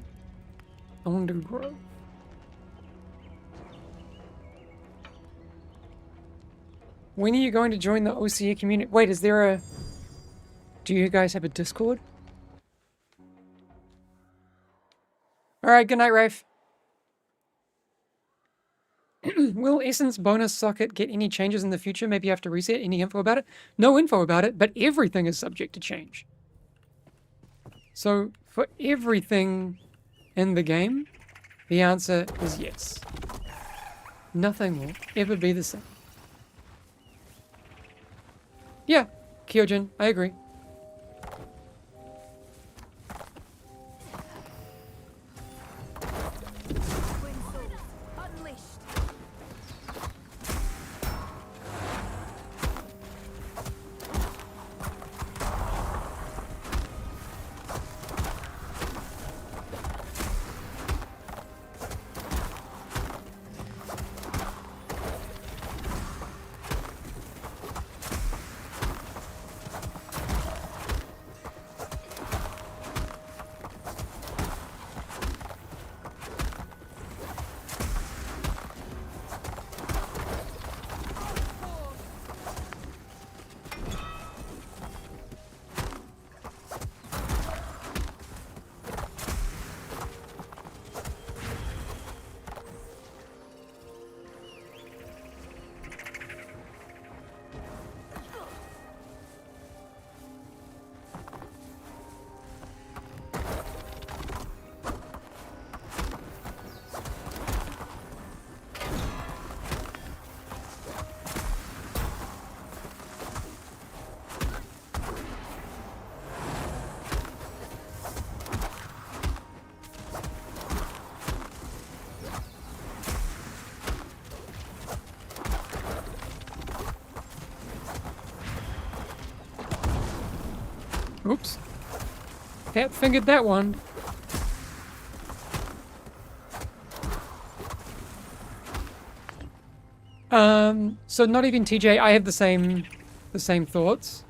I want to do Grove. When are you going to join the OCE community? Wait, is there a... Do you guys have a Discord? Alright, good night, Rafe. Will Essence bonus socket get any changes in the future? Maybe you have to reset. Any info about it? No info about it, but everything is subject to change. So, for everything in the game, the answer is yes. Nothing will ever be the same. Yeah, Kyojin, I agree. Oops. Fat fingered that one. So not even TJ, I have the same thoughts.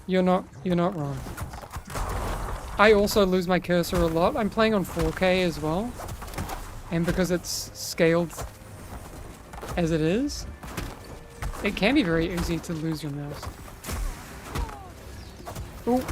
You're not wrong. I also lose my cursor a lot. I'm playing on 4K as well. And because it's scaled as it is, it can be very easy to lose your mouse. Ooh.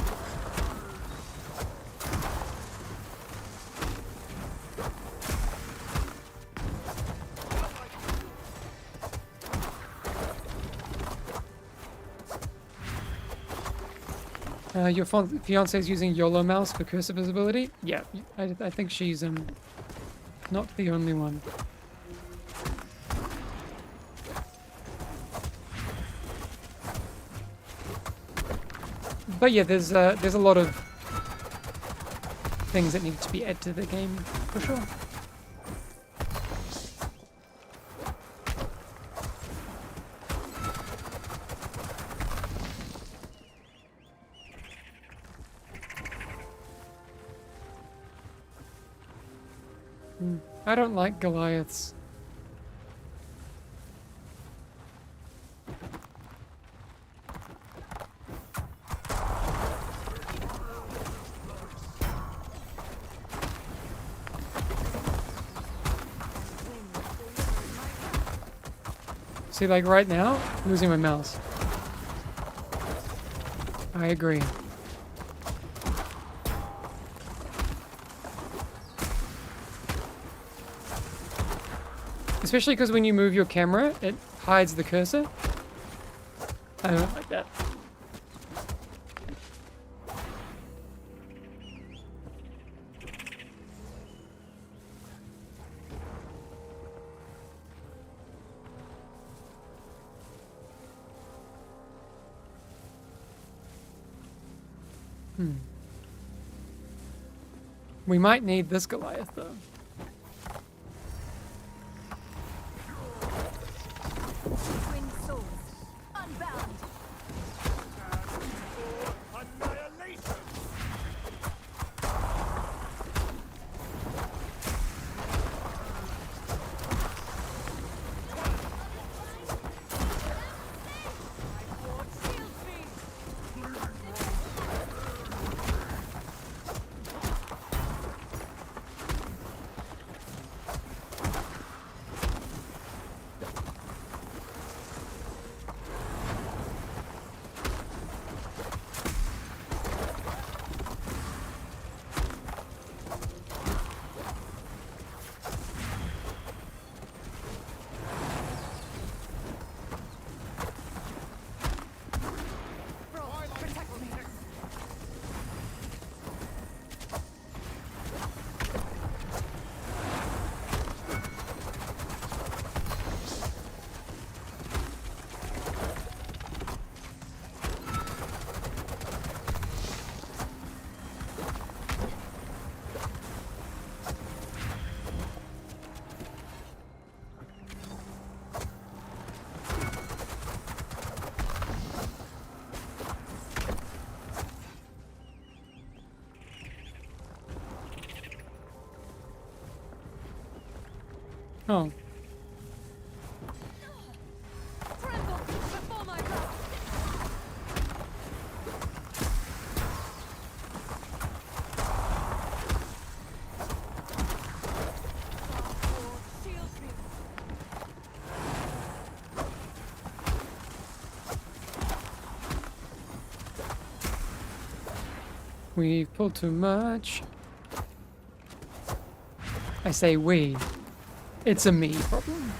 Your fiance is using YOLO mouse for cursor visibility? Yeah, I think she's not the only one. But yeah, there's a lot of things that need to be added to the game for sure. I don't like Goliaths. See, like right now, losing my mouse. I agree. Especially because when you move your camera, it hides the cursor. I don't like that. We might need this Goliath though. Twin swords, unbound. Annihilation! Protect me. Oh. Tremble before my wrath. Shield me. We've pulled too much. I say we. It's a me problem.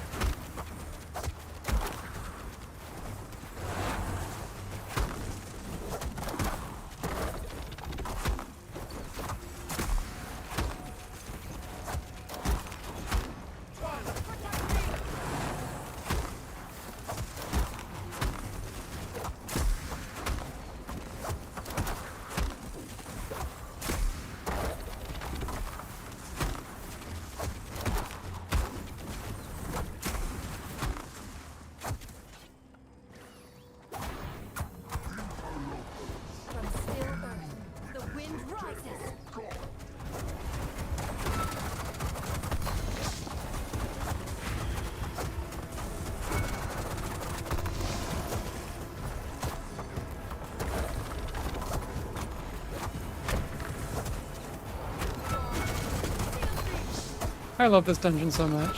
I love this dungeon so much.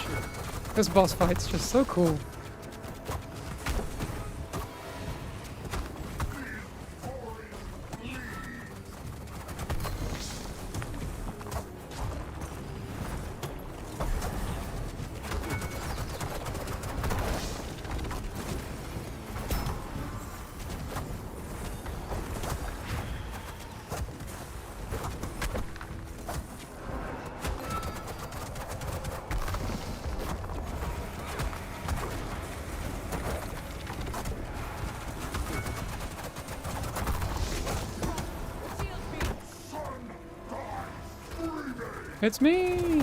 This boss fight's just so cool. It's me!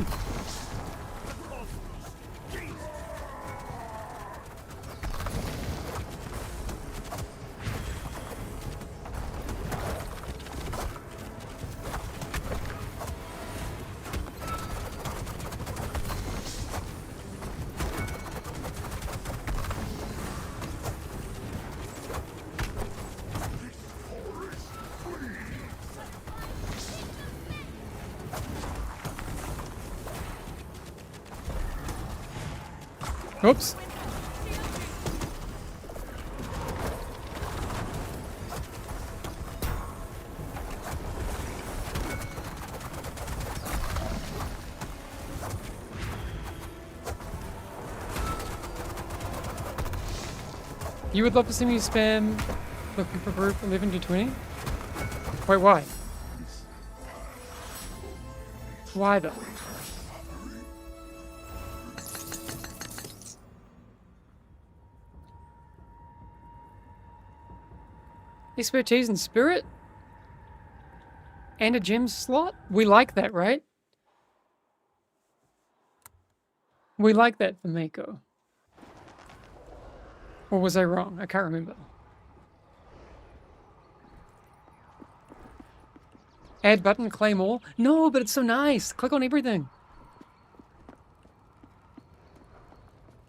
Oops. You would love to see me spam looking for group 11 to 20? Wait, why? Why though? Expertise and spirit? And a gem slot? We like that, right? We like that for Mako. Or was I wrong? I can't remember. Add button, claim all? No, but it's so nice. Click on everything.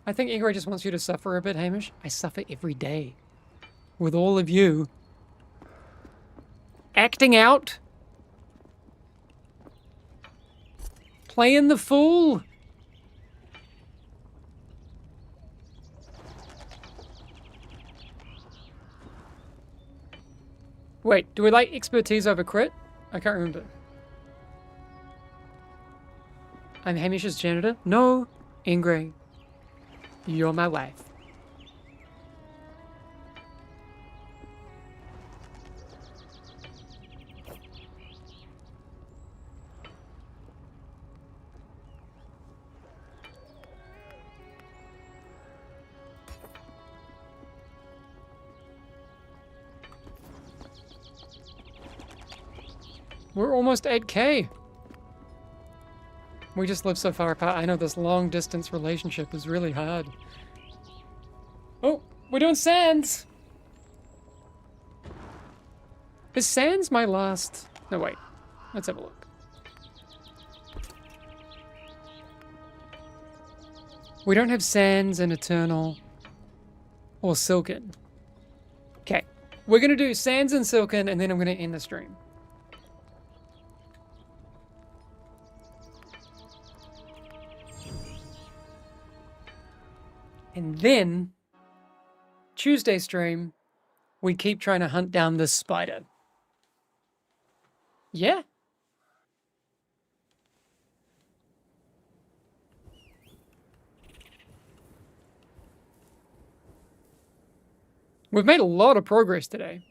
I think Ingray just wants you to suffer a bit, Hamish. I suffer every day. With all of you. Acting out. Playing the fool. Wait, do we like expertise over crit? I can't remember. I'm Hamish's janitor? No, Ingray. You're my wife. We're almost 8K. We just live so far apart. I know this long distance relationship is really hard. Oh, we're doing Sands! Is Sands my last... No, wait. Let's have a look. We don't have Sands in Eternal or Silken. Okay. We're going to do Sands and Silken, and then I'm going to end the stream. And then, Tuesday stream, we keep trying to hunt down this spider. Yeah. We've made a lot of progress today.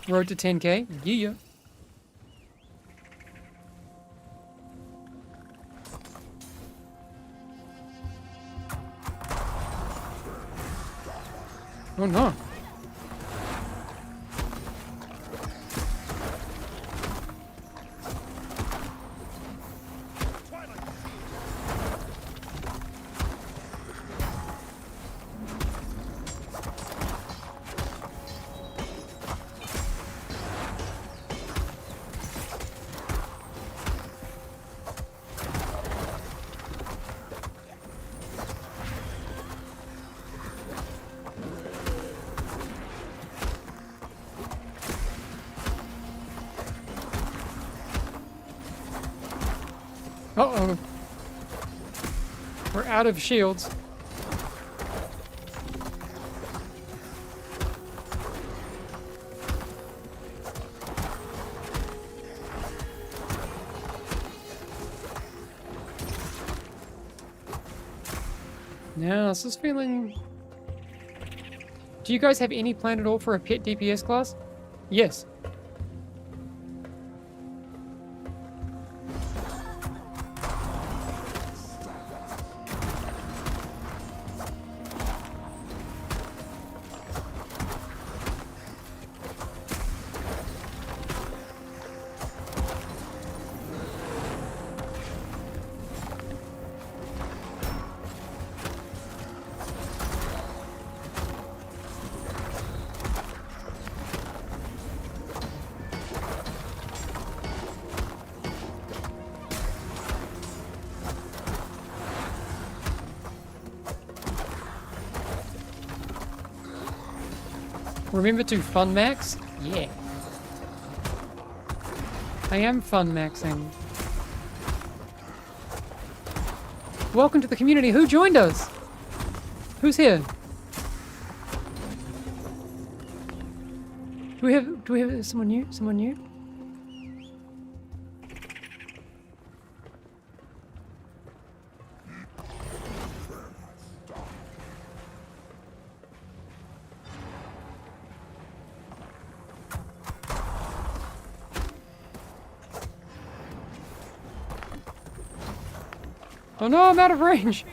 Road to 10K. Yeah. Oh no. Uh-oh. We're out of shields. Yeah, this is feeling... Do you guys have any plan at all for a pet DPS class? Yes. Remember to fun max? Yeah. I am fun maxing. Welcome to the community. Who joined us? Who's here? Do we have someone new? Someone new? Oh no, I'm out of range!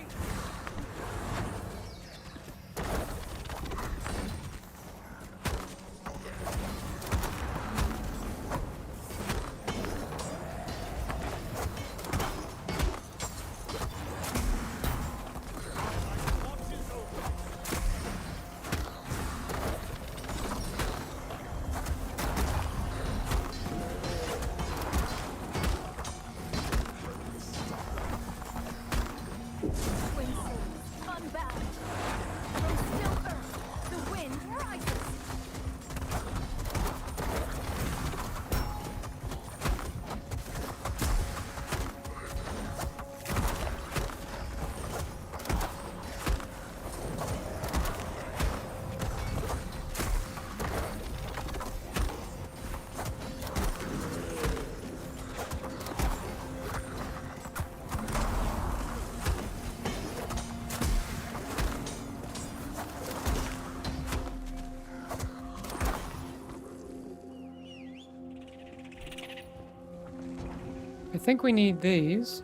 I think we need these.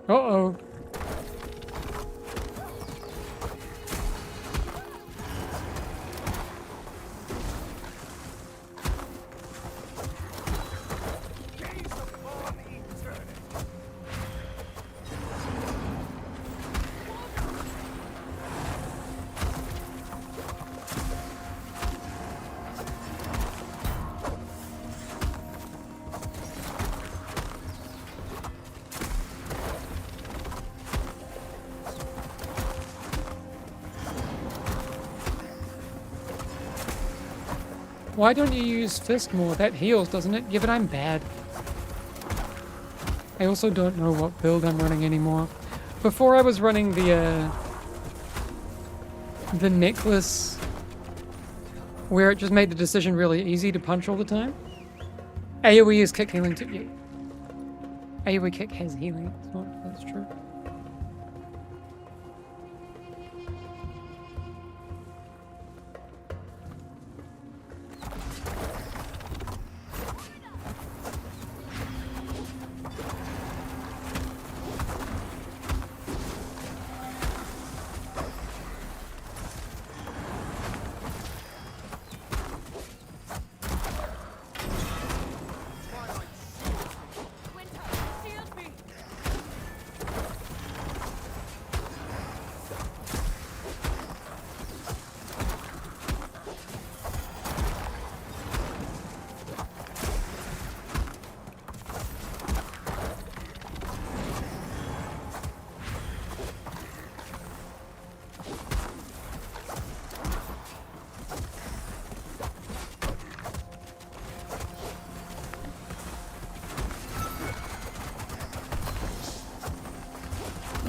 Uh-oh. Why don't you use fist more? That heals, doesn't it? Yeah, but I'm bad. I also don't know what build I'm running anymore. Before I was running the necklace where it just made the decision really easy to punch all the time. AoE is kick healing too. Yeah. AoE kick has healing. It's not, that's true.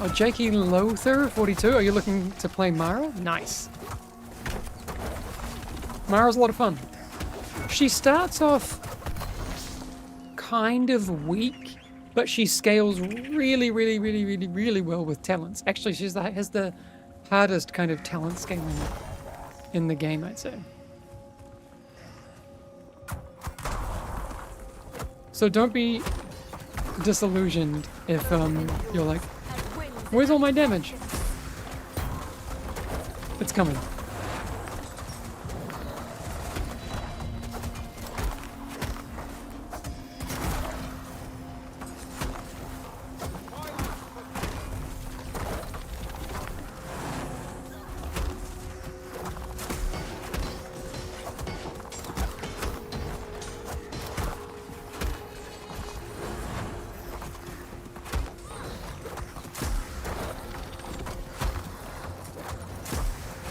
Oh, Jakey Lothar 42. Are you looking to play Mara? Nice. Mara's a lot of fun. She starts off kind of weak, but she scales really well with talents. Actually, has the hardest kind of talent scaling in the game, I'd say. So don't be disillusioned if you're like, where's all my damage? It's coming.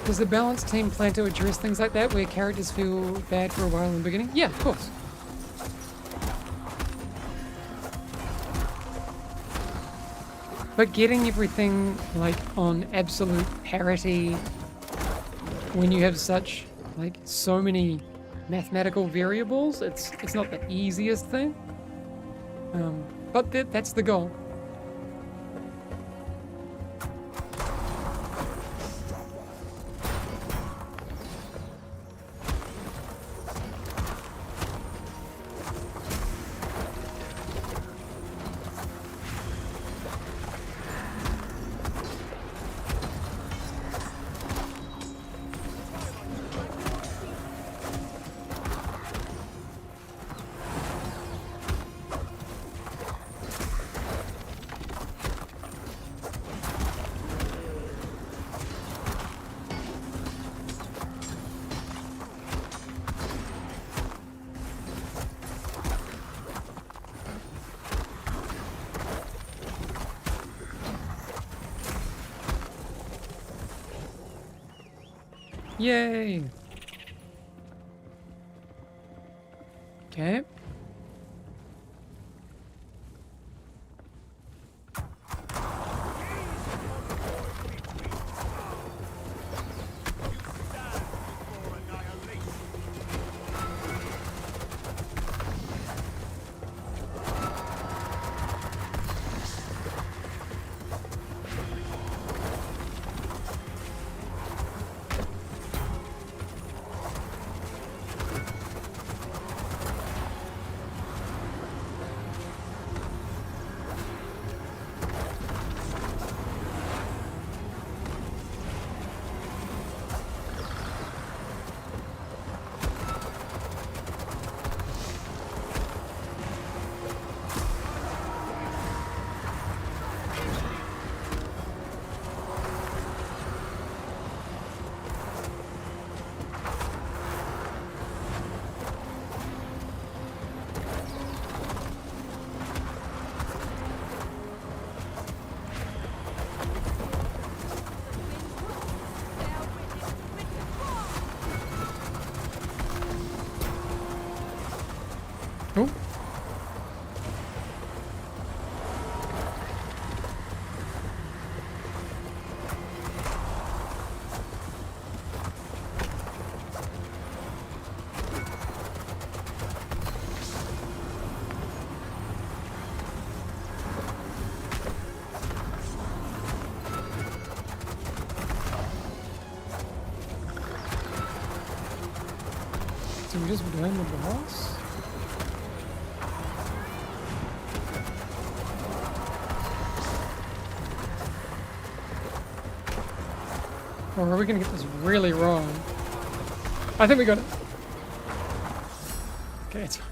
Does the balanced team plan to address things like that, where characters feel bad for a while in the beginning? Yeah, of course. But getting everything like on absolute parity when you have such so many mathematical variables, it's not the easiest thing. But that's the goal. Yay! Okay. Oh. So we just blame the boss? Or are we gonna get this really wrong? I think we got it. Okay, it's fine.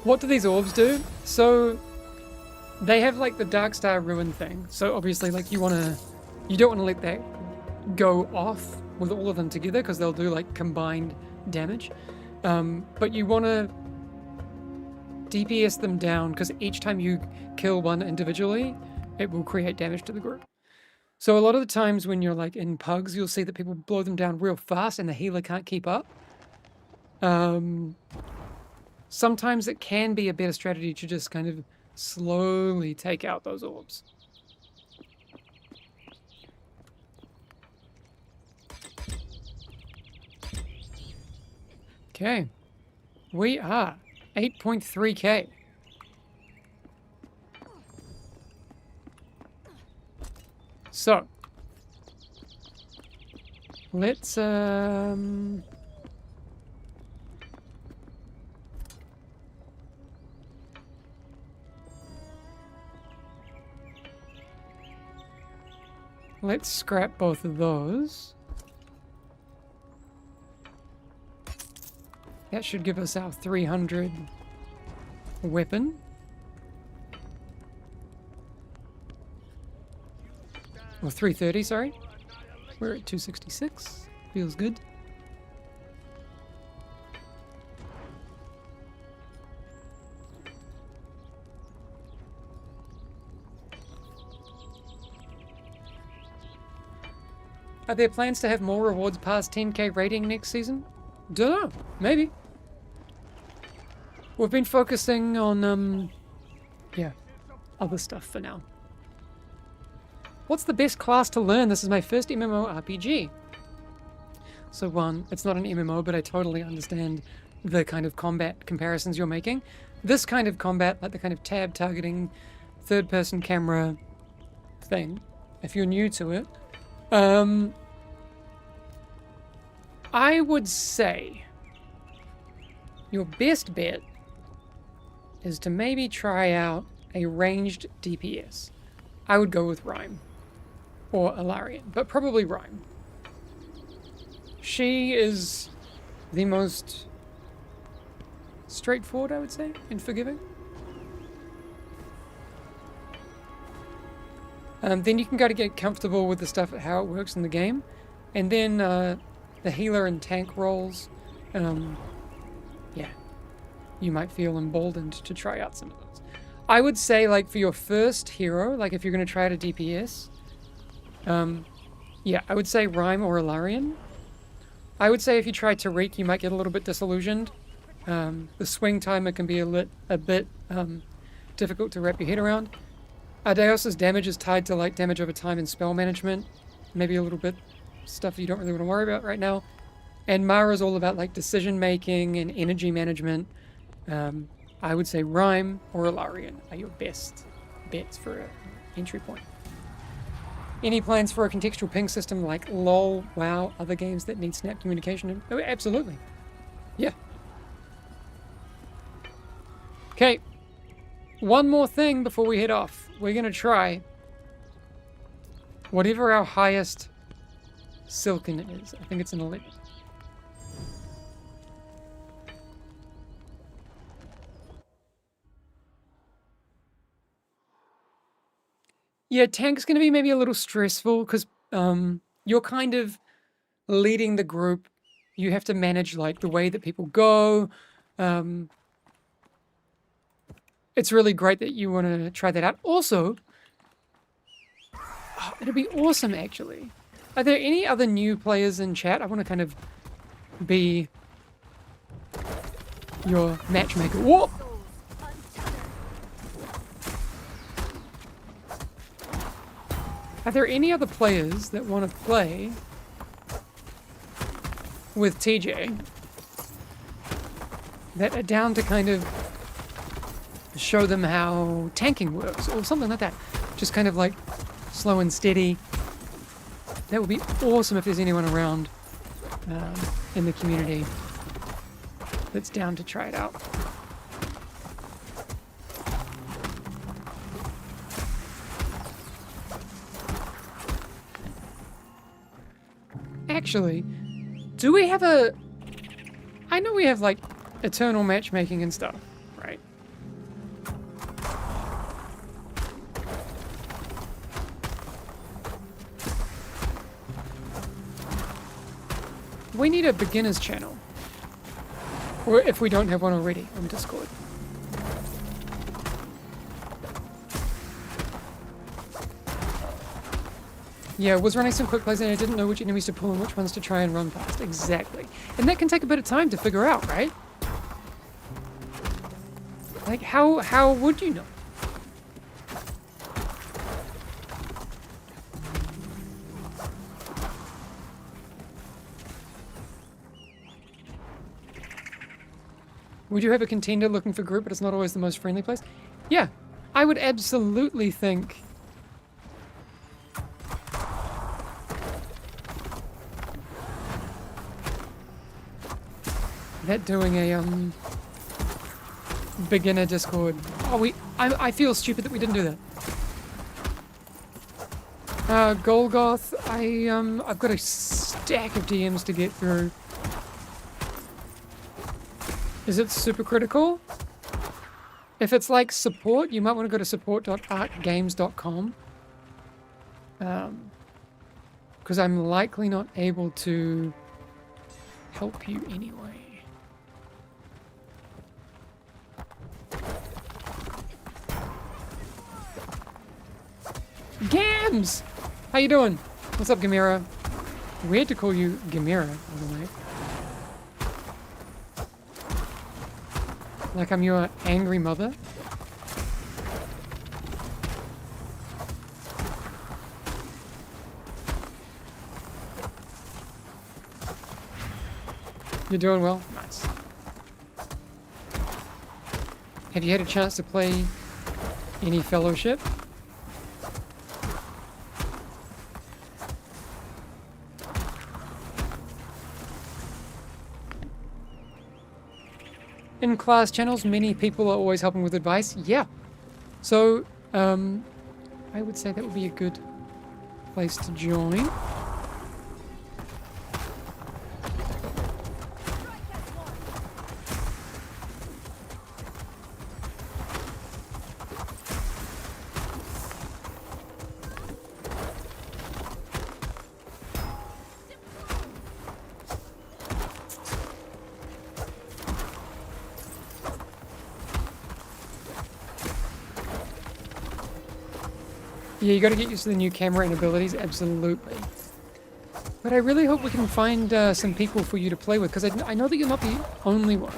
What do these orbs do? So they have like the Dark Star Ruin thing. So obviously you don't wanna let that go off with all of them together because they'll do like combined damage. But you wanna DPS them down because each time you kill one individually, it will create damage to the group. So a lot of the times when you're like in pugs, you'll see that people blow them down real fast and the healer can't keep up. Sometimes it can be a better strategy to just kind of slowly take out those orbs. Okay. We are 8.3k. So, let's let's scrap both of those. That should give us our 300 weapon. Or 330, sorry. We're at 266. Feels good. Are there plans to have more rewards past 10k rating next season? Dunno. Maybe. We've been focusing on, yeah, other stuff for now. What's the best class to learn? This is my first MMORPG. So one, it's not an MMO, but I totally understand the kind of combat comparisons you're making. This kind of combat, like the kind of tab targeting, third-person camera thing, if you're new to it, I would say your best bet is to maybe try out a ranged DPS. I would go with Rhyme. Or Alarian, but probably Rhyme. She is the most straightforward, I would say, and forgiving. Then you can go to get comfortable with the stuff, how it works in the game. And then the healer and tank roles, yeah, you might feel emboldened to try out some of those. I would say, like, for your first hero, like if you're going to try out a DPS, yeah, I would say Rhyme or Alarian. I would say if you try Tariq, you might get a little bit disillusioned. The swing timer can be a bit difficult to wrap your head around. Ardeos's damage is tied to like damage over time and spell management. Maybe a little bit stuff you don't really want to worry about right now. And Mara's all about like decision making and energy management. I would say Rhyme or Alarian are your best bets for an entry point. Any plans for a contextual ping system like LOL, WoW, other games that need snap communication? Oh, absolutely. Yeah. Okay. One more thing before we head off. We're going to try whatever our highest Silken is. I think it's an 11. Yeah, tank's going to be maybe a little stressful because you're kind of leading the group. You have to manage like the way that people go. It's really great that you want to try that out. Also, it'd be awesome actually. Are there any other new players in chat? I want to kind of be your matchmaker. Whoa! Are there any other players that want to play with TJ that are down to kind of show them how tanking works or something like that? Just kind of like slow and steady. That would be awesome if there's anyone around in the community that's down to try it out. Actually, do we have a... I know we have, like, eternal matchmaking and stuff, right? We need a beginner's channel. Or if we don't have one already on Discord. Yeah, was running some quick plays and I didn't know which enemies to pull and which ones to try and run past. Exactly. And that can take a bit of time to figure out, right? Like, how would you know? Would you have a contender looking for group, but it's not always the most friendly place? Yeah, I would absolutely think that doing a beginner Discord. Oh, I feel stupid that we didn't do that. Golgoth, I've got a stack of DMs to get through. Is it super critical? If it's like support, you might want to go to support.arcgames.com. Because I'm likely not able to help you anyway. Gams! How you doing? What's up, Gamera? Weird to call you Gamera, by the way. Like I'm your angry mother. You're doing well? Nice. Have you had a chance to play any Fellowship? In class channels, many people are always helping with advice. Yeah. So, I would say that would be a good place to join. Yeah, you got to get used to the new camera and abilities, absolutely. But I really hope we can find some people for you to play with, because I know that you're not the only one.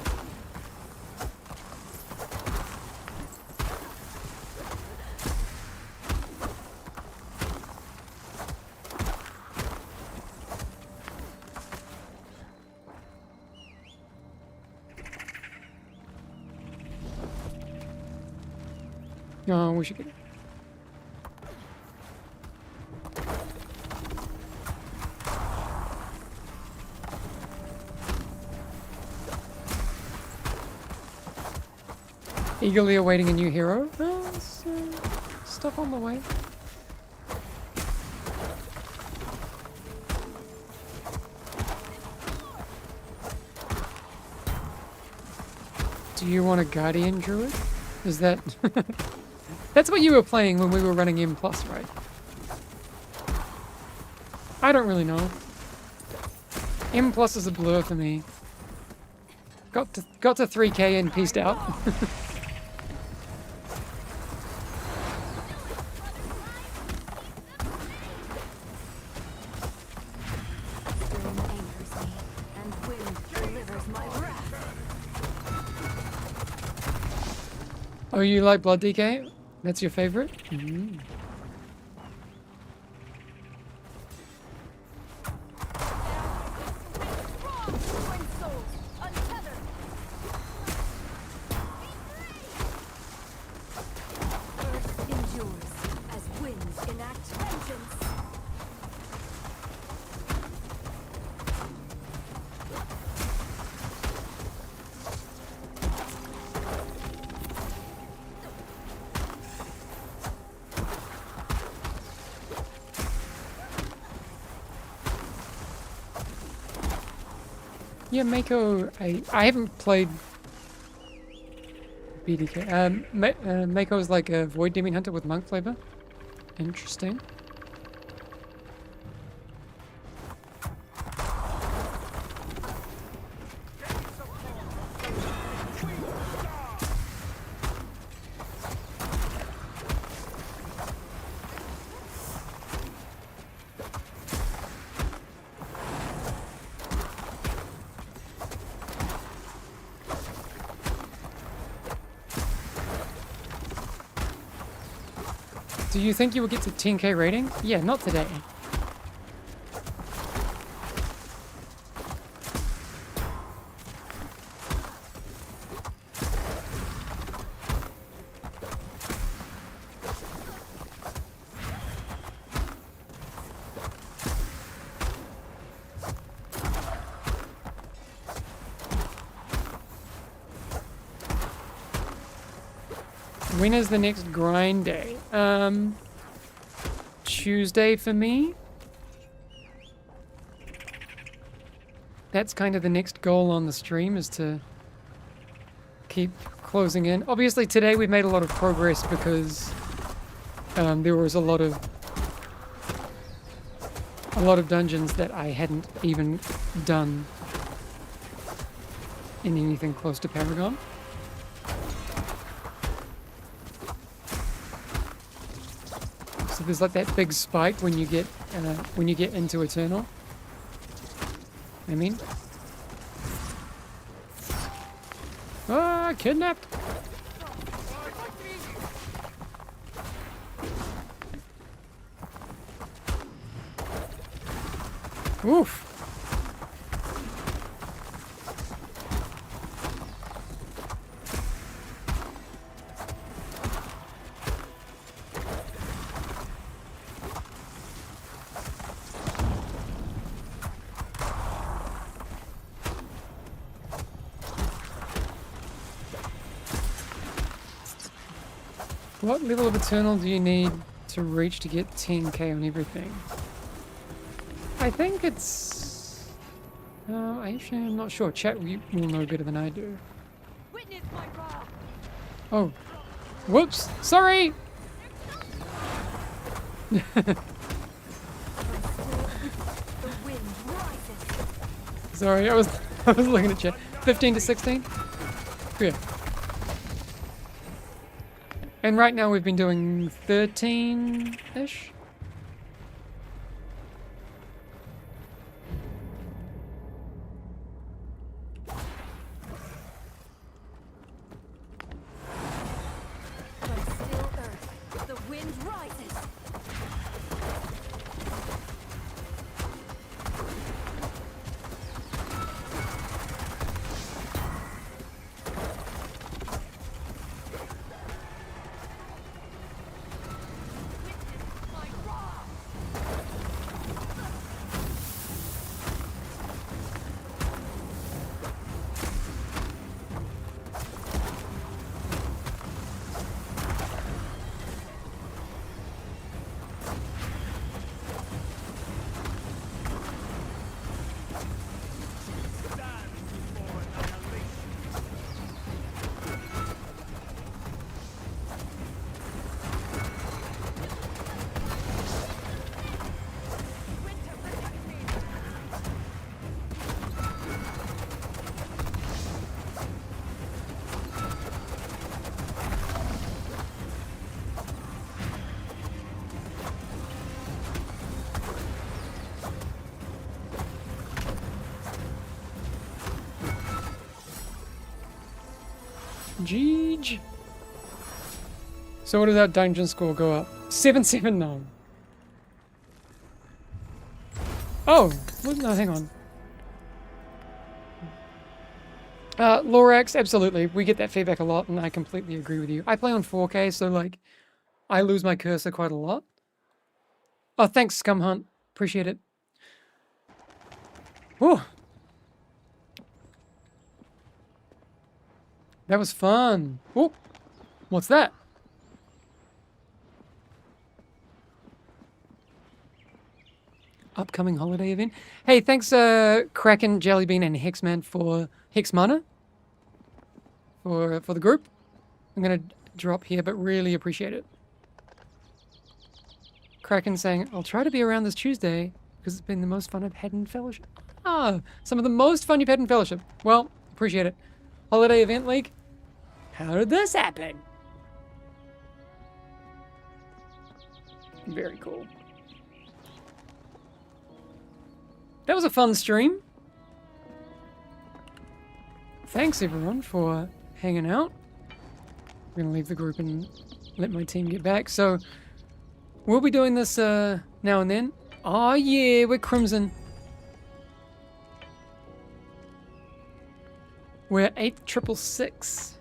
Oh, we should get it. Eagerly awaiting a new hero. There's stuff on the way. Do you want a Guardian Druid? Is that... That's what you were playing when we were running M+, right? I don't really know. M+ is a blur for me. Got to 3k and peaced out. Oh, you like Blood DK? That's your favorite? Mm. Yeah, Mako, I haven't played BDK. Mako is like a Void Demon Hunter with Monk flavor. Interesting. Do you think you will get to 10k rating? Yeah, not today. When is the next grind day? Tuesday for me. That's kind of the next goal on the stream, is to keep closing in. Obviously today we've made a lot of progress because there was a lot of dungeons that I hadn't even done in anything close to Paragon. So there's like that big spike when you get into Eternal. I mean, kidnapped. Oof. What level of Eternal do you need to reach to get 10k on everything? I think it's... I actually am not sure. Chat will know better than I do. Witness my wrath. Oh. Whoops! Sorry! The wind rises. Sorry, I was looking at chat. 15 to 16? Yeah. And right now we've been doing 13-ish? From still earth, the wind rises. Jeej. So what did that dungeon score go up? 779. Oh, no, hang on. Lorax, absolutely. We get that feedback a lot, and I completely agree with you. I play on 4K, so like, I lose my cursor quite a lot. Oh, thanks, Scum Hunt. Appreciate it. Whew. That was fun. Oh, what's that? Upcoming holiday event. Hey, thanks, Kraken, Jellybean, and Hexman for Hex Mana for the group. I'm gonna drop here, but really appreciate it. Kraken saying, "I'll try to be around this Tuesday because it's been the most fun I've had in Fellowship." Ah, some of the most fun you've had in Fellowship. Well, appreciate it. Holiday event league. How did this happen? Very cool. That was a fun stream. Thanks everyone for hanging out. I'm gonna leave the group and let my team get back. So we'll be doing this now and then. Oh yeah, we're Crimson. We're 8666.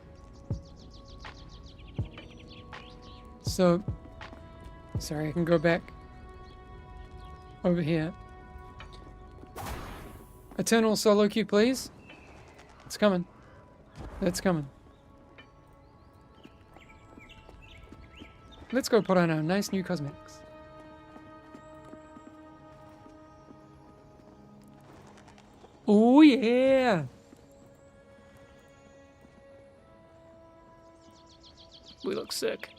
So, sorry, I can go back over here. Eternal solo queue, please. It's coming. It's coming. let's go put on our nice new cosmetics. Oh yeah! We look sick.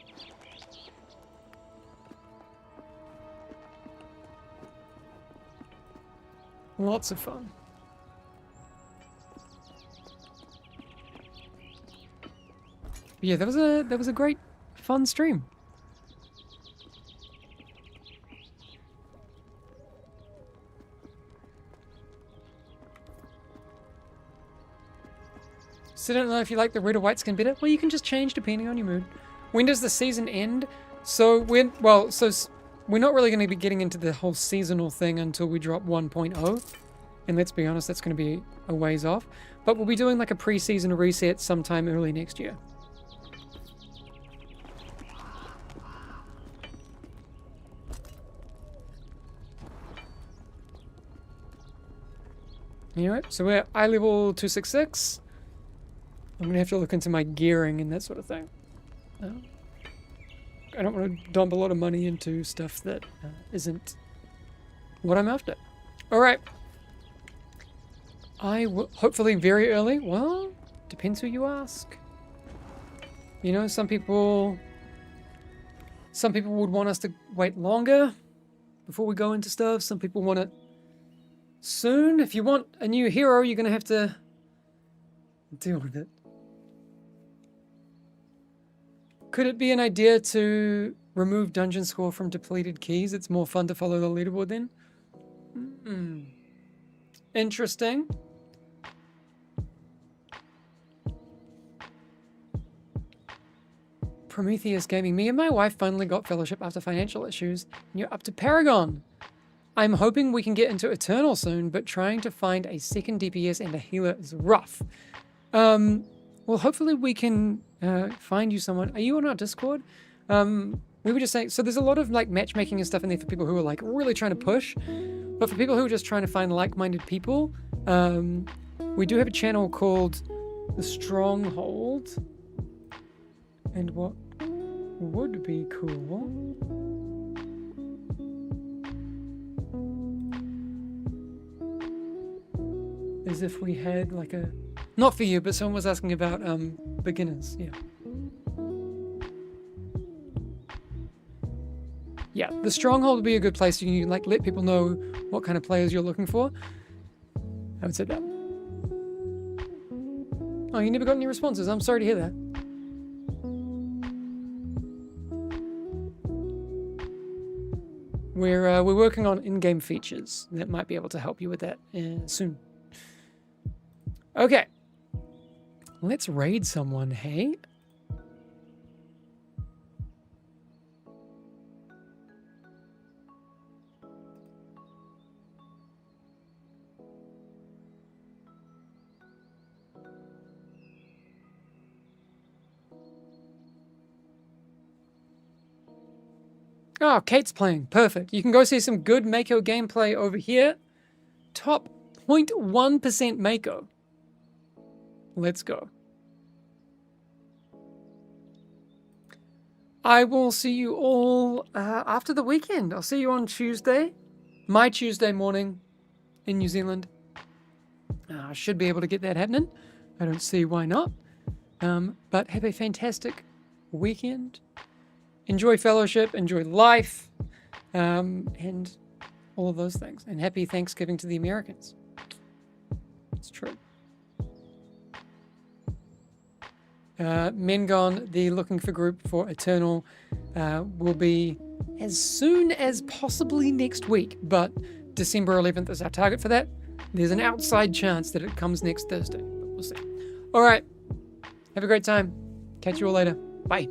Lots of fun. Yeah, that was a great, fun stream. So I don't know if you like the red or white skin better. Well, you can just change depending on your mood. When does the season end? So we're not really going to be getting into the whole seasonal thing until we drop 1.0. And let's be honest, that's going to be a ways off. But we'll be doing like a pre-season reset sometime early next year. Anyway, so we're eye level 266. I'm going to have to look into my gearing and that sort of thing. I don't want to dump a lot of money into stuff that isn't what I'm after. Alright. I will hopefully very early. Well, depends who you ask. You know, some people would want us to wait longer before we go into stuff. Some people want it soon. If you want a new hero, you're going to have to deal with it. Could it be an idea to remove dungeon score from depleted keys? It's more fun to follow the leaderboard then. Interesting. Prometheus Gaming. Me and my wife finally got fellowship after financial issues. And you're up to Paragon. I'm hoping we can get into Eternal soon, but trying to find a second DPS and a healer is rough. Well, hopefully we can find you someone. Are you on our Discord? We were just saying, so there's a lot of like matchmaking and stuff in there for people who are like really trying to push, but for people who are just trying to find like-minded people, we do have a channel called The Stronghold. And what would be cool is if we had like a, not for you, but someone was asking about beginners. Yeah, the Stronghold would be a good place. You can like let people know what kind of players you're looking for. I would say that. Oh, you never got any responses. I'm sorry to hear that. We're working on in-game features that might be able to help you with that soon. Okay, let's raid someone, hey? Oh, Kate's playing. Perfect. You can go see some good Mako gameplay over here. Top 0.1% Mako. Let's go. I will see you all after the weekend. I'll see you on Tuesday. My Tuesday morning in New Zealand. I should be able to get that happening. I don't see why not. But have a fantastic weekend. Enjoy fellowship, enjoy life, and all of those things. And happy Thanksgiving to the Americans. It's true. Mengon, the looking for group for Eternal, will be as soon as possibly next week, but December 11th is our target for that. There's an outside chance that it comes next Thursday, but we'll see. All right. Have a great time. Catch you all later. Bye.